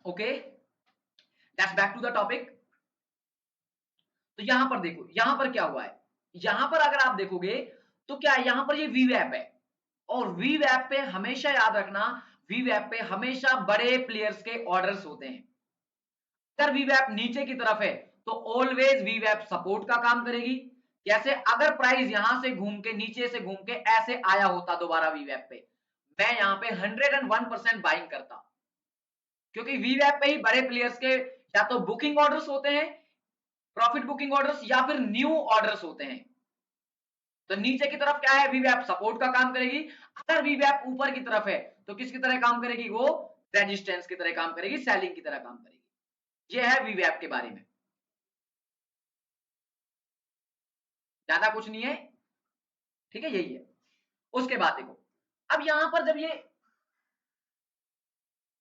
A: Okay, that's back to the topic. तो यहां पर देखो, यहां पर क्या हुआ है, यहां पर अगर आप देखोगे तो क्या है, यहां पर ये वी वैप है, और वी वैप पे हमेशा याद रखना, वी वैप पे हमेशा बड़े प्लेयर्स के ऑर्डर्स होते हैं, अगर वीवैप नीचे की तरफ है तो ऑलवेज वीवैप सपोर्ट का काम करेगी। जैसे अगर प्राइस यहां से घूम के नीचे से घूम के ऐसे आया होता दोबारा वीवैप पे, मैं यहां पे 101% बाइंग करता, क्योंकि वीवैप पे ही बड़े प्लेयर्स के या तो बुकिंग ऑर्डर्स होते हैं, प्रॉफिट बुकिंग ऑर्डर्स, या फिर न्यू ऑर्डर्स होते हैं। तो नीचे की तरफ क्या है, वीवैप सपोर्ट का काम करेगी। अगर वीवैप ऊपर की तरफ है तो किसकी तरह काम करेगी, वो रेजिस्टेंस की तरह काम करेगी, सेलिंग की तरह काम करेगी। ये है वीवैप के बारे में, ज्यादा कुछ नहीं है, ठीक है, यही है। उसके बाद देखो, अब यहां पर जब ये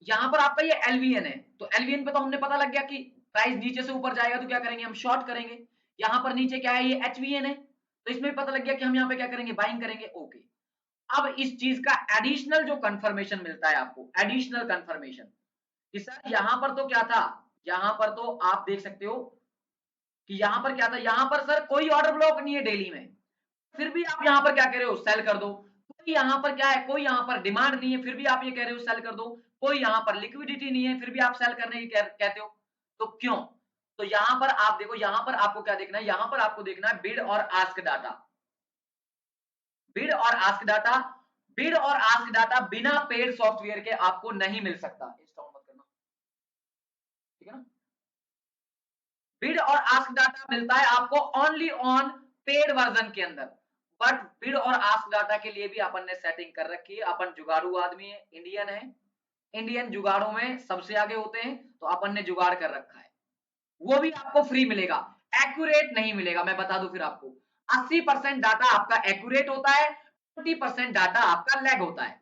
A: यहां पर आपका ये एलवीएन है, तो एलवीएन पे तो हमने पता लग गया कि प्राइस नीचे से ऊपर जाएगा तो क्या करेंगे, हम शॉर्ट करेंगे। यहां पर नीचे क्या है, ये एचवीएन है, तो इसमें पता लग गया कि हम यहाँ पे क्या करेंगे, बाइंग करेंगे। ओके, अब इस चीज का एडिशनल जो कंफर्मेशन मिलता है आपको, एडिशनल कंफर्मेशन कि सर यहां पर तो क्या था, यहां पर तो आप देख सकते हो कि यहां पर क्या था, यहां पर सर कोई ऑर्डर ब्लॉक नहीं है डेली में, फिर भी आप यहां पर क्या कह रहे हो, सेल कर दो। कोई यहां पर क्या है, कोई यहां पर डिमांड नहीं है, फिर भी आप ये कह रहे हो सेल कर दो। कोई यहां पर लिक्विडिटी नहीं है, फिर भी आप सेल करने की कहते हो। तो क्यों, तो यहां पर आप देखो, यहां पर आपको क्या देखना है, यहां पर आपको देखना है बिड और आस्क डाटा। बिड और आस्क डाटा, बिड और आस्क डाटा बिना पेड सॉफ्टवेयर के आपको नहीं मिल सकता, इंस्टॉल मत करना, ठीक है ना। बिड और आस्क डाटा मिलता है आपको ओनली ऑन पेड वर्जन के अंदर। बट बिड और आस्क डाटा के लिए भी अपन ने सेटिंग कर रखी है, अपन जुगाड़ू आदमी है, इंडियन है, इंडियन जुगाड़ों में सबसे आगे होते हैं, तो अपन ने जुगाड़ कर रखा है। वो भी आपको फ्री मिलेगा, एक्यूरेट नहीं मिलेगा, मैं बता दूं फिर आपको। 80% डाटा आपका एक्यूरेट होता है, 20% डाटा आपका लैग होता है।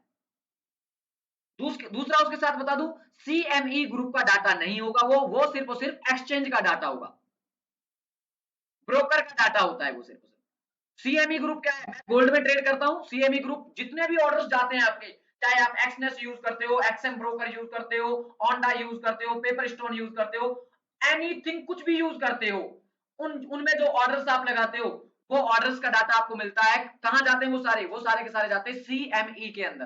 A: दूसरा उसके साथ बता दूं, सीएमई ग्रुप का डाटा नहीं होगा, वो सिर्फ और सिर्फ एक्सचेंज का डाटा होगा, ब्रोकर का डाटा होता है वो सिर्फ और सिर्फ। सीएमई ग्रुप क्या है, मैं गोल्ड में ट्रेड करता हूं, सीएमई ग्रुप जितने भी ऑर्डर्स जाते हैं आपके, चाहे आप एक्सनेस यूज करते हो, एक्सएम ब्रोकर यूज करते हो, ऑन्डा यूज करते हो, पेपर स्टोन यूज करते हो, एनीथिंग कुछ भी यूज करते हो, उनमें जो ऑर्डर्स आप लगाते हो, वो ऑर्डर्स का डाटा आपको मिलता है। कहां जाते हैं वो सारे के सारे जाते हैं सीएमई के अंदर।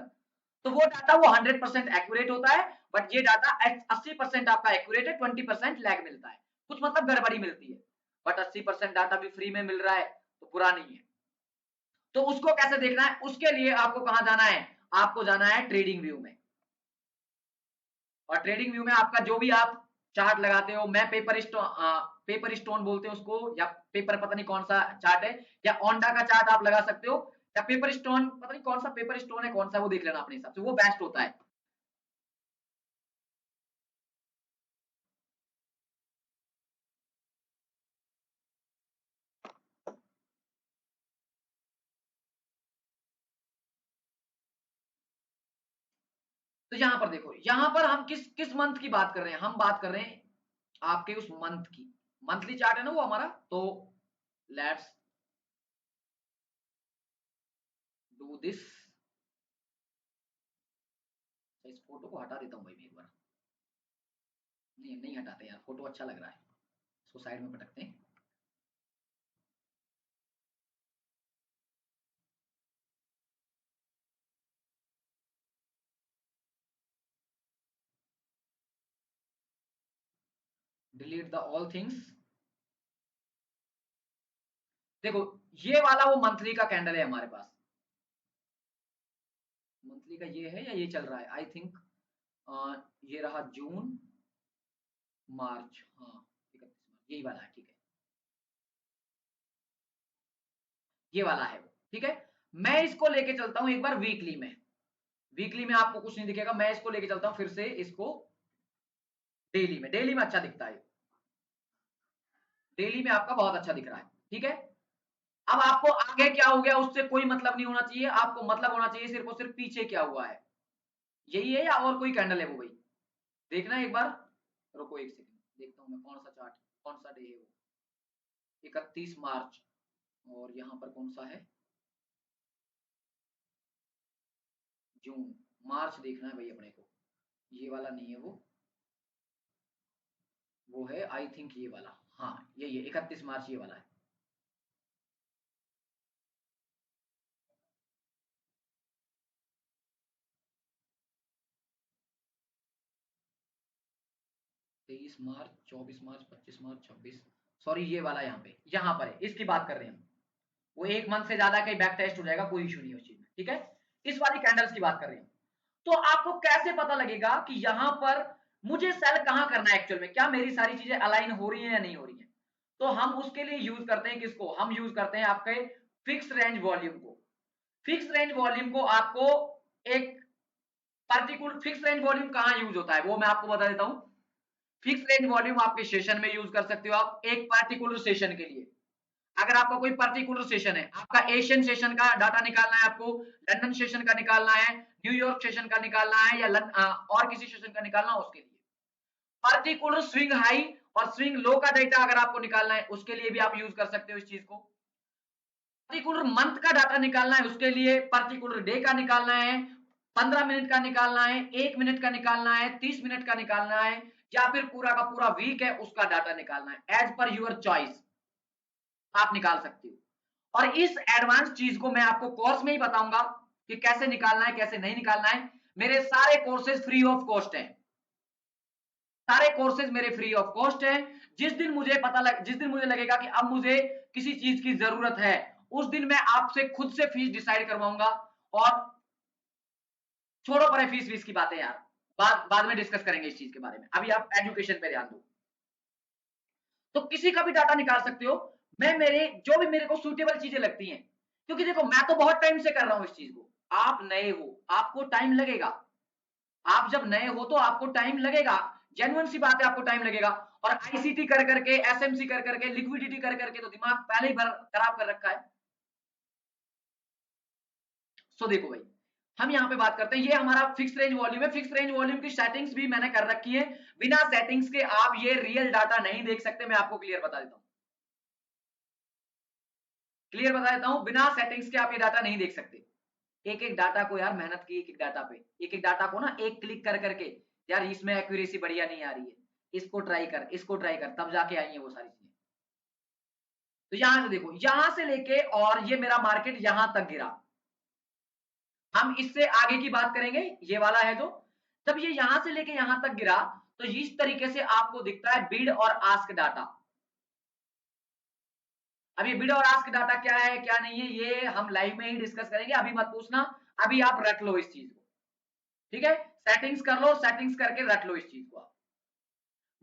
A: तो वो डाटा वो 100% एक्यूरेट होता है, बट ये डाटा 80% आपका एक्यूरेट है, 20% लैग मिलता है, कुछ मतलब गड़बड़ी मिलती है। बट 80% डाटा भी फ्री में मिल रहा है तो बुरा नहीं है। तो उसको कैसे देखना है, उसके लिए आपको कहां जाना है, आपको जाना है ट्रेडिंग व्यू में। और ट्रेडिंग व्यू में आपका जो भी आप चार्ट लगाते हो, मैं पेपर स्टोन बोलते हैं उसको, या पेपर पता नहीं कौन सा चार्ट है, या ओंडा का चार्ट आप लगा सकते हो, या पेपर स्टोन पता नहीं कौन सा पेपर स्टोन है, कौन सा, वो देख लेना अपने हिसाब से, वो बेस्ट होता है। तो यहां पर देखो, यहां पर हम किस किस मंथ की बात कर रहे हैं, हम बात कर रहे हैं आपके उस मंथ की, मंथली चार्ट है ना वो हमारा। तो लेट्स डू दिस। इस फोटो को हटा देता हूं भाई मैं एक बार, नहीं नहीं हटाते यार, फोटो अच्छा लग रहा है, इसको साइड में पटकते हैं। Delete the all things. देखो, ये वाला वो मंथली का कैंडल है हमारे पास, मंथली का ये है, या ये चल रहा है आई थिंक, ये रहा जून, मार्च, हाँ 31 मार्च, यही वाला है, ठीक है, ये वाला है वो, ठीक है। मैं इसको लेके चलता हूं एक बार वीकली में, वीकली में आपको कुछ नहीं दिखेगा, मैं इसको लेके चलता हूं फिर से इसको डेली में, डेली में अच्छा दिखता है, डेली में आपका बहुत अच्छा दिख रहा है, ठीक है। अब आपको आगे क्या हो गया उससे कोई मतलब नहीं होना चाहिए, आपको मतलब होना चाहिए सिर्फ और सिर्फ पीछे क्या हुआ है, यही है या और कोई कैंडल है वो भाई, देखना एक बार, रुको एक सेकंड, देखता हूं मैं कौन सा चार्ट, कौन सा डे है वो, 31 मार्च, और यहाँ पर कौन सा है, जून, मार्च देखना है भाई अपने को, ये वाला नहीं है वो है आई थिंक ये वाला, हाँ यही है 31 मार्च, ये वाला है। 23 मार्च, 24 मार्च, 25 मार्च, 26, सॉरी ये वाला यहाँ पर है, इसकी बात कर रहे हैं हम। वो 1 मंथ से ज्यादा कहीं बैक टेस्ट हो जाएगा, कोई इश्यू नहीं है उस चीज में, ठीक है। इस वाली कैंडल्स की बात कर रहे हैं। तो आपको कैसे पता लगेगा कि यहां पर मुझे सेल कहां करना है एक्चुअल में, क्या मेरी सारी चीजें अलाइन हो रही हैं या नहीं हो रही हैं। तो हम उसके लिए यूज करते हैं किसको, हम यूज करते हैं आपके फिक्स रेंज वॉल्यूम को। फिक्स रेंज वॉल्यूम को आपको एक पार्टिकुलर फिक्स रेंज वॉल्यूम कहां यूज होता है वो मैं आपको बता देता हूं। फिक्स रेंज वॉल्यूम आपके सेशन में यूज कर सकते हो आप एक पार्टिकुलर सेशन के लिए। अगर आपका कोई पर्टिकुलर सेशन है, आपका एशियन सेशन का डाटा निकालना है, आपको लंदन सेशन का निकालना है, न्यूयॉर्क सेशन का निकालना है, या और किसी सेशन का निकालना है, उसके लिए पर्टिकुलर स्विंग हाई और स्विंग लो का डेटा अगर आपको निकालना है, उसके लिए भी आप यूज कर सकते हो इस चीज को। पर्टिकुलर मंथ का डाटा निकालना है, उसके लिए पर्टिकुलर डे का निकालना है, 15 मिनट का निकालना है, 1 मिनट का निकालना है, 30 मिनट का निकालना है, या फिर पूरा का पूरा वीक है उसका डाटा निकालना है, एज पर यूर चॉइस आप निकाल सकते हो। और इस एडवांस चीज को मैं आपको कोर्स में ही बताऊंगा कि कैसे निकालना है कैसे नहीं निकालना है। मेरे सारे कोर्सेज फ्री ऑफ कॉस्ट हैं, सारे कोर्सेज मेरे फ्री ऑफ कॉस्ट हैं। जिस दिन मुझे लगेगा कि अब मुझे किसी चीज की जरूरत है, उस दिन मैं आपसे खुद से फीस डिसाइड करवाऊंगा। और छोड़ो परे फीस फीस की बातें यार, बाद में डिस्कस करेंगे इस चीज के बारे में, अभी आप एजुकेशन पे ध्यान दो। तो किसी का भी डाटा निकाल सकते हो। मैं मेरे जो भी मेरे को सूटेबल चीजें लगती हैं, क्योंकि देखो मैं तो बहुत टाइम से कर रहा हूं इस चीज को, आप नए हो आपको टाइम लगेगा। आप जब नए हो तो आपको टाइम लगेगा, जेन्युइन सी बात है, आपको टाइम लगेगा। और आईसीटी कर करके, एसएमसी कर करके, लिक्विडिटी कर करके तो दिमाग पहले ही खराब कर रखा है। सो देखो भाई, हम यहाँ पे बात करते हैं, ये हमारा फिक्स रेंज वॉल्यूम है। फिक्स रेंज वॉल्यूम की सेटिंग्स भी मैंने कर रखी है। बिना सेटिंग्स के आप ये रियल डाटा नहीं देख सकते, मैं आपको क्लियर बता देता हूं। क्लियर बता देता हूं, बिना सेटिंग्स के आप ये डाटा नहीं देख सकते। एक एक डाटा को यार मेहनत की, एक एक डाटा पे, एक एक डाटा को ना एक क्लिक कर करके, यार इसमें एक्यूरेसी बढ़िया नहीं आ रही है, इसको ट्राई कर, इसको ट्राई कर, तब जाके आई है वो सारी चीजें। तो यहां से देखो, यहां से लेके और ये मेरा मार्केट यहां तक गिरा। हम इससे आगे की बात करेंगे, ये वाला है जो, जब ये यहां से लेके यहां तक गिरा, तो इस तरीके से आपको दिखता है बिड और आस्क डाटा। अब ये बिड और आस्क डाटा क्या है क्या नहीं है, ये हम लाइव में ही डिस्कस करेंगे, अभी मत पूछना, अभी आप रख लो इस चीज को, ठीक है। सेटिंग्स कर लो, सेटिंग्स करके रख लो इस चीज को।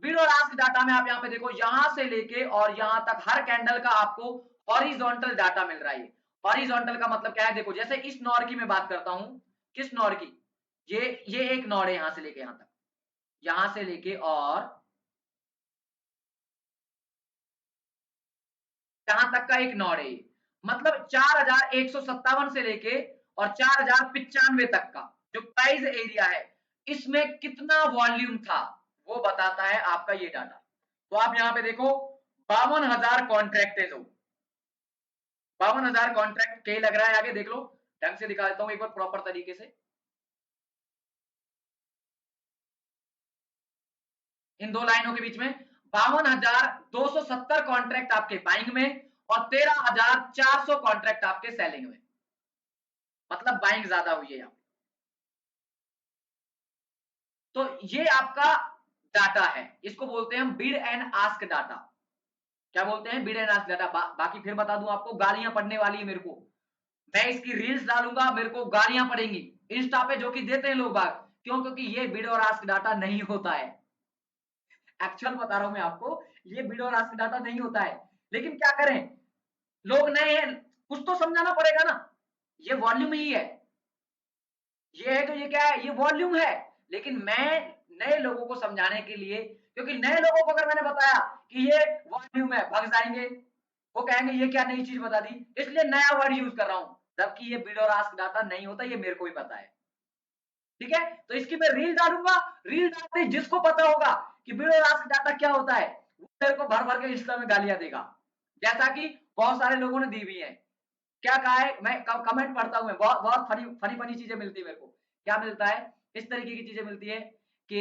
A: बिड और आस्क डाटा में आप यहाँ पे देखो, यहां से लेके और यहां तक हर कैंडल का आपको हॉरिजॉन्टल डाटा मिल रहा है। हॉरिजॉन्टल का मतलब क्या है, देखो जैसे इस नॉर की मैं बात करता हूं, किस नॉर की, ये एक नॉर है, यहां से लेके यहां तक, यहां से लेके और यहां तक का एक नॉर है, मतलब 4157 से लेके और 4095 तक का जो प्राइस एरिया है, इसमें कितना वॉल्यूम था वो बताता है आपका ये डाटा। तो आप यहां पे देखो, 52,000 कॉन्ट्रैक्ट है, जो 52,000 कॉन्ट्रैक्ट के लग रहा है, आगे देख लो, ढंग से दिखा देता हूं एक बार प्रॉपर तरीके से। इन दो लाइनों के बीच में 52,270 कॉन्ट्रैक्ट आपके बाइंग में और 13,400 कॉन्ट्रैक्ट आपके सेलिंग में, मतलब बाइंग ज्यादा हुई है यहाँ। तो ये आपका डाटा है, इसको बोलते हैं हम बिड एंड आस्क डाटा। क्या बोलते हैं, बिड एंड आस्क डाटा। बाकी फिर बता दूं आपको, गालियां पड़ने वाली है मेरे को, मैं इसकी रील्स डालूंगा, मेरे को गालियां पड़ेंगी इंस्टा पे, जो कि देते हैं लोग बाग, क्यों, क्योंकि ये बिड और आस्क डाटा नहीं होता है। एक्चुअल बता रहा हूं मैं आपको, ये बिड और आस्क डाटा नहीं होता है। लेकिन क्या करें, लोग नए हैं, कुछ तो समझाना पड़ेगा ना। ये वॉल्यूम ही है, ये है तो ये क्या है, ये वॉल्यूम है। लेकिन मैं नए लोगों को समझाने के लिए, क्योंकि नए लोगों को अगर मैंने बताया कि ये वॉल्यूम है, भग जाएंगे, वो कहेंगे ये क्या नई चीज बता दी, इसलिए नया वर्ड यूज कर रहा हूं, जबकि ये बिड और आस्क डाटा नहीं होता, ये मेरे को भी पता है, ठीक है। तो इसकी मैं रील डालूंगा, रील डालते जिसको पता होगा कि बिड और आस्क डाटा क्या होता है, वो मेरे को भर भर के इंस्टा में गालियां देगा, जैसा कि बहुत सारे लोगों ने दी भी है। क्या कहा है, मैं कमेंट पढ़ता हूं, मैं बहुत बहुत फनी फनी फनी चीजें मिलती है मेरे को। क्या मिलता है, इस तरीके की चीजें मिलती है कि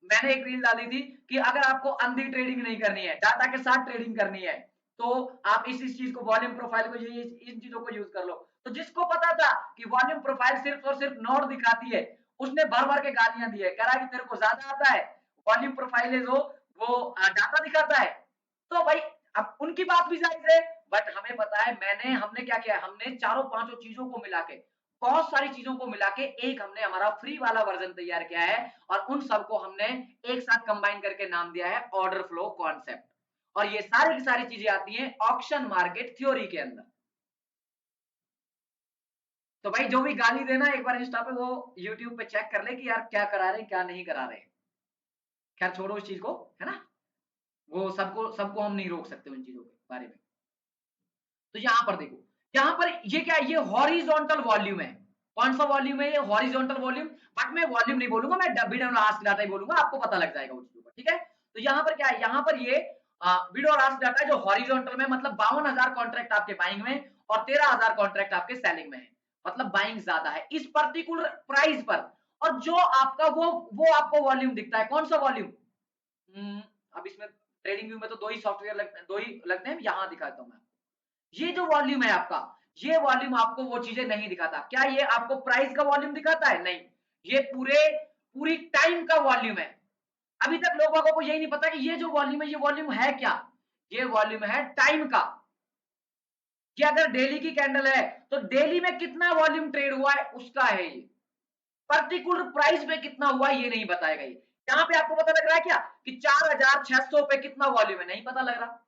A: मैंने एक रील डाली थी कि अगर आपको अंधी ट्रेडिंग नहीं करनी है, डाटा के साथ ट्रेडिंग करनी है, तो आप इस चीज को, वॉल्यूम प्रोफाइल को, ये इन चीजों को यूज कर लो। तो जिसको पता था कि वॉल्यूम प्रोफाइल सिर्फ और सिर्फ नोट दिखाती है, उसने भर भर के गालियां दी है, कह रहा है कि तेरे को ज्यादा आता है, वॉल्यूम प्रोफाइल है जो वो डाटा दिखाता है। तो भाई अब उनकी बात भी जायज है, बट हमें पता है हमने क्या किया, हमने चारों पांचों चीजों को मिला के, बहुत सारी चीजों को मिला के एक हमने हमारा फ्री वाला वर्जन तैयार किया है, और उन सबको हमने एक साथ कंबाइन करके नाम दिया है ऑर्डर फ्लो कॉन्सेप्ट। और ये सारी की सारी चीजें आती हैं ऑक्शन मार्केट थ्योरी के अंदर। तो भाई जो भी गाली देना एक बार इंस्टा पे वो यूट्यूब पे चेक कर ले कि यार क्या करा रहे हैं क्या नहीं करा रहे। खैर छोड़ो इस चीज को, है ना, वो सबको सबको हम नहीं रोक सकते उन चीजों के बारे में। तो यहां पर देखो, यहां पर ये क्या है, ये हॉरिजॉन्टल वॉल्यूम है। कौन सा वॉल्यूम है ये, हॉरिजॉन्टल वॉल्यूम। बट मैं वॉल्यूम नहीं बोलूंगा, मैं बिड और आस्क डाटा ही बोलूंगा, आपको पता लग जाएगा उस चीज का, ठीक है। तो यहां पर क्या है, यहां पर ये बिड और आस्क डाटा है जो हॉरिजॉन्टल में, मतलब 52,000 कॉन्ट्रैक्ट आपके बाइंग में और 13,000 कॉन्ट्रैक्ट आपके सेलिंग में है, मतलब बाइंग ज्यादा है इस पर्टिकुलर प्राइस पर। और जो आपका वो आपको वॉल्यूम दिखता है, कौन सा वॉल्यूम, अब इसमें ट्रेडिंग व्यू में तो दो ही लगते हैं, यहां दिखाता हूं मैं। ये जो वॉल्यूम है आपका, ये वॉल्यूम आपको वो चीजें नहीं दिखाता। क्या ये आपको प्राइस का वॉल्यूम दिखाता है, नहीं, ये पूरी टाइम का वॉल्यूम है। अभी तक लोगों को यही नहीं पता कि ये जो वॉल्यूम है, ये वॉल्यूम है क्या, ये वॉल्यूम है टाइम का। कि अगर डेली की कैंडल है तो डेली में कितना वॉल्यूम ट्रेड हुआ है उसका है ये, पर्टिकुलर प्राइस पे कितना हुआ ये नहीं बताएगा ये। यहां पे आपको पता लग रहा है क्या कि 4,600 पे कितना वॉल्यूम है, नहीं पता लग रहा।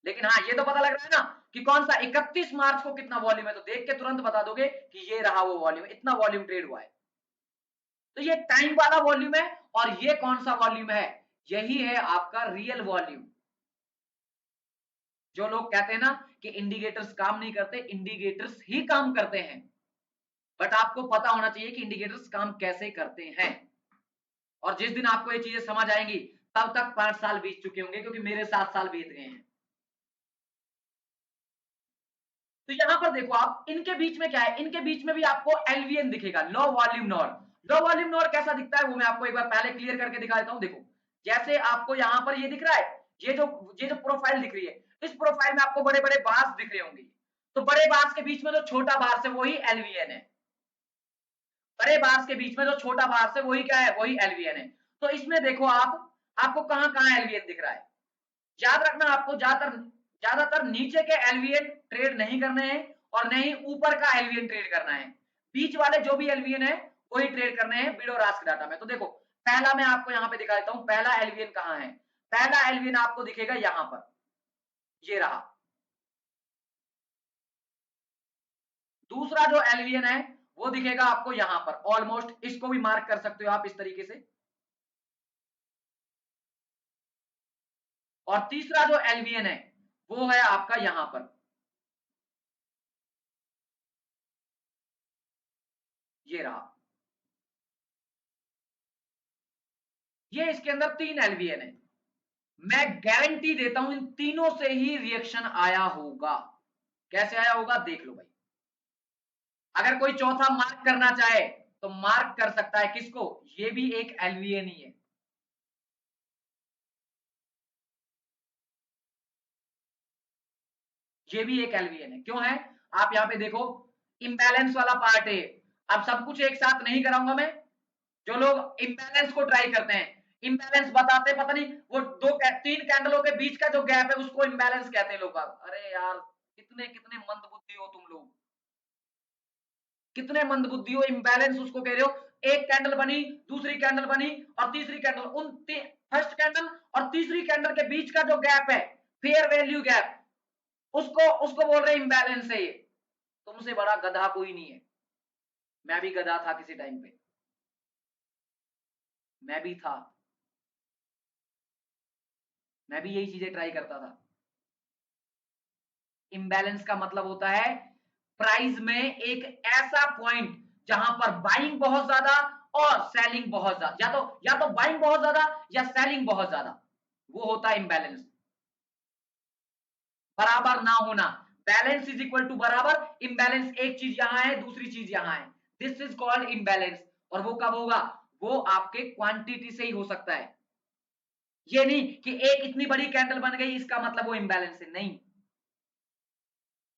A: लेकिन हाँ ये तो पता लग रहा है ना कि कौन सा 31 मार्च को कितना वॉल्यूम है, तो देख के तुरंत बता दोगे कि ये रहा वो वॉल्यूम, इतना वॉल्यूम ट्रेड हुआ है। तो ये टाइम वाला वॉल्यूम है, और ये कौन सा वॉल्यूम है, यही है आपका रियल वॉल्यूम। जो लोग कहते हैं ना कि इंडिकेटर्स काम नहीं करते, इंडिकेटर्स ही काम करते हैं। बट आपको पता होना चाहिए कि इंडिकेटर्स काम कैसे करते हैं। और जिस दिन आपको ये चीजें समझ आएंगी तब तक 5 साल बीत चुके होंगे, क्योंकि मेरे 7 साल बीत गए हैं। तो यहां पर देखो आप, इनके बीच में क्या है, इनके बीच में भी आपको एलवीएन दिखेगा, low volume nor. Low volume nor कैसा दिखता है वो मैं आपको एक बार पहले क्लियर करके दिखा देता हूं। देखो जैसे आपको यहां पर ये दिख रहा है, ये जो प्रोफाइल दिख रही है, इस प्रोफाइल में आपको बड़े बड़े बार्स दिख रहे होंगे। तो बड़े बार्स के बीच में जो छोटा बार्स है वही एलवीएन है। बड़े बार्स के बीच में जो छोटा बार्स है वही क्या है, वही एलवीएन है। तो इसमें देखो आप, आपको कहां कहां एलवीएन दिख रहा है। याद रखना आपको ज्यादातर ज्यादातर नीचे के एलवीएन ट्रेड नहीं करने हैं, और नहीं ऊपर का एलवीएन ट्रेड करना है। बीच वाले जो भी एलवीएन है वही ट्रेड करने हैं बिड और आस्क डाटा में। तो देखो पहला मैं आपको यहां पे दिखा देता हूं, पहला एलवीएन कहां है। पहला एलवीएन आपको दिखेगा यहां पर, ये रहा। दूसरा जो एलवीएन है वो दिखेगा आपको यहां पर, ऑलमोस्ट इसको भी मार्क कर सकते हो आप इस तरीके से। और तीसरा जो एलवीएन है वो है आपका यहां पर, ये रहा। ये इसके अंदर 3 एलवीएन है। मैं गारंटी देता हूं इन तीनों से ही रिएक्शन आया होगा। कैसे आया होगा देख लो भाई। अगर कोई चौथा मार्क करना चाहे तो मार्क कर सकता है, किसको, ये भी एक एलवीएन ही है। ये भी एक एलवीएन है, क्यों है, आप यहां पे देखो इंबैलेंस वाला पार्ट है। अब सब कुछ एक साथ नहीं कराऊंगा मैं। जो लोग इंबैलेंस को ट्राई करते हैं, इंबैलेंस बताते पता नहीं, वो तीन कैंडलों के बीच का जो गैप है उसको इंबैलेंस कहते हैं लोग। अरे यार कितने कितने मंद बुद्धि हो तुम लोग, कितने मंद बुद्धि हो, इंबैलेंस उसको कह रहे हो। एक कैंडल बनी, दूसरी कैंडल बनी, और तीसरी कैंडल, फर्स्ट कैंडल और तीसरी कैंडल के बीच का जो गैप है, फेयर वैल्यू गैप, उसको उसको बोल रहे इंबैलेंस है ये। तुमसे बड़ा गधा कोई नहीं है। मैं भी गधा था किसी टाइम पे, मैं भी था, मैं भी यही चीजें ट्राई करता था। इम्बैलेंस का मतलब होता है प्राइस में एक ऐसा पॉइंट जहां पर बाइंग बहुत ज्यादा और सेलिंग बहुत ज्यादा, या तो बाइंग बहुत ज्यादा या सेलिंग बहुत ज्यादा, वो होता है इम्बैलेंस। बराबर ना होना, बैलेंस इज इक्वल टू बराबर, इम्बैलेंस एक चीज यहां है दूसरी चीज यहां है, दिस इज कॉल्ड इम्बैलेंस। और वो कब होगा, वो आपके क्वांटिटी से ही हो सकता है। ये नहीं कि एक इतनी बड़ी कैंडल बन गई इसका मतलब वो इम्बैलेंस है, नहीं।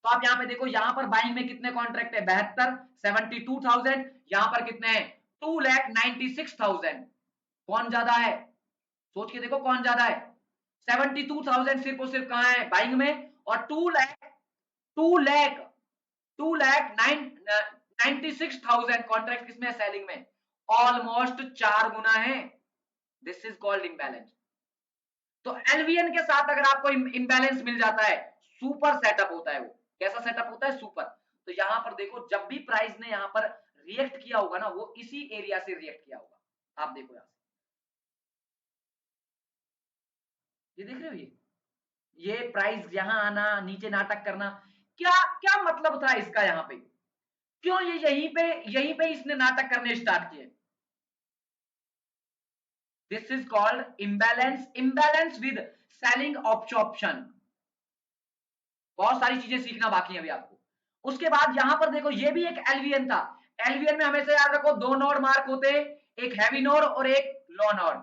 A: तो आप यहां पे देखो, यहां पर बाइंग में कितने कॉन्ट्रैक्ट है, 72, 72,000। यहां पर कितने हैं, 2,96,000। कौन ज्यादा है, सोच के देखो कौन ज्यादा है। 72,000 सिर्फ और सिर्फ कहाँ है, बाइंग में, और 2,96,000 कॉन्ट्रैक्ट किसमें है, सेलिंग में। ऑलमोस्ट 4 गुना है। This is called imbalance. तो एलवीएन के साथ अगर आपको इम्बैलेंस मिल जाता है, सुपर सेटअप होता है वो। कैसा सेटअप होता है, सुपर। तो यहां पर देखो, जब भी प्राइस ने यहां पर रिएक्ट किया होगा ना, वो इसी एरिया से रिएक्ट किया होगा। आप देखो यहां से, ये देख रहे हो, ये प्राइस यहां आना, नीचे नाटक करना, क्या क्या मतलब था इसका यहां पे, क्यों ये यहीं पे इसने नाटक करने स्टार्ट किए। This is called imbalance, imbalance with selling option. बहुत सारी चीजें सीखना बाकी है अभी आपको। उसके बाद यहां पर देखो, ये भी एक एलवीएन था। एलवीएन में हमेशा याद रखो, दो नोड मार्क होते, एक हैवी नोड और एक लो नोड।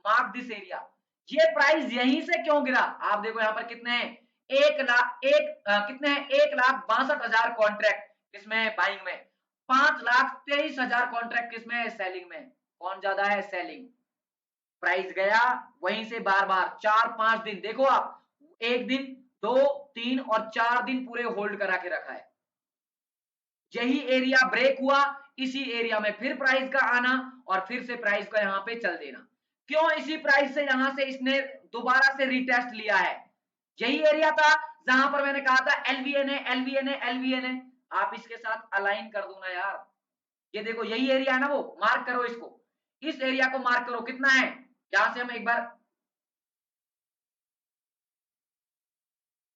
A: Mark this area. ये प्राइस यहीं से क्यों गिरा, आप देखो यहां पर कितने हैं, 1,62,हजार कॉन्ट्रैक्ट किसमें है, बाइंग में। 5,23,000 कॉन्ट्रैक्ट किसमें है, सेलिंग में। कौन ज्यादा है, सेलिंग। प्राइस गया वहीं से बार बार, 4-5 दिन देखो आप, एक दिन, 2, 3 और 4 दिन पूरे होल्ड करा के रखा है। यही एरिया ब्रेक हुआ, इसी एरिया में फिर प्राइस का आना, और फिर से प्राइस का यहां पे चल देना। क्यों इसी प्राइस से यहां से इसने दोबारा से रिटेस्ट लिया है। यही एरिया था जहां पर मैंने कहा था एलवीएन है, एलवीएन है, एलवीएन है। आप इसके साथ अलाइन कर दो ना यार। ये देखो यही एरिया है ना, वो मार्क करो इसको, इस एरिया को मार्क करो, कितना है, यहां से हम एक बार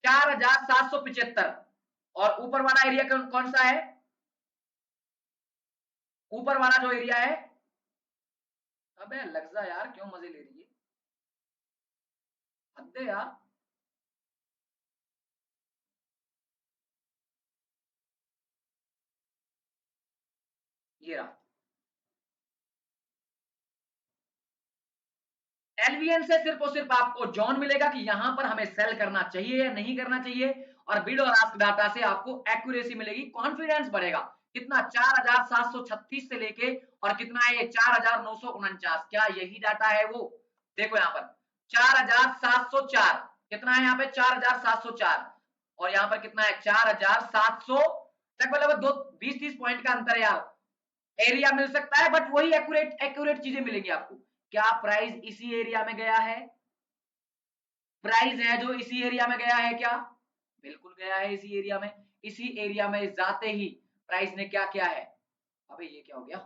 A: 4,775। और ऊपर वाला एरिया कौन सा है, ऊपर वाला जो एरिया है, अबे लग जा यार, क्यों मजे ले रही है, हद है यार। ये रहा, एलवीएन से सिर्फ और सिर्फ आपको जोन मिलेगा कि यहां पर हमें सेल करना चाहिए या नहीं करना चाहिए, और बिड और आस्क डाटा से आपको एक्यूरेसी मिलेगी, कॉन्फिडेंस बढ़ेगा। कितना, 4,736 से लेके, और कितना है ये, 4,949। क्या यही डाटा है वो, देखो यहाँ पर 4,704, कितना है यहाँ पे, 4,704, और यहाँ पर कितना है, 4,700। लगभग लगभग 20-30 पॉइंट का अंतर है यार। एरिया मिल सकता है, बट वही एक्यूरेट एक्यूरेट चीजें मिलेंगी आपको। क्या प्राइस इसी एरिया में गया है, प्राइस है जो इसी एरिया में गया है क्या, बिल्कुल गया है इसी एरिया में। इसी एरिया में जाते ही प्राइस ने क्या किया है, अबे ये क्या हो गया,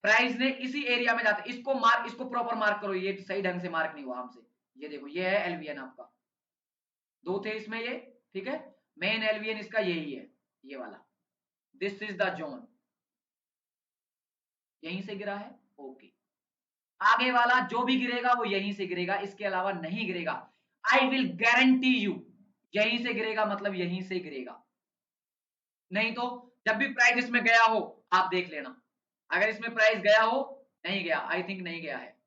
A: प्राइस ने इसी एरिया में जाते, इसको मार्क, इसको प्रॉपर मार्क करो, ये सही ढंग से मार्क नहीं हुआ हमसे। ये देखो, ये है एलवीएन आपका, दो थे इसमें ये, ठीक है। मेन एलवीएन इसका यही है, ये वाला। दिस इज द जोन, यहीं से गिरा है, ओके। आगे वाला जो भी गिरेगा वो यहीं से गिरेगा, इसके अलावा नहीं गिरेगा। आई विल गारंटी यू, यहीं से गिरेगा मतलब यहीं से गिरेगा। नहीं तो जब भी प्राइस इसमें गया हो, आप देख लेना, अगर इसमें प्राइस गया हो, नहीं गया, आई थिंक नहीं गया है,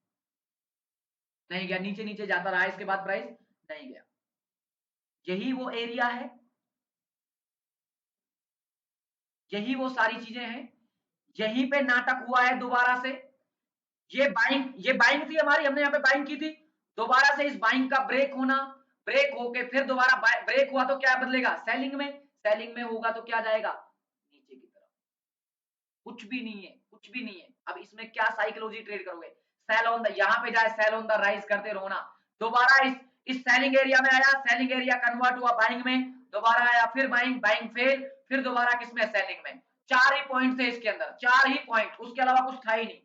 A: नहीं गया, नीचे नीचे जाता रहा, इसके बाद प्राइस नहीं गया। यही वो एरिया है, यही वो सारी चीजें हैं, यहीं पे नाटक हुआ है दोबारा से। ये बाइंग थी हमारी, हमने यहाँ पे बाइंग की थी, दोबारा से इस बाइंग का ब्रेक होना, ब्रेक होके फिर दोबारा ब्रेक हुआ तो क्या बदलेगा, सेलिंग में, सेलिंग में होगा तो क्या जाएगा, नीचे की तरफ। कुछ भी नहीं है, कुछ भी नहीं है। अब इसमें क्या साइकोलॉजी ट्रेड करोगे, सेल ऑन द, यहाँ पे जाए सेल ऑन द राइज करते रहो ना, दोबारा इस सेलिंग एरिया में आया, सेलिंग एरिया कन्वर्ट हुआ बाइंग में, दोबारा आया, फिर बाइंग, बाइंग फेल, फिर दोबारा किसमें, सेलिंग में। 4 ही पॉइंट थे इसके अंदर, 4 ही पॉइंट, उसके अलावा कुछ था ही नहीं।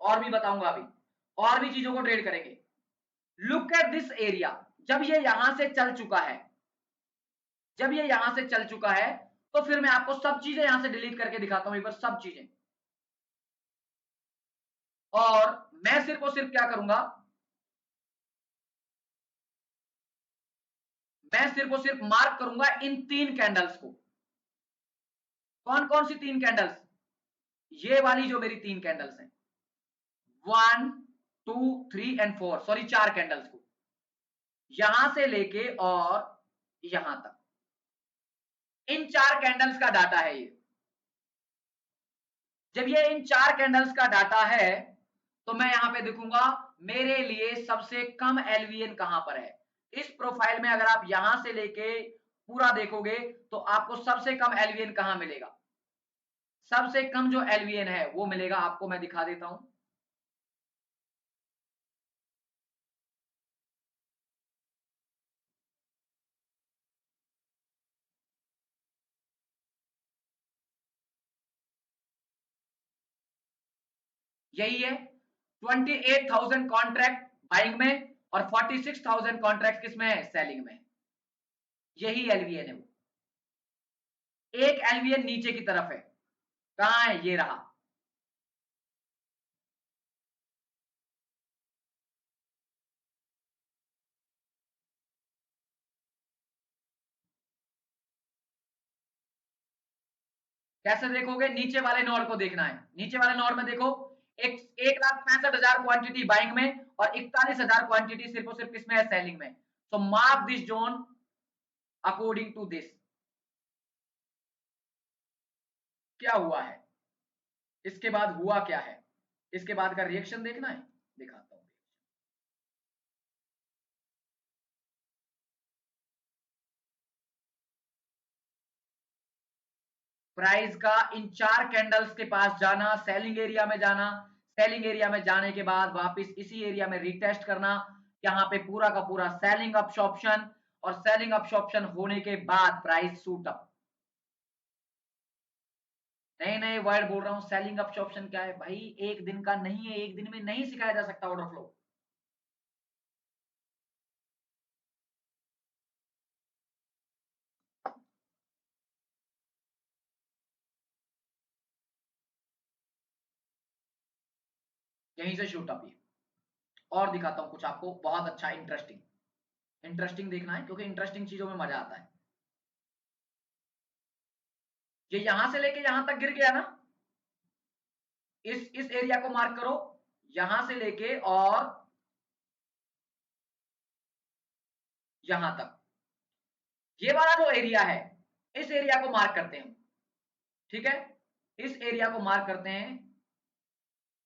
A: और भी बताऊंगा अभी, और भी चीजों को ट्रेड करेंगे। लुक एट दिस एरिया, जब ये यहां से चल चुका है, जब ये यहां से चल चुका है, तो फिर मैं आपको सब चीजें यहां से डिलीट करके दिखाता हूं एक बार, सब चीजें। और मैं सिर्फ और सिर्फ क्या करूंगा, मैं सिर्फ और सिर्फ मार्क करूंगा इन 3 कैंडल्स को। कौन कौन सी 3 कैंडल्स, ये वाली जो मेरी 3 कैंडल्स हैं, 1 2 3 एंड 4, सॉरी 4 कैंडल्स को यहां से लेके और यहां तक, इन 4 कैंडल्स का डाटा है ये। जब ये इन 4 कैंडल्स का डाटा है तो मैं यहां पे देखूंगा मेरे लिए सबसे कम एलवीएन कहां पर है। इस प्रोफाइल में अगर आप यहां से लेके पूरा देखोगे तो आपको सबसे कम एलवीएन कहां मिलेगा, सबसे कम जो एलवीएन है वो मिलेगा आपको, मैं दिखा देता हूं। यही है 28,000 कॉन्ट्रैक्ट बाइंग में और 46,000 कॉन्ट्रैक्ट किसमें है, सेलिंग में। यही एलवीएन है वो। एक एलवीएन नीचे की तरफ है, कहां है, ये रहा। कैसे देखोगे, नीचे वाले नोड को देखना है। नीचे वाले नोड में देखो, 1,65,000 क्वांटिटी बाइंग में और 41,000 क्वांटिटी सिर्फ और सिर्फ किसमें है, सेलिंग में। So mark this zone according to this. क्या हुआ है, इसके बाद हुआ क्या है, इसके बाद का रिएक्शन देखना है, दिखाता हूं। प्राइस का इन 4 कैंडल्स के पास जाना, सेलिंग एरिया में जाना, सेलिंग एरिया में जाने के बाद वापस इसी एरिया में रीटेस्ट करना, यहाँ पे पूरा का पूरा सेलिंग अब्सॉर्प्शन, और सेलिंग अब्सॉर्प्शन होने के बाद प्राइस शूट अप। नए नए वर्ड बोल रहा हूं, सेलिंग अब्सॉर्प्शन क्या है भाई, एक दिन का नहीं है, एक दिन में नहीं सिखाया जा सकता ऑर्डर फ्लो। यहीं से शूट अप। ये और दिखाता हूं कुछ आपको बहुत अच्छा, इंटरेस्टिंग। इंटरेस्टिंग देखना है क्योंकि इंटरेस्टिंग चीजों में मजा आता है। ये यहां से लेके यहां तक गिर गया ना, इस एरिया को मार्क करो, यहां से लेके और यहां तक, ये वाला जो एरिया है, इस एरिया को मार्क करते हैं। ठीक है, इस एरिया को मार्क करते हैं,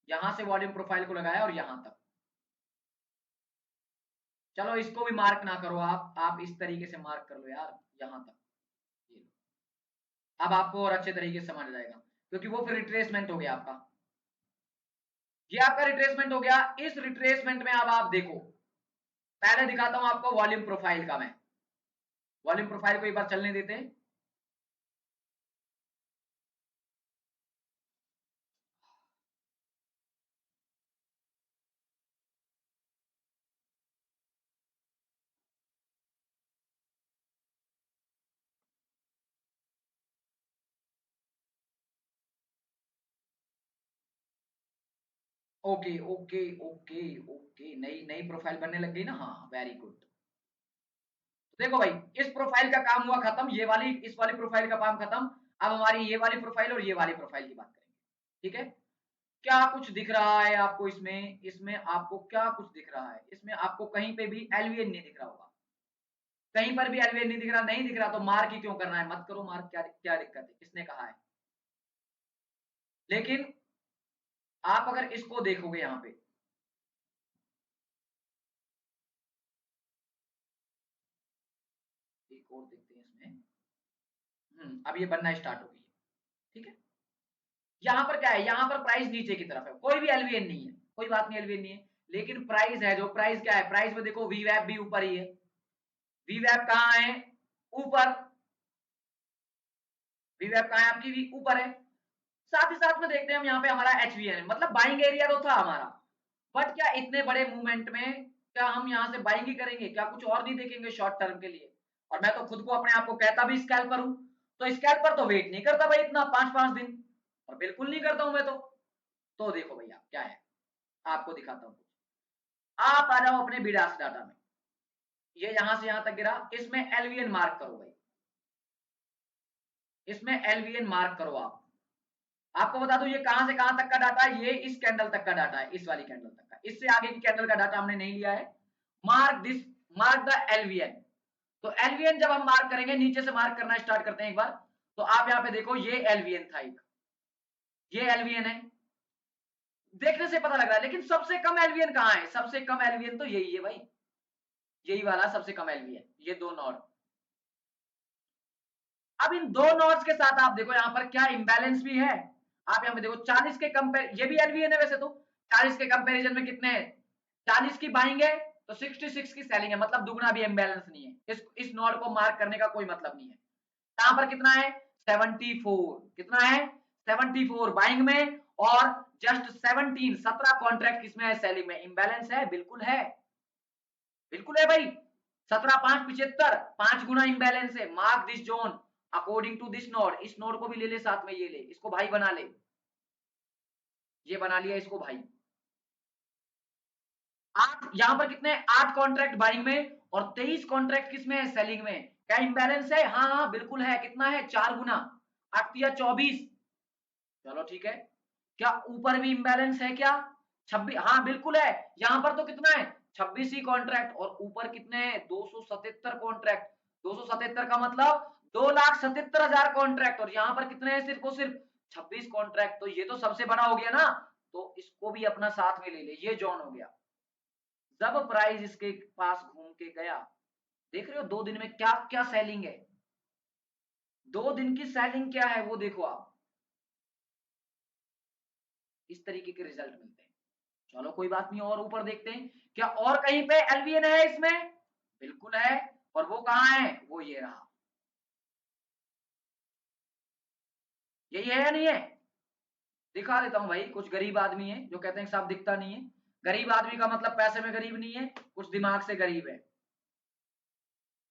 A: यहां से वॉल्यूम प्रोफाइल को लगाया और यहां तक। चलो इसको भी मार्क ना करो, आप इस तरीके से मार्क कर लो यार, यहां तक। ये अब आपको और अच्छे तरीके से समझ जाएगा क्योंकि वो फिर रिट्रेसमेंट हो गया आपका। ये आपका रिट्रेसमेंट हो गया। इस रिट्रेसमेंट में अब आप देखो, पहले दिखाता हूं आपको वॉल्यूम प्रोफाइल का। मैं वॉल्यूम प्रोफाइल को एक बार चलने देते हैं। ओके ओके ओके ओके, नई नई प्रोफाइल बनने लग गई ना, हाँ वेरी गुड। देखो भाई, इस प्रोफाइल का काम हुआ खत्म, ये वाली इस वाली प्रोफाइल का काम खत्म। अब हमारी ये वाली प्रोफाइल और ये वाली प्रोफाइल की बात करेंगे। ठीक है, क्या कुछ दिख रहा है आपको इसमें, इसमें आपको क्या कुछ दिख रहा है, इसमें आपको कहीं पे भी एलवीएन नहीं दिख रहा होगा, कहीं पर भी एलवीएन नहीं दिख रहा, नहीं दिख रहा तो मार्क ही क्यों करना है, मत करो मार्क, क्या क्या दिक्कत है, किसने कहा है। लेकिन आप अगर इसको देखोगे यहां पे, एक और देखते हैं इसमें। अब ये बनना स्टार्ट हो गई है। ठीक है, यहां पर क्या है, यहां पर प्राइस नीचे की तरफ है, कोई भी एलवीएन नहीं है, कोई बात नहीं, एलवीएन नहीं है, लेकिन प्राइस है जो, प्राइस क्या है, प्राइस में देखो वीवैप भी ऊपर ही है। वीवैप कहां है, ऊपर। वीवैप कहां है आपकी, भी ऊपर है। साथ ही साथ में देखते हैं हम यहाँ पे हमारा एचवीएन है, मतलब बाइंग एरिया तो था हमारा, बट क्या इतने बड़े मूवमेंट में क्या हम यहाँ से बाइंग ही करेंगे, क्या कुछ और नहीं देखेंगे शॉर्ट टर्म के लिए। और मैं तो खुद को अपने आप को कहता भी स्कैल्पर हूं, तो स्कैल्पर तो वेट नहीं करता भाई इतना 5-5 दिन, और बिल्कुल नहीं करता हूं मैं तो देखो भैया क्या है, आपको दिखाता हूं। आप आ जाओ अपने बिडास डाटा में, ये यहां से यहां तक गिरा, इसमें एलवीएन मार्क करो भाई, इसमें एलवीएन मार्क करो आप। आपको बता दूं ये कहां से कहां तक का डाटा है, ये इस कैंडल तक का डाटा है, इस वाली कैंडल तक का, इससे आगे की कैंडल का डाटा हमने नहीं लिया है। Mark this, mark the एलवीएन। तो एलवीएन जब हम मार्क करेंगे, नीचे से मार्क करना स्टार्ट करते हैं एक बार, तो आप यहां पे देखो ये एलवीएन था एक, ये एलवीएन है, देखने से पता लग रहा है, लेकिन सबसे कम एलवीएन कहां है, सबसे कम एलवीएन तो यही है भाई, यही वाला सबसे कम एलवीएन, ये दो नॉड। अब इन दो नॉड्स के साथ आप देखो यहां पर क्या इंबैलेंस भी है, आप यहां पे देखो 40 के कंपेयर, ये भी एलवीएन है वैसे तो, 40 के कंपैरिजन में कितने हैं, 40 की बाइंग है तो 66 की सेलिंग है, मतलब दुगना भी इंबैलेंस नहीं है, इस नॉड को मार्क करने का कोई मतलब नहीं है। यहां पर कितना है 74, कितना है 74 बाइंग में, और जस्ट 17 कॉन्ट्रैक्ट किसमें है, सेलिंग में, इंबैलेंस है, बिल्कुल है, बिल्कुल है भाई, 17 5 75, 5 गुना इंबैलेंस है। Mark this zone according to this node, इस नोड को भी ले ले साथ में, ये ले, इसको भाई बना ले, ये बना लिया इसको भाई। आठ यहां पर कितने, 8 कॉन्ट्रैक्ट बाइंग में और 23 कॉन्ट्रैक्ट किसमें है, सेलिंग में, क्या इंबैलेंस है, हाँ हाँ बिल्कुल है, कितना है 4 गुना, 8 या 24, चलो ठीक है। क्या ऊपर भी इंबैलेंस है क्या, 26, हाँ बिल्कुल है, यहां पर तो कितना है 26 ही कॉन्ट्रैक्ट, और ऊपर कितने हैं 277 कॉन्ट्रैक्ट, 277 का मतलब 2,77,000 कॉन्ट्रैक्ट, और यहां पर कितने हैं सिर्फ और सिर्फ 26 कॉन्ट्रैक्ट, तो ये तो सबसे बड़ा हो गया ना, तो इसको भी अपना साथ में ले ले, ये जॉन हो गया। जब प्राइस इसके पास घूम के गया, देख रहे हो 2 दिन में क्या क्या सेलिंग है, 2 दिन की सेलिंग क्या है वो देखो आप, इस तरीके के रिजल्ट मिलते हैं। चलो कोई बात नहीं, और ऊपर देखते हैं क्या और कहीं पे एलवीएन है इसमें, बिल्कुल है, और वो कहां है, वो ये रहा, यही है या नहीं है, दिखा देता हूं भाई। कुछ गरीब आदमी है जो कहते हैं साफ दिखता नहीं है, गरीब आदमी का मतलब पैसे में गरीब नहीं है, कुछ दिमाग से गरीब है,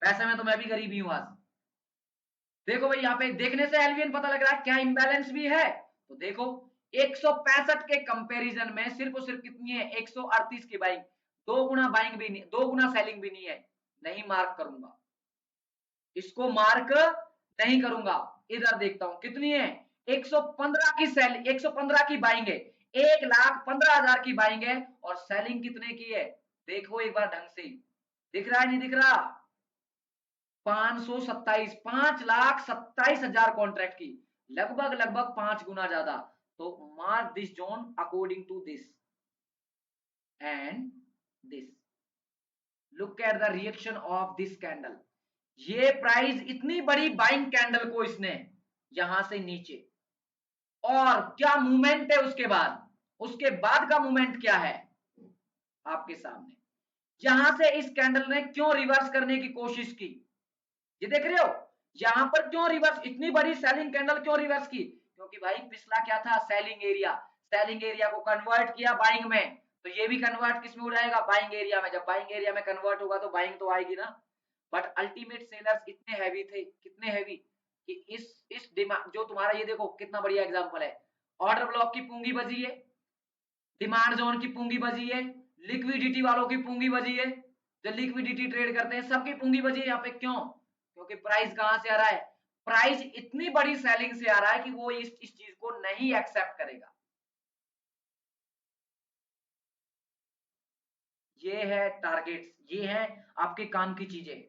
A: पैसे में तो मैं भी गरीब ही हूं आज। देखो भाई यहाँ पे देखने से एलवीएन पता लग रहा है, क्या इंबैलेंस भी है, तो देखो 165 के कंपैरिजन में सिर्फ और सिर्फ कितनी है 138 की बाइंग, 2 गुना बाइंग भी नहीं, 2 गुना सेलिंग भी नहीं है, नहीं मार्क करूंगा, इसको मार्क नहीं करूंगा। इधर देखता हूं कितनी है 115 की सेल, 115 की बाइंग है, 1,15,000 की बाइंग है, और सेलिंग कितने की है, देखो एक बार ढंग से, दिख रहा है नहीं दिख रहा, 527, 5,27,000 कॉन्ट्रैक्ट की, लगभग लगभग 5 गुना ज्यादा। तो mark this zone according to this and this, look at the reaction of this candle, ये प्राइस इतनी बड़ी बाइंग कैंडल को इसने यहां से नीचे, और क्या मूवमेंट है उसके बाद का मूवमेंट क्या है आपके सामने, यहां से इस कैंडल ने क्यों रिवर्स करने की कोशिश की, ये देख रहे हो, यहां पर क्यों रिवर्स, इतनी बड़ी सेलिंग कैंडल क्यों रिवर्स की, क्योंकि भाई पिछला क्या था सेलिंग एरिया, सेलिंग एरिया को कन्वर्ट किया बाइंग में, तो ये भी कन्वर्ट किस में हो जाएगा, बाइंग एरिया में, जब बाइंग एरिया में कन्वर्ट होगा तो बाइंग तो आएगी ना। बट अल्टीमेट सेलर्स इतने हैवी थे, कितने हैवी, कि इस डिमांड, जो तुम्हारा ये देखो कितना बढ़िया एग्जांपल है, ऑर्डर ब्लॉक की पूंगी बजी है, डिमांड जोन की पूंगी बजी है, लिक्विडिटी वालों की पूंगी बजी है, जो लिक्विडिटी ट्रेड करते हैं सबकी पूंगी बजी है यहाँ पे, क्यों, क्योंकि प्राइस कहां से आ रहा है, प्राइस इतनी बड़ी सेलिंग से आ रहा है कि वो इस चीज को नहीं एक्सेप्ट करेगा। ये है टारगेट्स, ये है आपके काम की चीजें,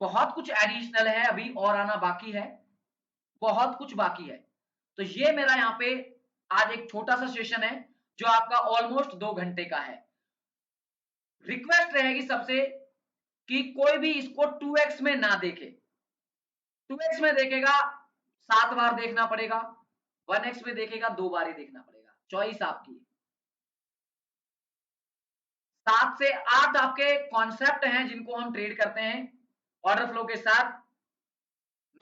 A: बहुत कुछ एडिशनल है अभी और आना बाकी है, बहुत कुछ बाकी है। तो ये मेरा यहाँ पे आज एक छोटा सा सेशन है जो आपका ऑलमोस्ट 2 घंटे का है। रिक्वेस्ट रहेगी सबसे कि कोई भी इसको 2x में ना देखे, 2x में देखेगा 7 बार देखना पड़ेगा, 1x में देखेगा 2 बार ही देखना पड़ेगा, चॉइस आपकी। 7 से 8 आपके कॉन्सेप्ट हैं जिनको हम ट्रेड करते हैं ऑर्डर फ्लो के साथ।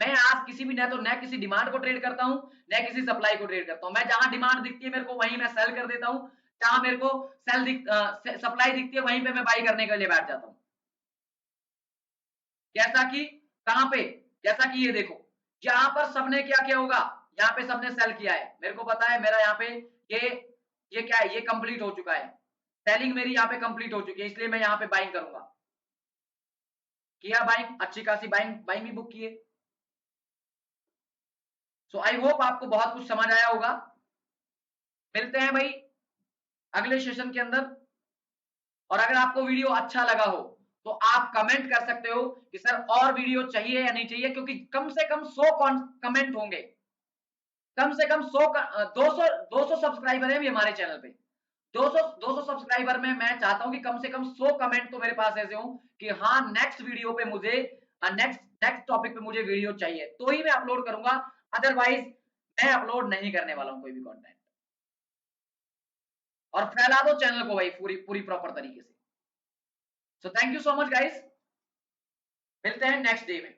A: मैं आज किसी भी न किसी डिमांड को ट्रेड करता हूं, न किसी सप्लाई को ट्रेड करता हूं, मैं जहां डिमांड दिखती है मेरे को वहीं मैं सेल कर देता हूं, जहां मेरे को सप्लाई दिखती है वहीं पे मैं बाई करने के लिए बैठ जाता हूं। जैसा कि कहां पे, जैसा कि ये देखो यहां पर सबने क्या किया होगा, यहाँ पे सबने सेल किया है, मेरे को पता है मेरा यहाँ पे ये ये क्या है, ये कंप्लीट हो चुका है, सेलिंग मेरी यहाँ पे कंप्लीट हो चुकी है, इसलिए मैं यहाँ पे बाइंग करूंगा, किया बाइंग, अच्छी खासी बाइंग बाइंग भी बुक किए, सो आई होप आपको बहुत कुछ समझ आया होगा। मिलते हैं भाई अगले सेशन के अंदर। और अगर आपको वीडियो अच्छा लगा हो तो आप कमेंट कर सकते हो कि सर और वीडियो चाहिए या नहीं चाहिए, क्योंकि कम से कम 100 कमेंट होंगे, कम से कम 100 200 सब्सक्राइबर है अभी हमारे चैनल पे। 200 सब्सक्राइबर में मैं चाहता हूं कि कम से कम 100 कमेंट तो मेरे पास ऐसे हो कि हाँ नेक्स्ट वीडियो पे मुझे नेक्स्ट नेक्स्ट टॉपिक पे मुझे वीडियो चाहिए, तो ही मैं अपलोड करूंगा, अदरवाइज मैं अपलोड नहीं करने वाला हूं कोई भी कंटेंट। और फैला दो चैनल को भाई पूरी पूरी प्रॉपर तरीके से। So thank you so much guys, मिलते हैं नेक्स्ट डे में।